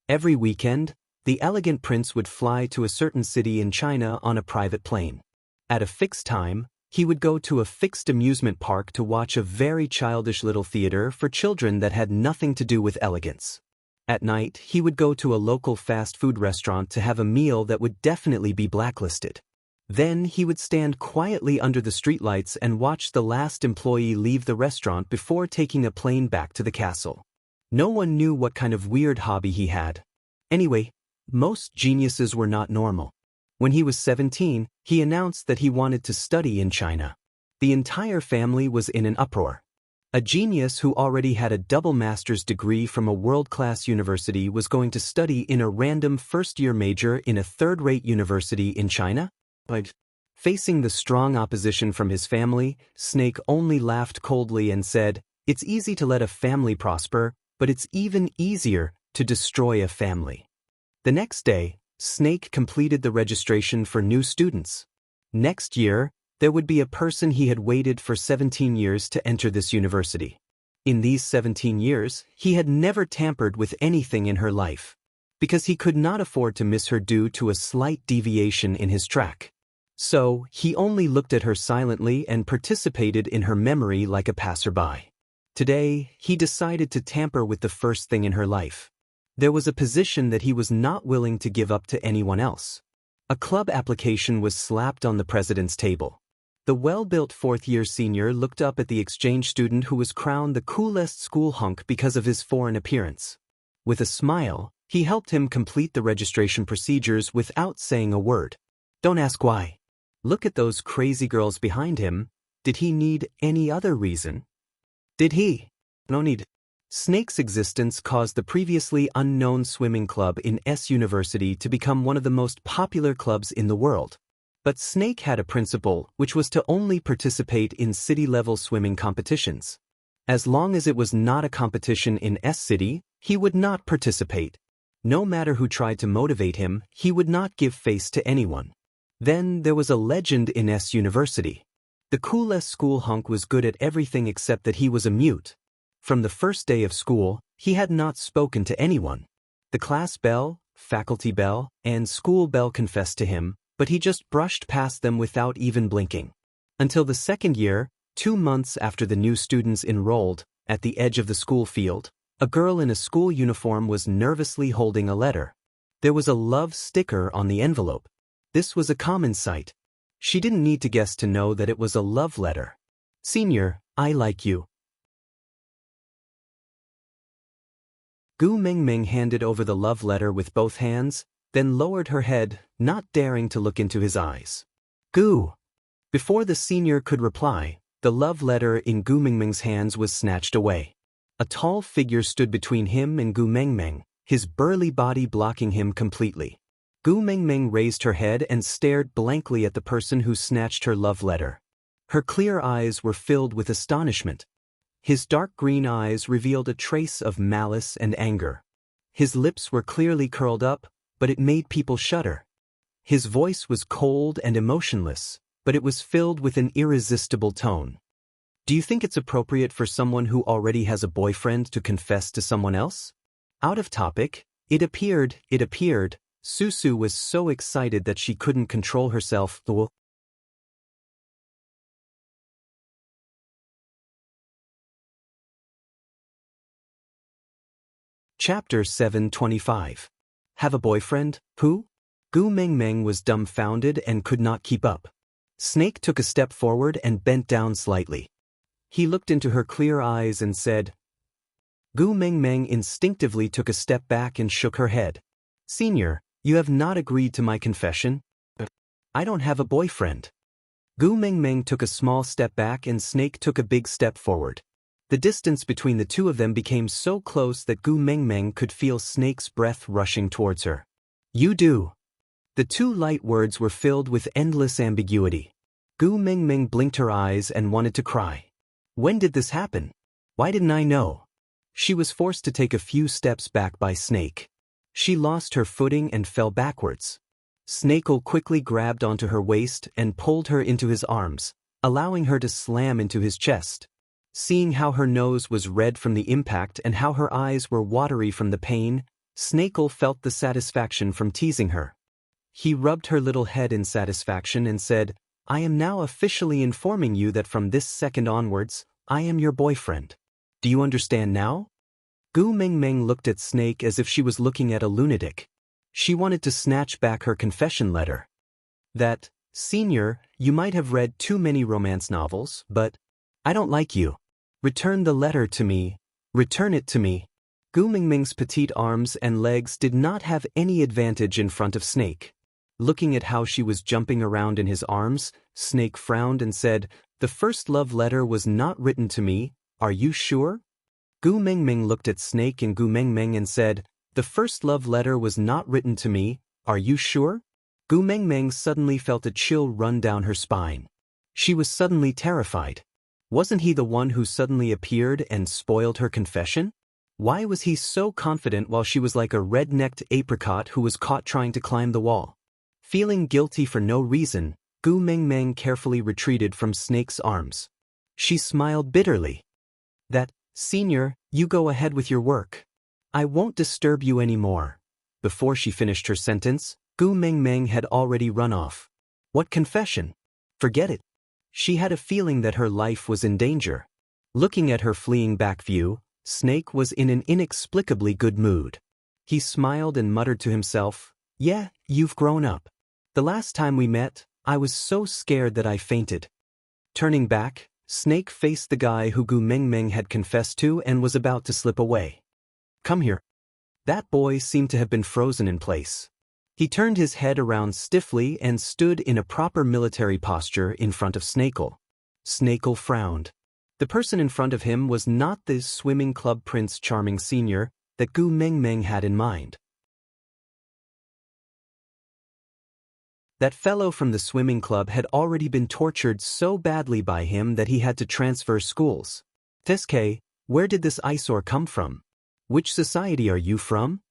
Every weekend, the elegant prince would fly to a certain city in China on a private plane. At a fixed time, he would go to a fixed amusement park to watch a very childish little theater for children that had nothing to do with elegance. At night, he would go to a local fast food restaurant to have a meal that would definitely be blacklisted. Then he would stand quietly under the streetlights and watch the last employee leave the restaurant before taking a plane back to the castle. No one knew what kind of weird hobby he had. Anyway, most geniuses were not normal. When he was 17, he announced that he wanted to study in China. The entire family was in an uproar. A genius who already had a double master's degree from a world-class university was going to study in a random first-year major in a third-rate university in China? Facing the strong opposition from his family, Snake only laughed coldly and said, "It's easy to let a family prosper, but it's even easier to destroy a family." The next day, Snake completed the registration for new students. Next year, there would be a person he had waited for 17 years to enter this university. In these 17 years, he had never tampered with anything in her life, because he could not afford to miss her due to a slight deviation in his track. So, he only looked at her silently and participated in her memory like a passerby. Today, he decided to tamper with the first thing in her life. There was a position that he was not willing to give up to anyone else. A club application was slapped on the president's table. The well-built fourth-year senior looked up at the exchange student who was crowned the coolest school hunk because of his foreign appearance. With a smile, he helped him complete the registration procedures without saying a word. Don't ask why. Look at those crazy girls behind him. Did he need any other reason? Did he? No need. Snake's existence caused the previously unknown swimming club in S University to become one of the most popular clubs in the world. But Snake had a principle, which was to only participate in city-level swimming competitions. As long as it was not a competition in S City, he would not participate. No matter who tried to motivate him, he would not give face to anyone. Then there was a legend in S University. The coolest school hunk was good at everything except that he was a mute. From the first day of school, he had not spoken to anyone. The class bell, faculty bell, and school bell confessed to him, but he just brushed past them without even blinking. Until the second year, 2 months after the new students enrolled, at the edge of the school field, a girl in a school uniform was nervously holding a letter. There was a love sticker on the envelope. This was a common sight. She didn't need to guess to know that it was a love letter. "Senior, I like you." Gu Mingming handed over the love letter with both hands, then lowered her head, not daring to look into his eyes. "Gu." Before the senior could reply, the love letter in Gu Mingming's hands was snatched away. A tall figure stood between him and Gu Mengmeng, his burly body blocking him completely. Gu Mengmeng raised her head and stared blankly at the person who snatched her love letter. Her clear eyes were filled with astonishment. His dark green eyes revealed a trace of malice and anger. His lips were clearly curled up, but it made people shudder. His voice was cold and emotionless, but it was filled with an irresistible tone. Do you think it's appropriate for someone who already has a boyfriend to confess to someone else? Out of topic, it appeared, Susu was so excited that she couldn't control herself. Chapter 725. Have a boyfriend? Who? Gu Mengmeng was dumbfounded and could not keep up. Snake took a step forward and bent down slightly. He looked into her clear eyes and said. Gu Mengmeng instinctively took a step back and shook her head. Senior, you have not agreed to my confession. I don't have a boyfriend. Gu Mengmeng took a small step back and Snake took a big step forward. The distance between the two of them became so close that Gu Mengmeng could feel Snake's breath rushing towards her. You do. The two light words were filled with endless ambiguity. Gu Mengmeng blinked her eyes and wanted to cry. When did this happen? Why didn't I know? She was forced to take a few steps back by Snake. She lost her footing and fell backwards. Snakel quickly grabbed onto her waist and pulled her into his arms, allowing her to slam into his chest. Seeing how her nose was red from the impact and how her eyes were watery from the pain, Snakel felt the satisfaction from teasing her. He rubbed her little head in satisfaction and said, I am now officially informing you that from this second onwards, I am your boyfriend. Do you understand now? Gu Mengmeng looked at Snake as if she was looking at a lunatic. She wanted to snatch back her confession letter. That, Senior, you might have read too many romance novels, but I don't like you. Return the letter to me. Return it to me. Gu Mengmeng's petite arms and legs did not have any advantage in front of Snake. Looking at how she was jumping around in his arms, Snake frowned and said, The first love letter was not written to me, are you sure? Gu Mengmeng looked at Snake and Gu Mengmeng and said, The first love letter was not written to me, are you sure? Gu Mengmeng suddenly felt a chill run down her spine. She was suddenly terrified. Wasn't he the one who suddenly appeared and spoiled her confession? Why was he so confident while she was like a red-necked apricot who was caught trying to climb the wall? Feeling guilty for no reason, Gu Mengmeng carefully retreated from Snake's arms. She smiled bitterly. That, Senior, you go ahead with your work. I won't disturb you anymore. Before she finished her sentence, Gu Mengmeng had already run off. What confession? Forget it. She had a feeling that her life was in danger. Looking at her fleeing back view, Snake was in an inexplicably good mood. He smiled and muttered to himself, Yeah, you've grown up. The last time we met, I was so scared that I fainted. Turning back, Snake faced the guy who Gu Mengmeng had confessed to and was about to slip away. Come here. That boy seemed to have been frozen in place. He turned his head around stiffly and stood in a proper military posture in front of Snakel. Snakel frowned. The person in front of him was not the swimming club Prince Charming Sr. that Gu Mengmeng had in mind. That fellow from the swimming club had already been tortured so badly by him that he had to transfer schools. Teske, where did this eyesore come from? Which society are you from?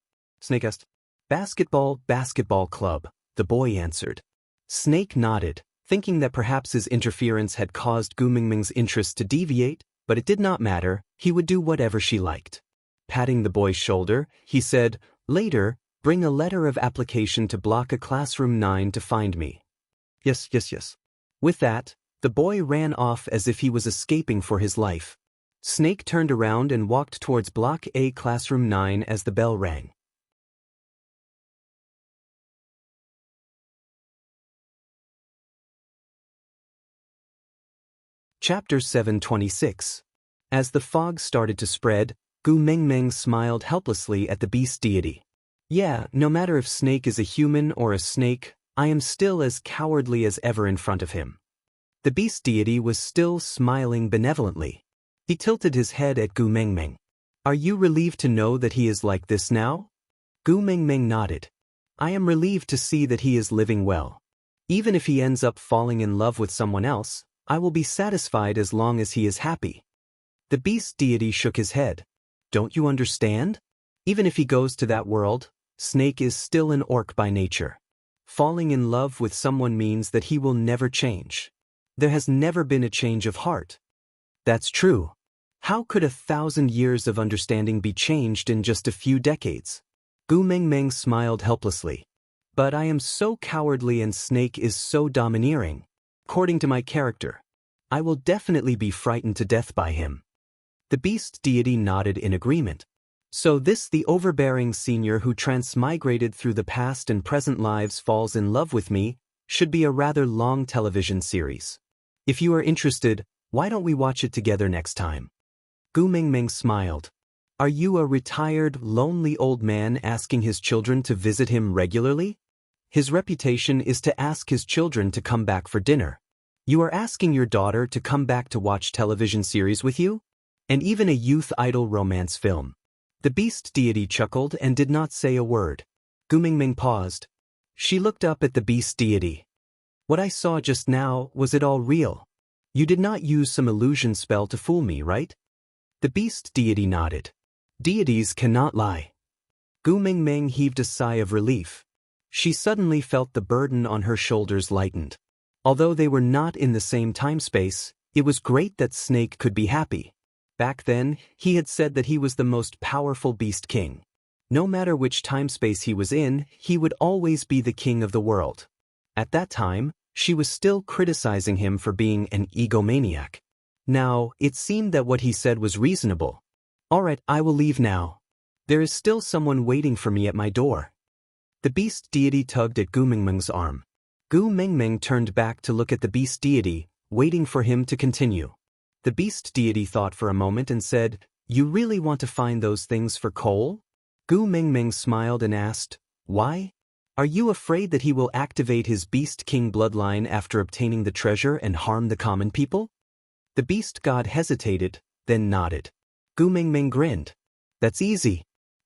Snake asked. Basketball club, the boy answered. Snake nodded, thinking that perhaps his interference had caused Gu Mengmeng's interest to deviate, but it did not matter, he would do whatever she liked. Patting the boy's shoulder, he said, Later, bring a letter of application to block a classroom 9 to find me. Yes. With that, the boy ran off as if he was escaping for his life. Snake turned around and walked towards block A classroom 9 as the bell rang. Chapter 726. As the fog started to spread, Gu Mengmeng smiled helplessly at the beast deity. Yeah, no matter if Snake is a human or a snake, I am still as cowardly as ever in front of him. The beast deity was still smiling benevolently. He tilted his head at Gu Mengmeng. Are you relieved to know that he is like this now? Gu Mingming nodded. I am relieved to see that he is living well. Even if he ends up falling in love with someone else, I will be satisfied as long as he is happy. The beast deity shook his head. Don't you understand? Even if he goes to that world, Snake is still an orc by nature. Falling in love with someone means that he will never change. There has never been a change of heart. That's true. How could 1,000 years of understanding be changed in just a few decades? Gu Mingming smiled helplessly. But I am so cowardly and Snake is so domineering. According to my character, I will definitely be frightened to death by him. The beast deity nodded in agreement. So this the overbearing senior who transmigrated through the past and present lives falls in love with me should be a rather long television series. If you are interested, why don't we watch it together next time? Gu Mingming smiled. Are you a retired, lonely old man asking his children to visit him regularly? His reputation is to ask his children to come back for dinner. You are asking your daughter to come back to watch television series with you? And even a youth idol romance film. The beast deity chuckled and did not say a word. Gu Mingming paused. She looked up at the beast deity. What I saw just now, was it all real? You did not use some illusion spell to fool me, right? The beast deity nodded. Deities cannot lie. Gu Mingming heaved a sigh of relief. She suddenly felt the burden on her shoulders lightened. Although they were not in the same time-space, it was great that Snake could be happy. Back then, he had said that he was the most powerful beast king. No matter which time-space he was in, he would always be the king of the world. At that time, she was still criticizing him for being an egomaniac. Now, it seemed that what he said was reasonable. Alright, I will leave now. There is still someone waiting for me at my door. The beast deity tugged at Gu Mingming's arm. Gu Mingming turned back to look at the beast deity, waiting for him to continue. The beast deity thought for a moment and said, You really want to find those things for Cole? Gu Mingming smiled and asked, Why? Are you afraid that he will activate his beast king bloodline after obtaining the treasure and harm the common people? The beast god hesitated, then nodded. Gu Mingming grinned. That's easy.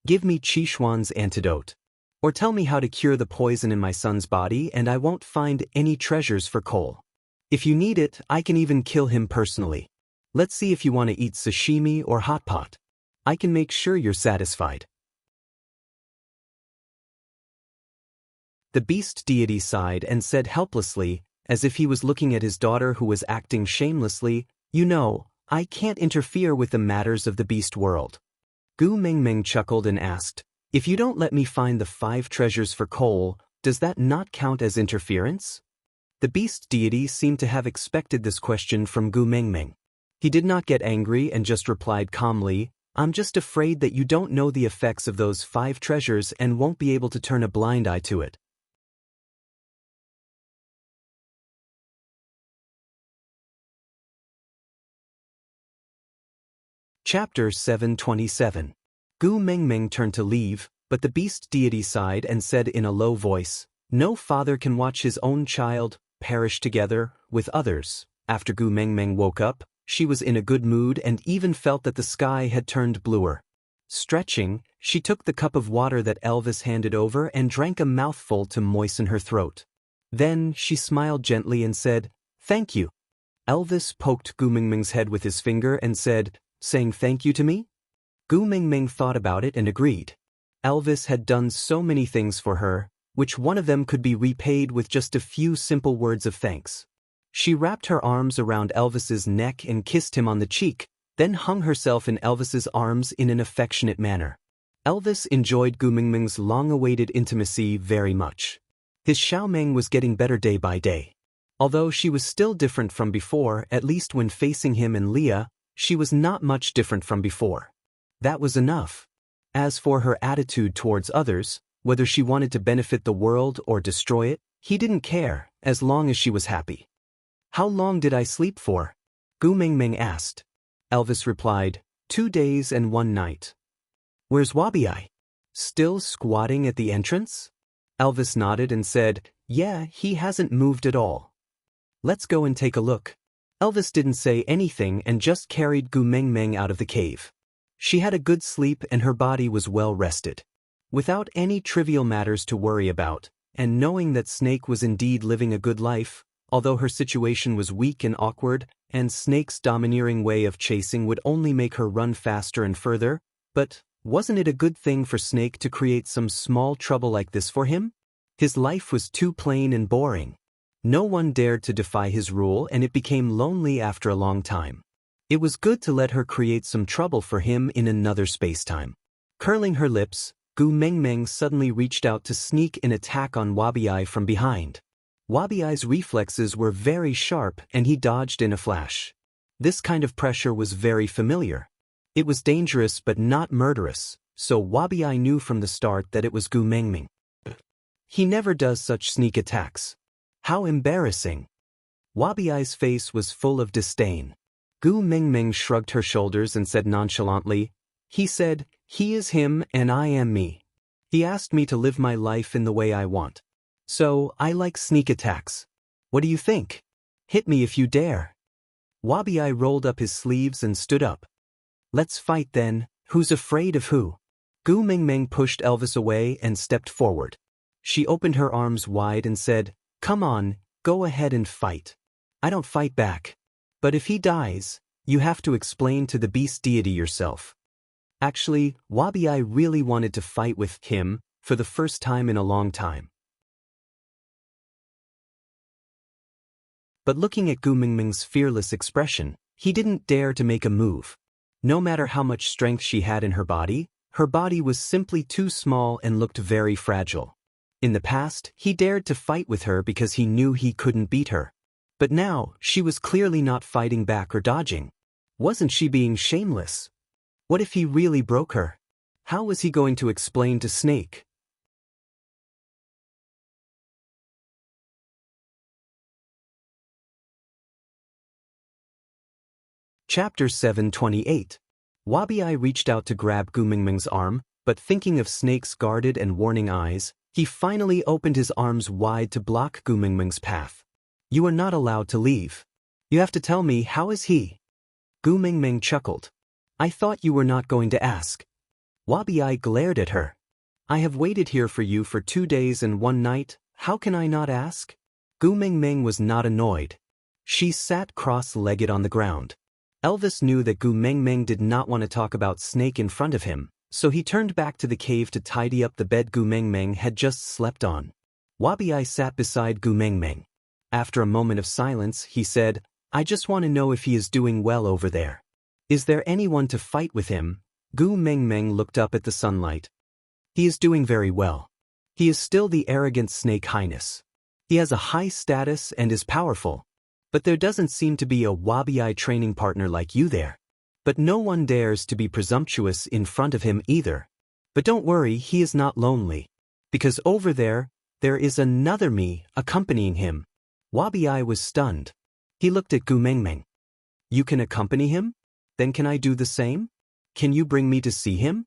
Give me Qishuan's antidote. Or tell me how to cure the poison in my son's body and I won't find any treasures for Cole. If you need it, I can even kill him personally. Let's see if you want to eat sashimi or hot pot. I can make sure you're satisfied. The beast deity sighed and said helplessly, as if he was looking at his daughter who was acting shamelessly, You know, I can't interfere with the matters of the beast world. Gu Mingming chuckled and asked, If you don't let me find the 5 treasures for Cole, does that not count as interference? The beast deity seemed to have expected this question from Gu Mingming. He did not get angry and just replied calmly, I'm just afraid that you don't know the effects of those 5 treasures and won't be able to turn a blind eye to it. Chapter 727. Gu Mingming turned to leave, but the beast deity sighed and said in a low voice, No father can watch his own child perish together with others. After Gu Mingming woke up, she was in a good mood and even felt that the sky had turned bluer. Stretching, she took the cup of water that Elvis handed over and drank a mouthful to moisten her throat. Then she smiled gently and said, Thank you. Elvis poked Gu Mingming's head with his finger and said, Saying thank you to me? Gu Mingming thought about it and agreed. Elvis had done so many things for her, which one of them could be repaid with just a few simple words of thanks. She wrapped her arms around Elvis's neck and kissed him on the cheek, then hung herself in Elvis's arms in an affectionate manner. Elvis enjoyed Gu Mingming's long-awaited intimacy very much. His Xiaomeng was getting better day by day. Although she was still different from before, at least when facing him and Leah, she was not much different from before. That was enough. As for her attitude towards others, whether she wanted to benefit the world or destroy it, he didn't care, as long as she was happy. How long did I sleep for? Gu Mingming asked. Elvis replied, 2 days and 1 night. Where's Wabi? Still squatting at the entrance? Elvis nodded and said, Yeah, he hasn't moved at all. Let's go and take a look. Elvis didn't say anything and just carried Gu Mingming out of the cave. She had a good sleep and her body was well rested. Without any trivial matters to worry about, and knowing that Snake was indeed living a good life, although her situation was weak and awkward, and Snake's domineering way of chasing would only make her run faster and further, but wasn't it a good thing for Snake to create some small trouble like this for him? His life was too plain and boring. No one dared to defy his rule and it became lonely after a long time. It was good to let her create some trouble for him in another spacetime. Curling her lips, Gu Mengmeng suddenly reached out to sneak an attack on Wabi-Ai from behind. Wabi-Ai's reflexes were very sharp and he dodged in a flash. This kind of pressure was very familiar. It was dangerous but not murderous, so Wabi-Ai knew from the start that it was Gu Mengmeng. He never does such sneak attacks. How embarrassing. Wabi-Ai's face was full of disdain. Gu Mengmeng shrugged her shoulders and said nonchalantly, "He said, he is him and I am me. He asked me to live my life in the way I want. So, I like sneak attacks. What do you think? Hit me if you dare." Wabi-Ai rolled up his sleeves and stood up. "Let's fight then, who's afraid of who?" Gu Mengmeng pushed Elvis away and stepped forward. She opened her arms wide and said, "Come on, go ahead and fight. I don't fight back. But if he dies, you have to explain to the beast deity yourself." Actually, Wabi-Ai really wanted to fight with him for the first time in a long time. But looking at Gu Mengmeng's fearless expression, he didn't dare to make a move. No matter how much strength she had in her body was simply too small and looked very fragile. In the past, he dared to fight with her because he knew he couldn't beat her. But now, she was clearly not fighting back or dodging. Wasn't she being shameless? What if he really broke her? How was he going to explain to Snake? Chapter 728. Wabi-Ai reached out to grab Gu Mengmeng's arm, but thinking of Snake's guarded and warning eyes, he finally opened his arms wide to block Gu Mengmeng's path. "You are not allowed to leave. You have to tell me, how is he?" Gu Mengmeng chuckled. "I thought you were not going to ask." Wabi-Ai glared at her. "I have waited here for you for 2 days and 1 night, how can I not ask?" Gu Mengmeng was not annoyed. She sat cross-legged on the ground. Elvis knew that Gu Mengmeng did not want to talk about Snake in front of him, so he turned back to the cave to tidy up the bed Gu Mengmeng had just slept on. Wabi-Ai sat beside Gu Mengmeng. After a moment of silence, he said, "I just want to know if he is doing well over there. Is there anyone to fight with him?" Gu Mengmeng looked up at the sunlight. "He is doing very well. He is still the arrogant Snake Highness. He has a high status and is powerful. But there doesn't seem to be a Wabi-Ai training partner like you there. But no one dares to be presumptuous in front of him either. But don't worry, he is not lonely. Because over there is another me accompanying him." Wabi-Ai was stunned. He looked at Gu Mengmeng. "You can accompany him? Then can I do the same? Can you bring me to see him?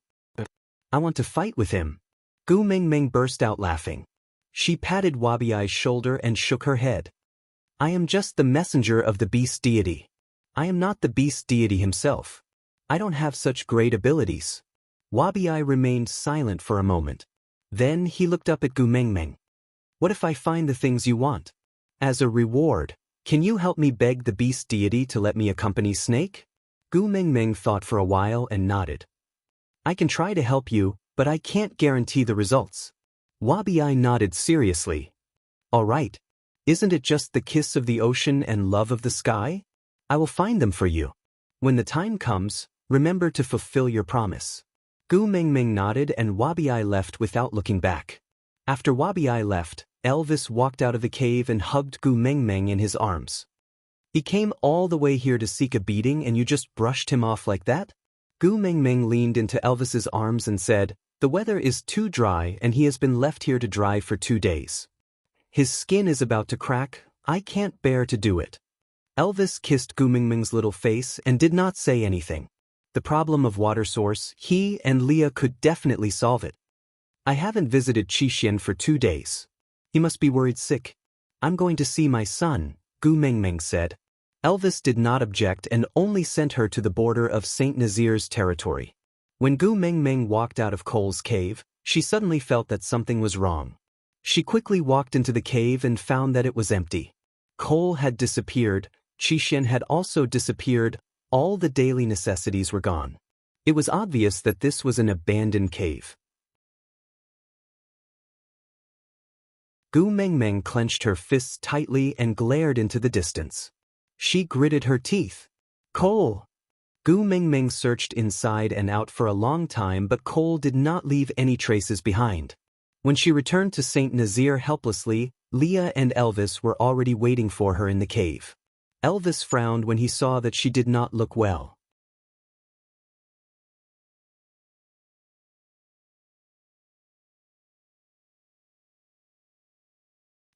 I want to fight with him." Gu Mengmeng burst out laughing. She patted Wabi-Ai's shoulder and shook her head. "I am just the messenger of the beast deity. I am not the beast deity himself. I don't have such great abilities." Wabi-Ai remained silent for a moment. Then he looked up at Gu Mengmeng. "What if I find the things you want? As a reward, can you help me beg the beast deity to let me accompany Snake?" Gu Mengmeng thought for a while and nodded. "I can try to help you, but I can't guarantee the results." Wabi-Ai nodded seriously. "All right. Isn't it just the kiss of the ocean and love of the sky? I will find them for you. When the time comes, remember to fulfill your promise." Gu Mengmeng nodded and Wabi-Ai left without looking back. After Wabi-Ai left, Elvis walked out of the cave and hugged Gu Mengmeng in his arms. "He came all the way here to seek a beating and you just brushed him off like that?" Gu Mengmeng leaned into Elvis's arms and said, "The weather is too dry and he has been left here to dry for 2 days. His skin is about to crack, I can't bear to do it." Elvis kissed Gu Mengmeng's little face and did not say anything. The problem of water source, he and Leah could definitely solve it. "I haven't visited Qixin for 2 days. He must be worried sick. I'm going to see my son," Gu Mengmeng said. Elvis did not object and only sent her to the border of Saint Nazir's territory. When Gu Mengmeng walked out of Cole's cave, she suddenly felt that something was wrong. She quickly walked into the cave and found that it was empty. Cole had disappeared, Qixin had also disappeared, all the daily necessities were gone. It was obvious that this was an abandoned cave. Gu Mengmeng clenched her fists tightly and glared into the distance. She gritted her teeth. Cole! Gu Mengmeng searched inside and out for a long time, but Cole did not leave any traces behind. When she returned to Saint Nazaire helplessly, Leah and Elvis were already waiting for her in the cave. Elvis frowned when he saw that she did not look well.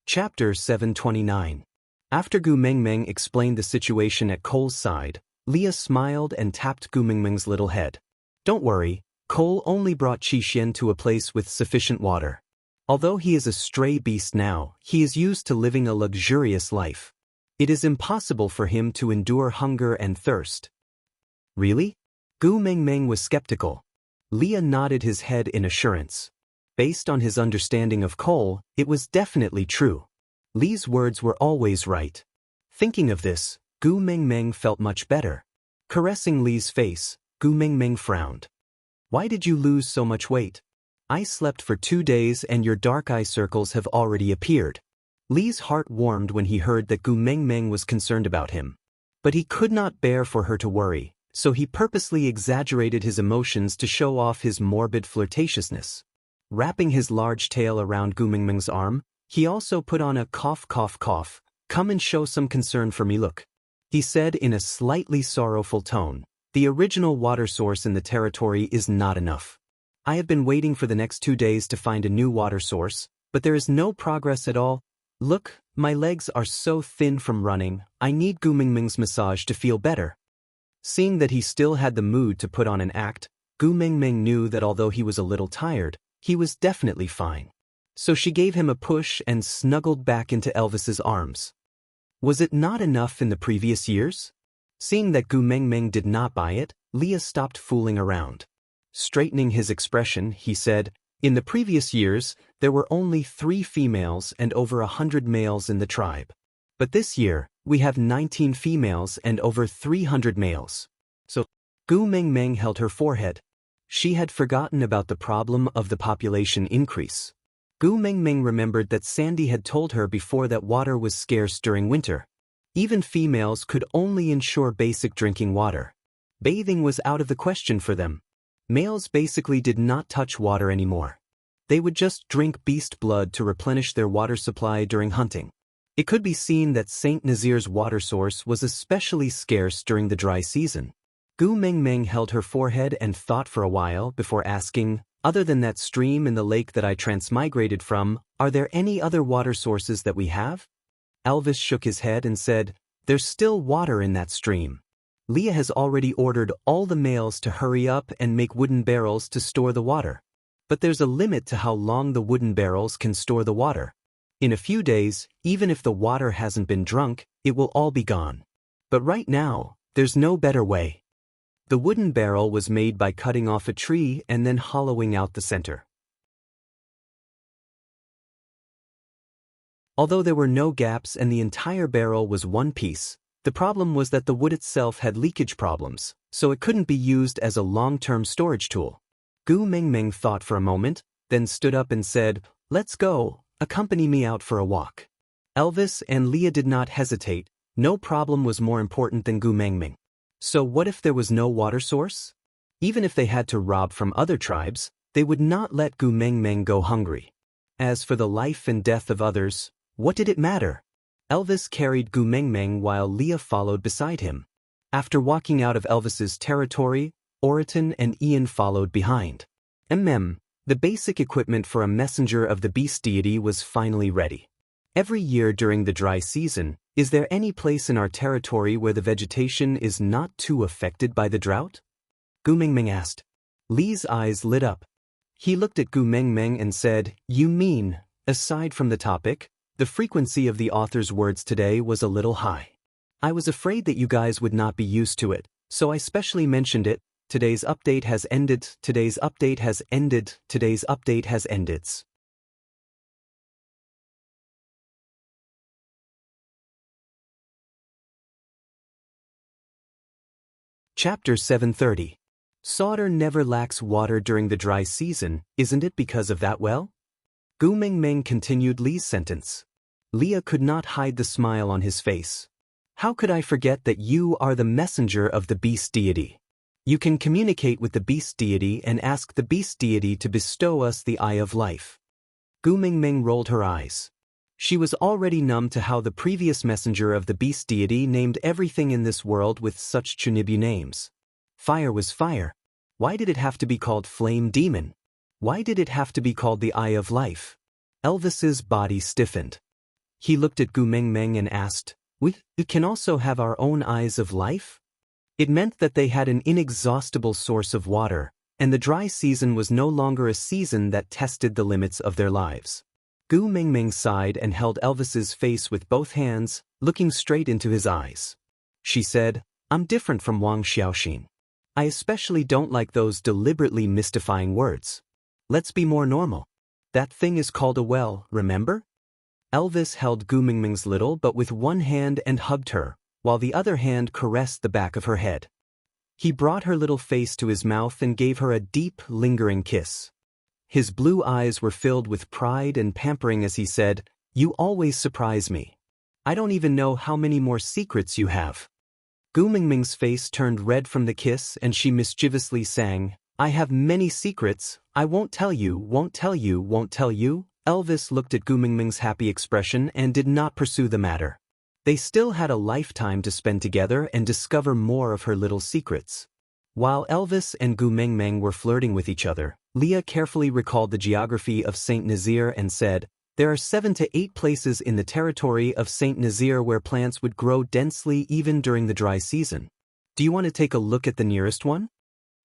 Chapter 729. After Gu Mengmeng explained the situation at Cole's side, Leah smiled and tapped Gu Mengmeng's little head. Don't worry, Cole only brought Qixin to a place with sufficient water. Although he is a stray beast now, he is used to living a luxurious life. It is impossible for him to endure hunger and thirst. Really? Gu Mengmeng was skeptical. Leah nodded his head in assurance. Based on his understanding of Cole, it was definitely true. Lee's words were always right. Thinking of this, Gu Mengmeng felt much better. Caressing Lee's face, Gu Mengmeng frowned. Why did you lose so much weight? I slept for 2 days and your dark eye circles have already appeared. Lee's heart warmed when he heard that Gu Mengmeng was concerned about him. But he could not bear for her to worry, so he purposely exaggerated his emotions to show off his morbid flirtatiousness. Wrapping his large tail around Gu Mengmeng's arm, he also put on a cough cough cough, come and show some concern for me look. He said in a slightly sorrowful tone, the original water source in the territory is not enough. I have been waiting for the next 2 days to find a new water source, but there is no progress at all. Look, my legs are so thin from running, I need Gu Mengmeng's massage to feel better. Seeing that he still had the mood to put on an act, Gu Mengmeng knew that although he was a little tired, he was definitely fine. So she gave him a push and snuggled back into Elvis's arms. Was it not enough in the previous years? Seeing that Gu Mengmeng did not buy it, Leah stopped fooling around. Straightening his expression, he said, in the previous years, there were only 3 females and over 100 males in the tribe. But this year, we have 19 females and over 300 males. So, Gu Mengmeng held her forehead. She had forgotten about the problem of the population increase. Gu Mengmeng remembered that Sandy had told her before that water was scarce during winter. Even females could only ensure basic drinking water. Bathing was out of the question for them. Males basically did not touch water anymore. They would just drink beast blood to replenish their water supply during hunting. It could be seen that Saint Nazaire's water source was especially scarce during the dry season. Gu Mengmeng held her forehead and thought for a while before asking, other than that stream in the lake that I transmigrated from, are there any other water sources that we have? Elvis shook his head and said, there's still water in that stream. Leah has already ordered all the males to hurry up and make wooden barrels to store the water. But there's a limit to how long the wooden barrels can store the water. In a few days, even if the water hasn't been drunk, it will all be gone. But right now, there's no better way. The wooden barrel was made by cutting off a tree and then hollowing out the center. Although there were no gaps and the entire barrel was one piece, the problem was that the wood itself had leakage problems, so it couldn't be used as a long-term storage tool. Gu Mengmeng thought for a moment, then stood up and said, let's go, accompany me out for a walk. Elvis and Leah did not hesitate, no problem was more important than Gu Mengmeng. So what if there was no water source? Even if they had to rob from other tribes, they would not let Gu Mengmeng go hungry. As for the life and death of others, what did it matter? Elvis carried Gu Mengmeng while Leah followed beside him. After walking out of Elvis's territory, Oriton and Ian followed behind. The basic equipment for a messenger of the beast deity was finally ready. Every year during the dry season, is there any place in our territory where the vegetation is not too affected by the drought? Gu Mengmeng asked. Lee's eyes lit up. He looked at Gu Mengmeng and said, you mean, aside from the topic, the frequency of the author's words today was a little high. I was afraid that you guys would not be used to it, so I specially mentioned it, Today's update has ended. Today's update has ended. Today's update has ended. Chapter 730. Sauter never lacks water during the dry season, isn't it because of that well? Gu Mingming continued Li's sentence. Leah could not hide the smile on his face. How could I forget that you are the messenger of the beast deity? You can communicate with the beast deity and ask the beast deity to bestow us the Eye of Life. Gu Mingming rolled her eyes. She was already numb to how the previous messenger of the beast deity named everything in this world with such Chunibu names. Fire was fire. Why did it have to be called Flame Demon? Why did it have to be called the Eye of Life? Elvis's body stiffened. He looked at Gu Mingming and asked, "We can also have our own eyes of life?" It meant that they had an inexhaustible source of water, and the dry season was no longer a season that tested the limits of their lives. Gu Mingming sighed and held Elvis's face with both hands, looking straight into his eyes. She said, "I'm different from Wang Xiaoxin. I especially don't like those deliberately mystifying words. Let's be more normal. That thing is called a well, remember?" Elvis held Gu Mingming's little but with one hand and hugged her, while the other hand caressed the back of her head. He brought her little face to his mouth and gave her a deep, lingering kiss. His blue eyes were filled with pride and pampering as he said, "You always surprise me. I don't even know how many more secrets you have." Gu Mingming's face turned red from the kiss and she mischievously sang, "I have many secrets, I won't tell you, won't tell you, won't tell you." Elvis looked at Gu Mingming's happy expression and did not pursue the matter. They still had a lifetime to spend together and discover more of her little secrets. While Elvis and Gu Mingming were flirting with each other, Leah carefully recalled the geography of Saint Nazaire and said, "There are 7 to 8 places in the territory of Saint Nazaire where plants would grow densely even during the dry season. Do you want to take a look at the nearest one?"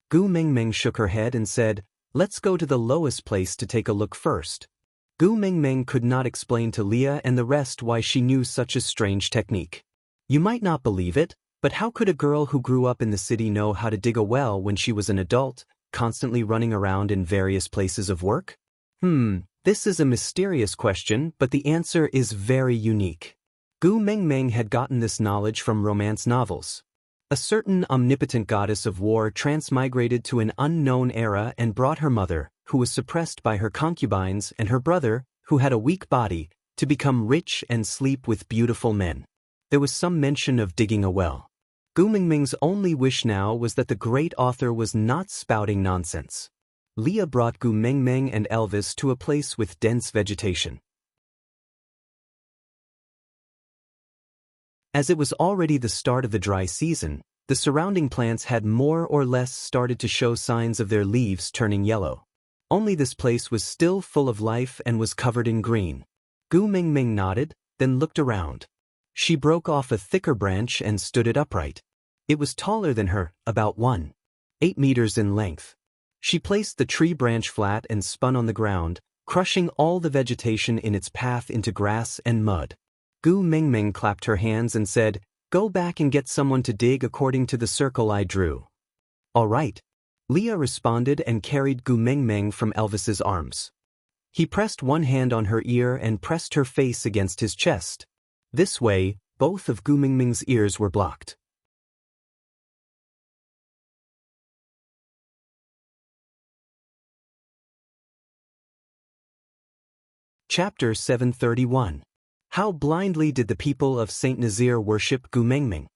Gu Mingming shook her head and said, "Let's go to the lowest place to take a look first." Gu Mingming could not explain to Leah and the rest why she knew such a strange technique. You might not believe it, but how could a girl who grew up in the city know how to dig a well when she was an adult, constantly running around in various places of work? This is a mysterious question, but the answer is very unique. Gu Mingming had gotten this knowledge from romance novels. A certain omnipotent goddess of war transmigrated to an unknown era and brought her mother, who was suppressed by her concubines, and her brother, who had a weak body, to become rich and sleep with beautiful men. There was some mention of digging a well. Gu Mingming's only wish now was that the great author was not spouting nonsense. Leah brought Gu Mingming and Elvis to a place with dense vegetation. As it was already the start of the dry season, the surrounding plants had more or less started to show signs of their leaves turning yellow. Only this place was still full of life and was covered in green. Gu Mingming nodded, then looked around. She broke off a thicker branch and stood it upright. It was taller than her, about 1.8 meters in length. She placed the tree branch flat and spun on the ground, crushing all the vegetation in its path into grass and mud. Gu Mingming clapped her hands and said, "Go back and get someone to dig according to the circle I drew." "All right." Leah responded and carried Gu Mingming from Elvis's arms. He pressed one hand on her ear and pressed her face against his chest. This way, both of Gu Mingming's ears were blocked. Chapter 731. How blindly did the people of Saint Nazaire worship Gu Mingming?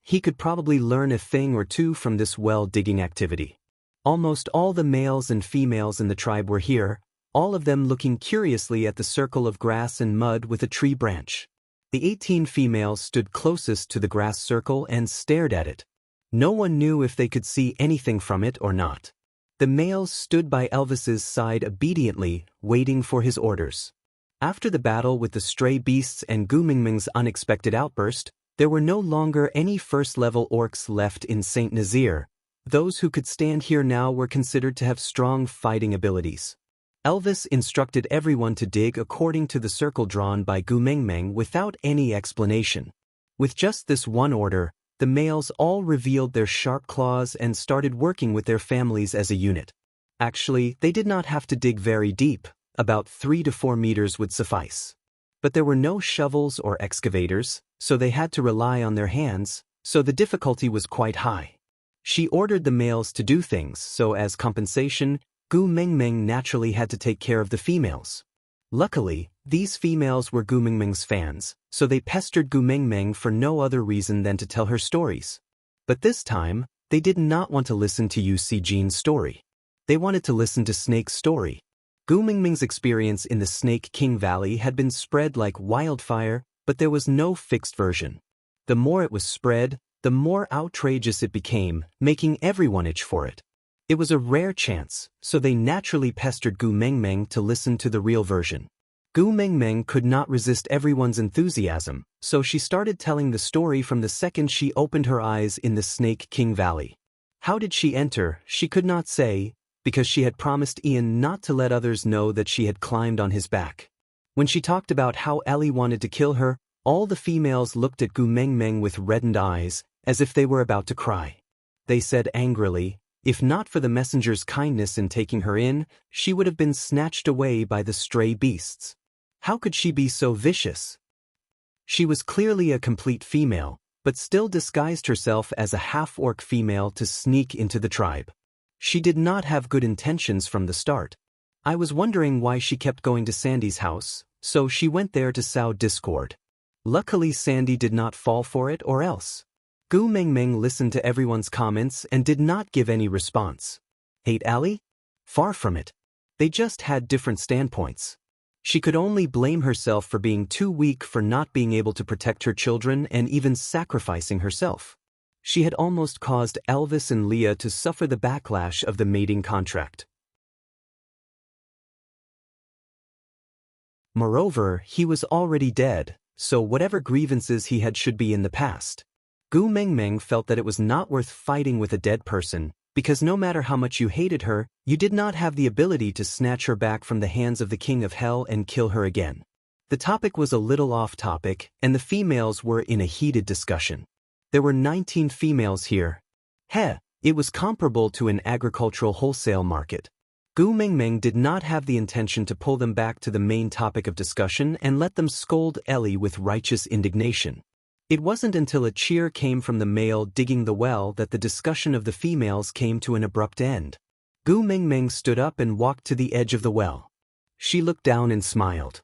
He could probably learn a thing or two from this well-digging activity. Almost all the males and females in the tribe were here, all of them looking curiously at the circle of grass and mud with a tree branch. The 18 females stood closest to the grass circle and stared at it. No one knew if they could see anything from it or not. The males stood by Elvis's side obediently, waiting for his orders. After the battle with the stray beasts and Gu Mingming's unexpected outburst, there were no longer any first-level orcs left in Saint Nazaire. Those who could stand here now were considered to have strong fighting abilities. Elvis instructed everyone to dig according to the circle drawn by Gu Mingming without any explanation. With just this one order, The males all revealed their sharp claws and started working with their families as a unit. Actually, they did not have to dig very deep, about 3 to 4 meters would suffice. But there were no shovels or excavators, so they had to rely on their hands, so the difficulty was quite high. She ordered the males to do things, so as compensation, Gu Mengmeng naturally had to take care of the females. Luckily, these females were Gu Mengmeng's fans, so they pestered Gu Mengmeng for no other reason than to tell her stories. But this time, they did not want to listen to Yu Sijin's story. They wanted to listen to Snake's story. Gu Mengmeng's experience in the Snake King Valley had been spread like wildfire, but there was no fixed version. The more it was spread, the more outrageous it became, making everyone itch for it. It was a rare chance, so they naturally pestered Gu Mengmeng to listen to the real version. Gu Mengmeng could not resist everyone's enthusiasm, so she started telling the story from the second she opened her eyes in the Snake King Valley. How did she enter, she could not say, because she had promised Ian not to let others know that she had climbed on his back. When she talked about how Ellie wanted to kill her, all the females looked at Gu Mengmeng with reddened eyes, as if they were about to cry. They said angrily, if not for the messenger's kindness in taking her in, she would have been snatched away by the stray beasts. How could she be so vicious? She was clearly a complete female, but still disguised herself as a half-orc female to sneak into the tribe. She did not have good intentions from the start. I was wondering why she kept going to Sandy's house, so she went there to sow discord. Luckily Sandy did not fall for it or else. Gu Mengmeng listened to everyone's comments and did not give any response. Hate Ellie? Far from it. They just had different standpoints. She could only blame herself for being too weak for not being able to protect her children and even sacrificing herself. She had almost caused Elvis and Leah to suffer the backlash of the mating contract. Moreover, he was already dead, so whatever grievances he had should be in the past. Gu Mengmeng felt that it was not worth fighting with a dead person, because no matter how much you hated her, you did not have the ability to snatch her back from the hands of the King of Hell and kill her again. The topic was a little off topic, and the females were in a heated discussion. There were 19 females here. It was comparable to an agricultural wholesale market. Gu Mengmeng did not have the intention to pull them back to the main topic of discussion and let them scold Ellie with righteous indignation. It wasn't until a cheer came from the male digging the well that the discussion of the females came to an abrupt end. Gu Mengmeng stood up and walked to the edge of the well. She looked down and smiled.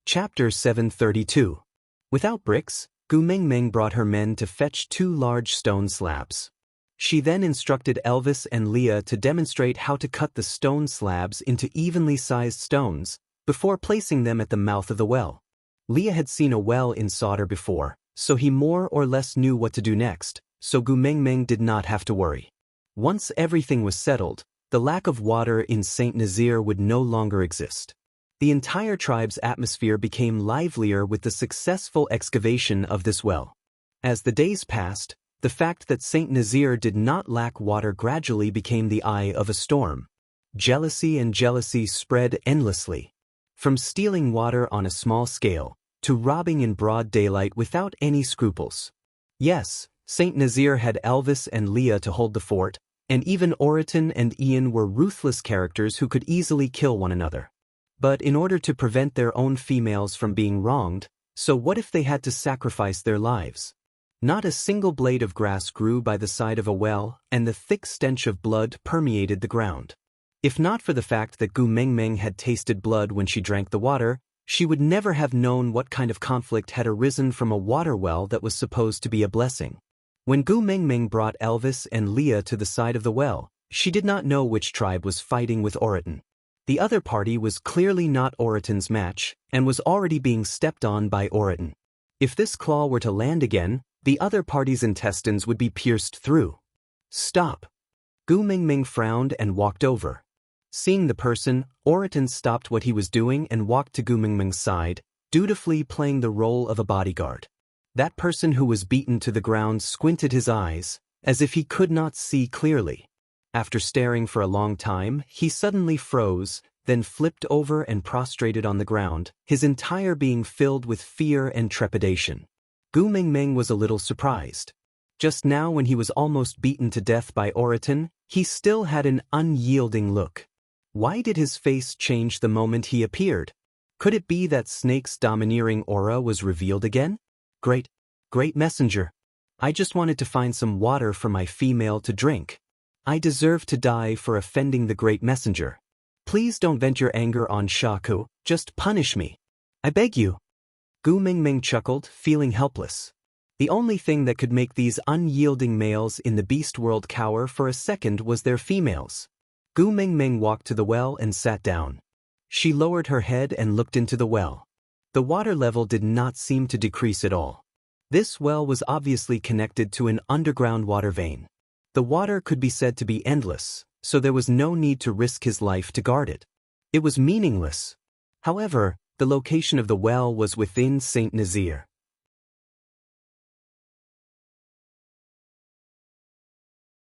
Chapter 732. Without bricks, Gu Mengmeng brought her men to fetch 2 large stone slabs. She then instructed Elvis and Leah to demonstrate how to cut the stone slabs into evenly sized stones, before placing them at the mouth of the well. Leah had seen a well in solder before, so he more or less knew what to do next, so Gu Mengmeng did not have to worry. Once everything was settled, the lack of water in Saint Nazaire would no longer exist. The entire tribe's atmosphere became livelier with the successful excavation of this well. As the days passed, the fact that Saint Nazaire did not lack water gradually became the eye of a storm. Jealousy spread endlessly. From stealing water on a small scale, to robbing in broad daylight without any scruples. Yes, Saint Nazaire had Elvis and Leah to hold the fort, and even Oriton and Ian were ruthless characters who could easily kill one another. But in order to prevent their own females from being wronged, so what if they had to sacrifice their lives? Not a single blade of grass grew by the side of a well, and the thick stench of blood permeated the ground. If not for the fact that Gu Mengmeng had tasted blood when she drank the water, she would never have known what kind of conflict had arisen from a water well that was supposed to be a blessing. When Gu Mengmeng brought Elvis and Leah to the side of the well, she did not know which tribe was fighting with Oriton. The other party was clearly not Oriton's match, and was already being stepped on by Oriton. If this claw were to land again, the other party's intestines would be pierced through. Stop! Gu Mengmeng frowned and walked over. Seeing the person, Oriton stopped what he was doing and walked to Gu Mengmeng's side, dutifully playing the role of a bodyguard. That person who was beaten to the ground squinted his eyes, as if he could not see clearly. After staring for a long time, he suddenly froze, then flipped over and prostrated on the ground, his entire being filled with fear and trepidation. Gu Mingming was a little surprised. Just now, when he was almost beaten to death by Oriton, he still had an unyielding look. Why did his face change the moment he appeared? Could it be that Snake's domineering aura was revealed again? Great messenger. I just wanted to find some water for my female to drink. I deserve to die for offending the great messenger. Please don't vent your anger on Shaku, just punish me. I beg you. Gu Mingming chuckled, feeling helpless. The only thing that could make these unyielding males in the beast world cower for a second was their females. Gu Mingming walked to the well and sat down. She lowered her head and looked into the well. The water level did not seem to decrease at all. This well was obviously connected to an underground water vein. The water could be said to be endless, so there was no need to risk his life to guard it. It was meaningless. However, the location of the well was within Saint Nazir.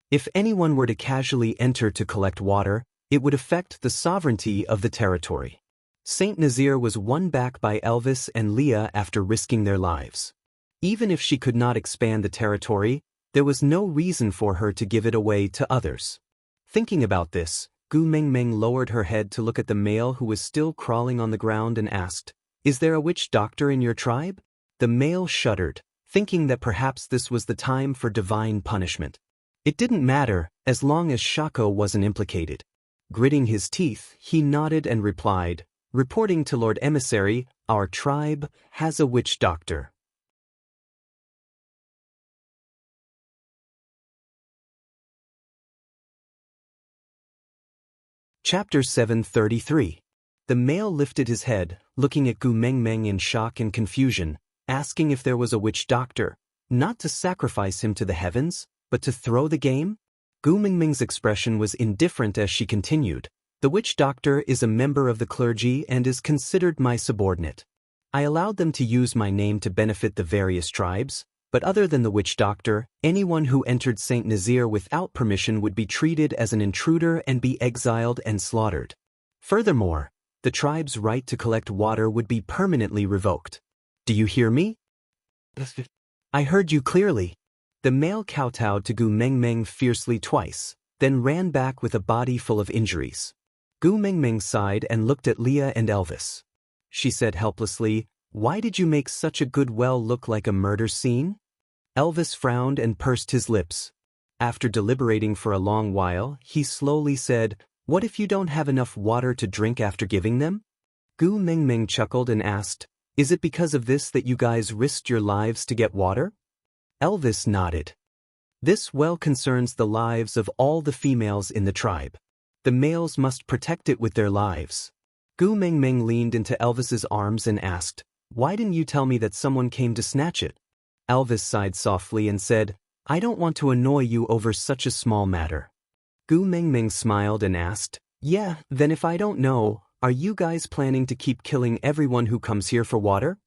If anyone were to casually enter to collect water, it would affect the sovereignty of the territory. Saint Nazir was won back by Elvis and Leah after risking their lives. Even if she could not expand the territory, there was no reason for her to give it away to others. Thinking about this, Gu Mingming lowered her head to look at the male who was still crawling on the ground and asked, "Is there a witch doctor in your tribe?" The male shuddered, thinking that perhaps this was the time for divine punishment. It didn't matter, as long as Shako wasn't implicated. Gritting his teeth, he nodded and replied, "Reporting to Lord Emissary, our tribe has a witch doctor." Chapter 733. The male lifted his head, looking at Gu Mingming in shock and confusion, asking if there was a witch doctor, not to sacrifice him to the heavens, but to throw the game? Gu Mingming's expression was indifferent as she continued, "The witch doctor is a member of the clergy and is considered my subordinate. I allowed them to use my name to benefit the various tribes, but other than the witch doctor, anyone who entered Saint Nazir without permission would be treated as an intruder and be exiled and slaughtered. Furthermore, the tribe's right to collect water would be permanently revoked. Do you hear me?" "I heard you clearly." The male kowtowed to Gu Mingming fiercely twice, then ran back with a body full of injuries. Gu Mingming sighed and looked at Leah and Elvis. She said helplessly, "Why did you make such a good well look like a murder scene?" Elvis frowned and pursed his lips. After deliberating for a long while, he slowly said, "What if you don't have enough water to drink after giving them?" Gu Mingming chuckled and asked, "Is it because of this that you guys risked your lives to get water?" Elvis nodded. "This well concerns the lives of all the females in the tribe. The males must protect it with their lives." Gu Mingming leaned into Elvis's arms and asked, "Why didn't you tell me that someone came to snatch it?" Elvis sighed softly and said, "I don't want to annoy you over such a small matter." Gu Mingming smiled and asked, "Yeah, then if I don't know, are you guys planning to keep killing everyone who comes here for water?"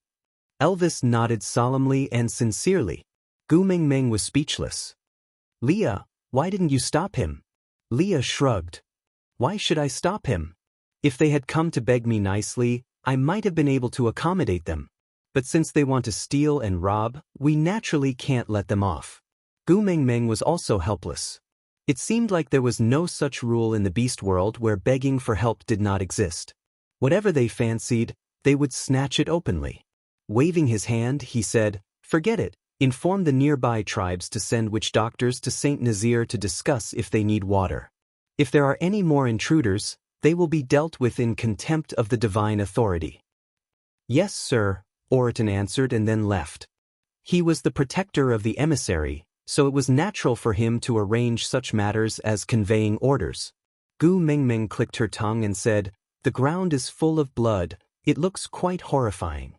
Elvis nodded solemnly and sincerely. Gu Mingming was speechless. "Leah, why didn't you stop him?" Leah shrugged. "Why should I stop him? If they had come to beg me nicely, I might have been able to accommodate them. But since they want to steal and rob, we naturally can't let them off." Gu Mingming was also helpless. It seemed like there was no such rule in the beast world where begging for help did not exist. Whatever they fancied, they would snatch it openly. Waving his hand, he said, "Forget it. Inform the nearby tribes to send witch doctors to Saint Nazir to discuss if they need water. If there are any more intruders, they will be dealt with in contempt of the divine authority." "Yes, sir," Oriton answered and then left. He was the protector of the emissary, so it was natural for him to arrange such matters as conveying orders. Gu Mingming clicked her tongue and said, "The ground is full of blood, it looks quite horrifying."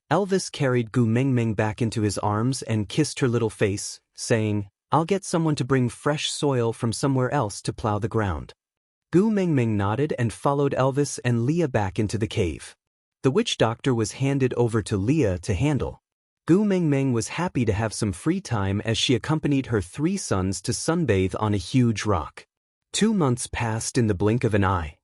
Elvis carried Gu Mingming back into his arms and kissed her little face, saying, "I'll get someone to bring fresh soil from somewhere else to plow the ground." Gu Mingming nodded and followed Elvis and Leah back into the cave. The witch doctor was handed over to Leah to handle. Gu Mingming was happy to have some free time as she accompanied her 3 sons to sunbathe on a huge rock. 2 months passed in the blink of an eye.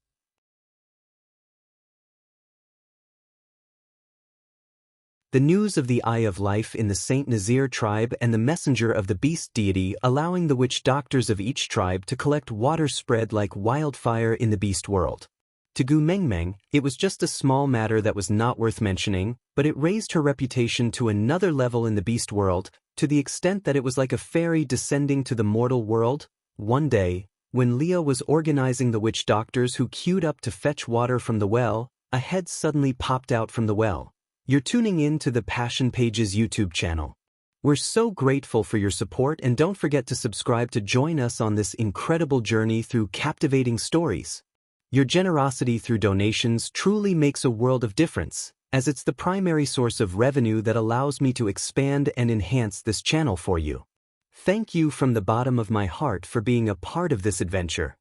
The news of the Eye of Life in the Saint Nazir tribe and the messenger of the beast deity allowing the witch doctors of each tribe to collect water spread like wildfire in the beast world. To Gu Mengmeng, it was just a small matter that was not worth mentioning, but it raised her reputation to another level in the beast world, to the extent that it was like a fairy descending to the mortal world. One day, when Leah was organizing the witch doctors who queued up to fetch water from the well, a head suddenly popped out from the well. You're tuning in to the Passion Pages YouTube channel. We're so grateful for your support, and don't forget to subscribe to join us on this incredible journey through captivating stories. Your generosity through donations truly makes a world of difference, as it's the primary source of revenue that allows me to expand and enhance this channel for you. Thank you from the bottom of my heart for being a part of this adventure.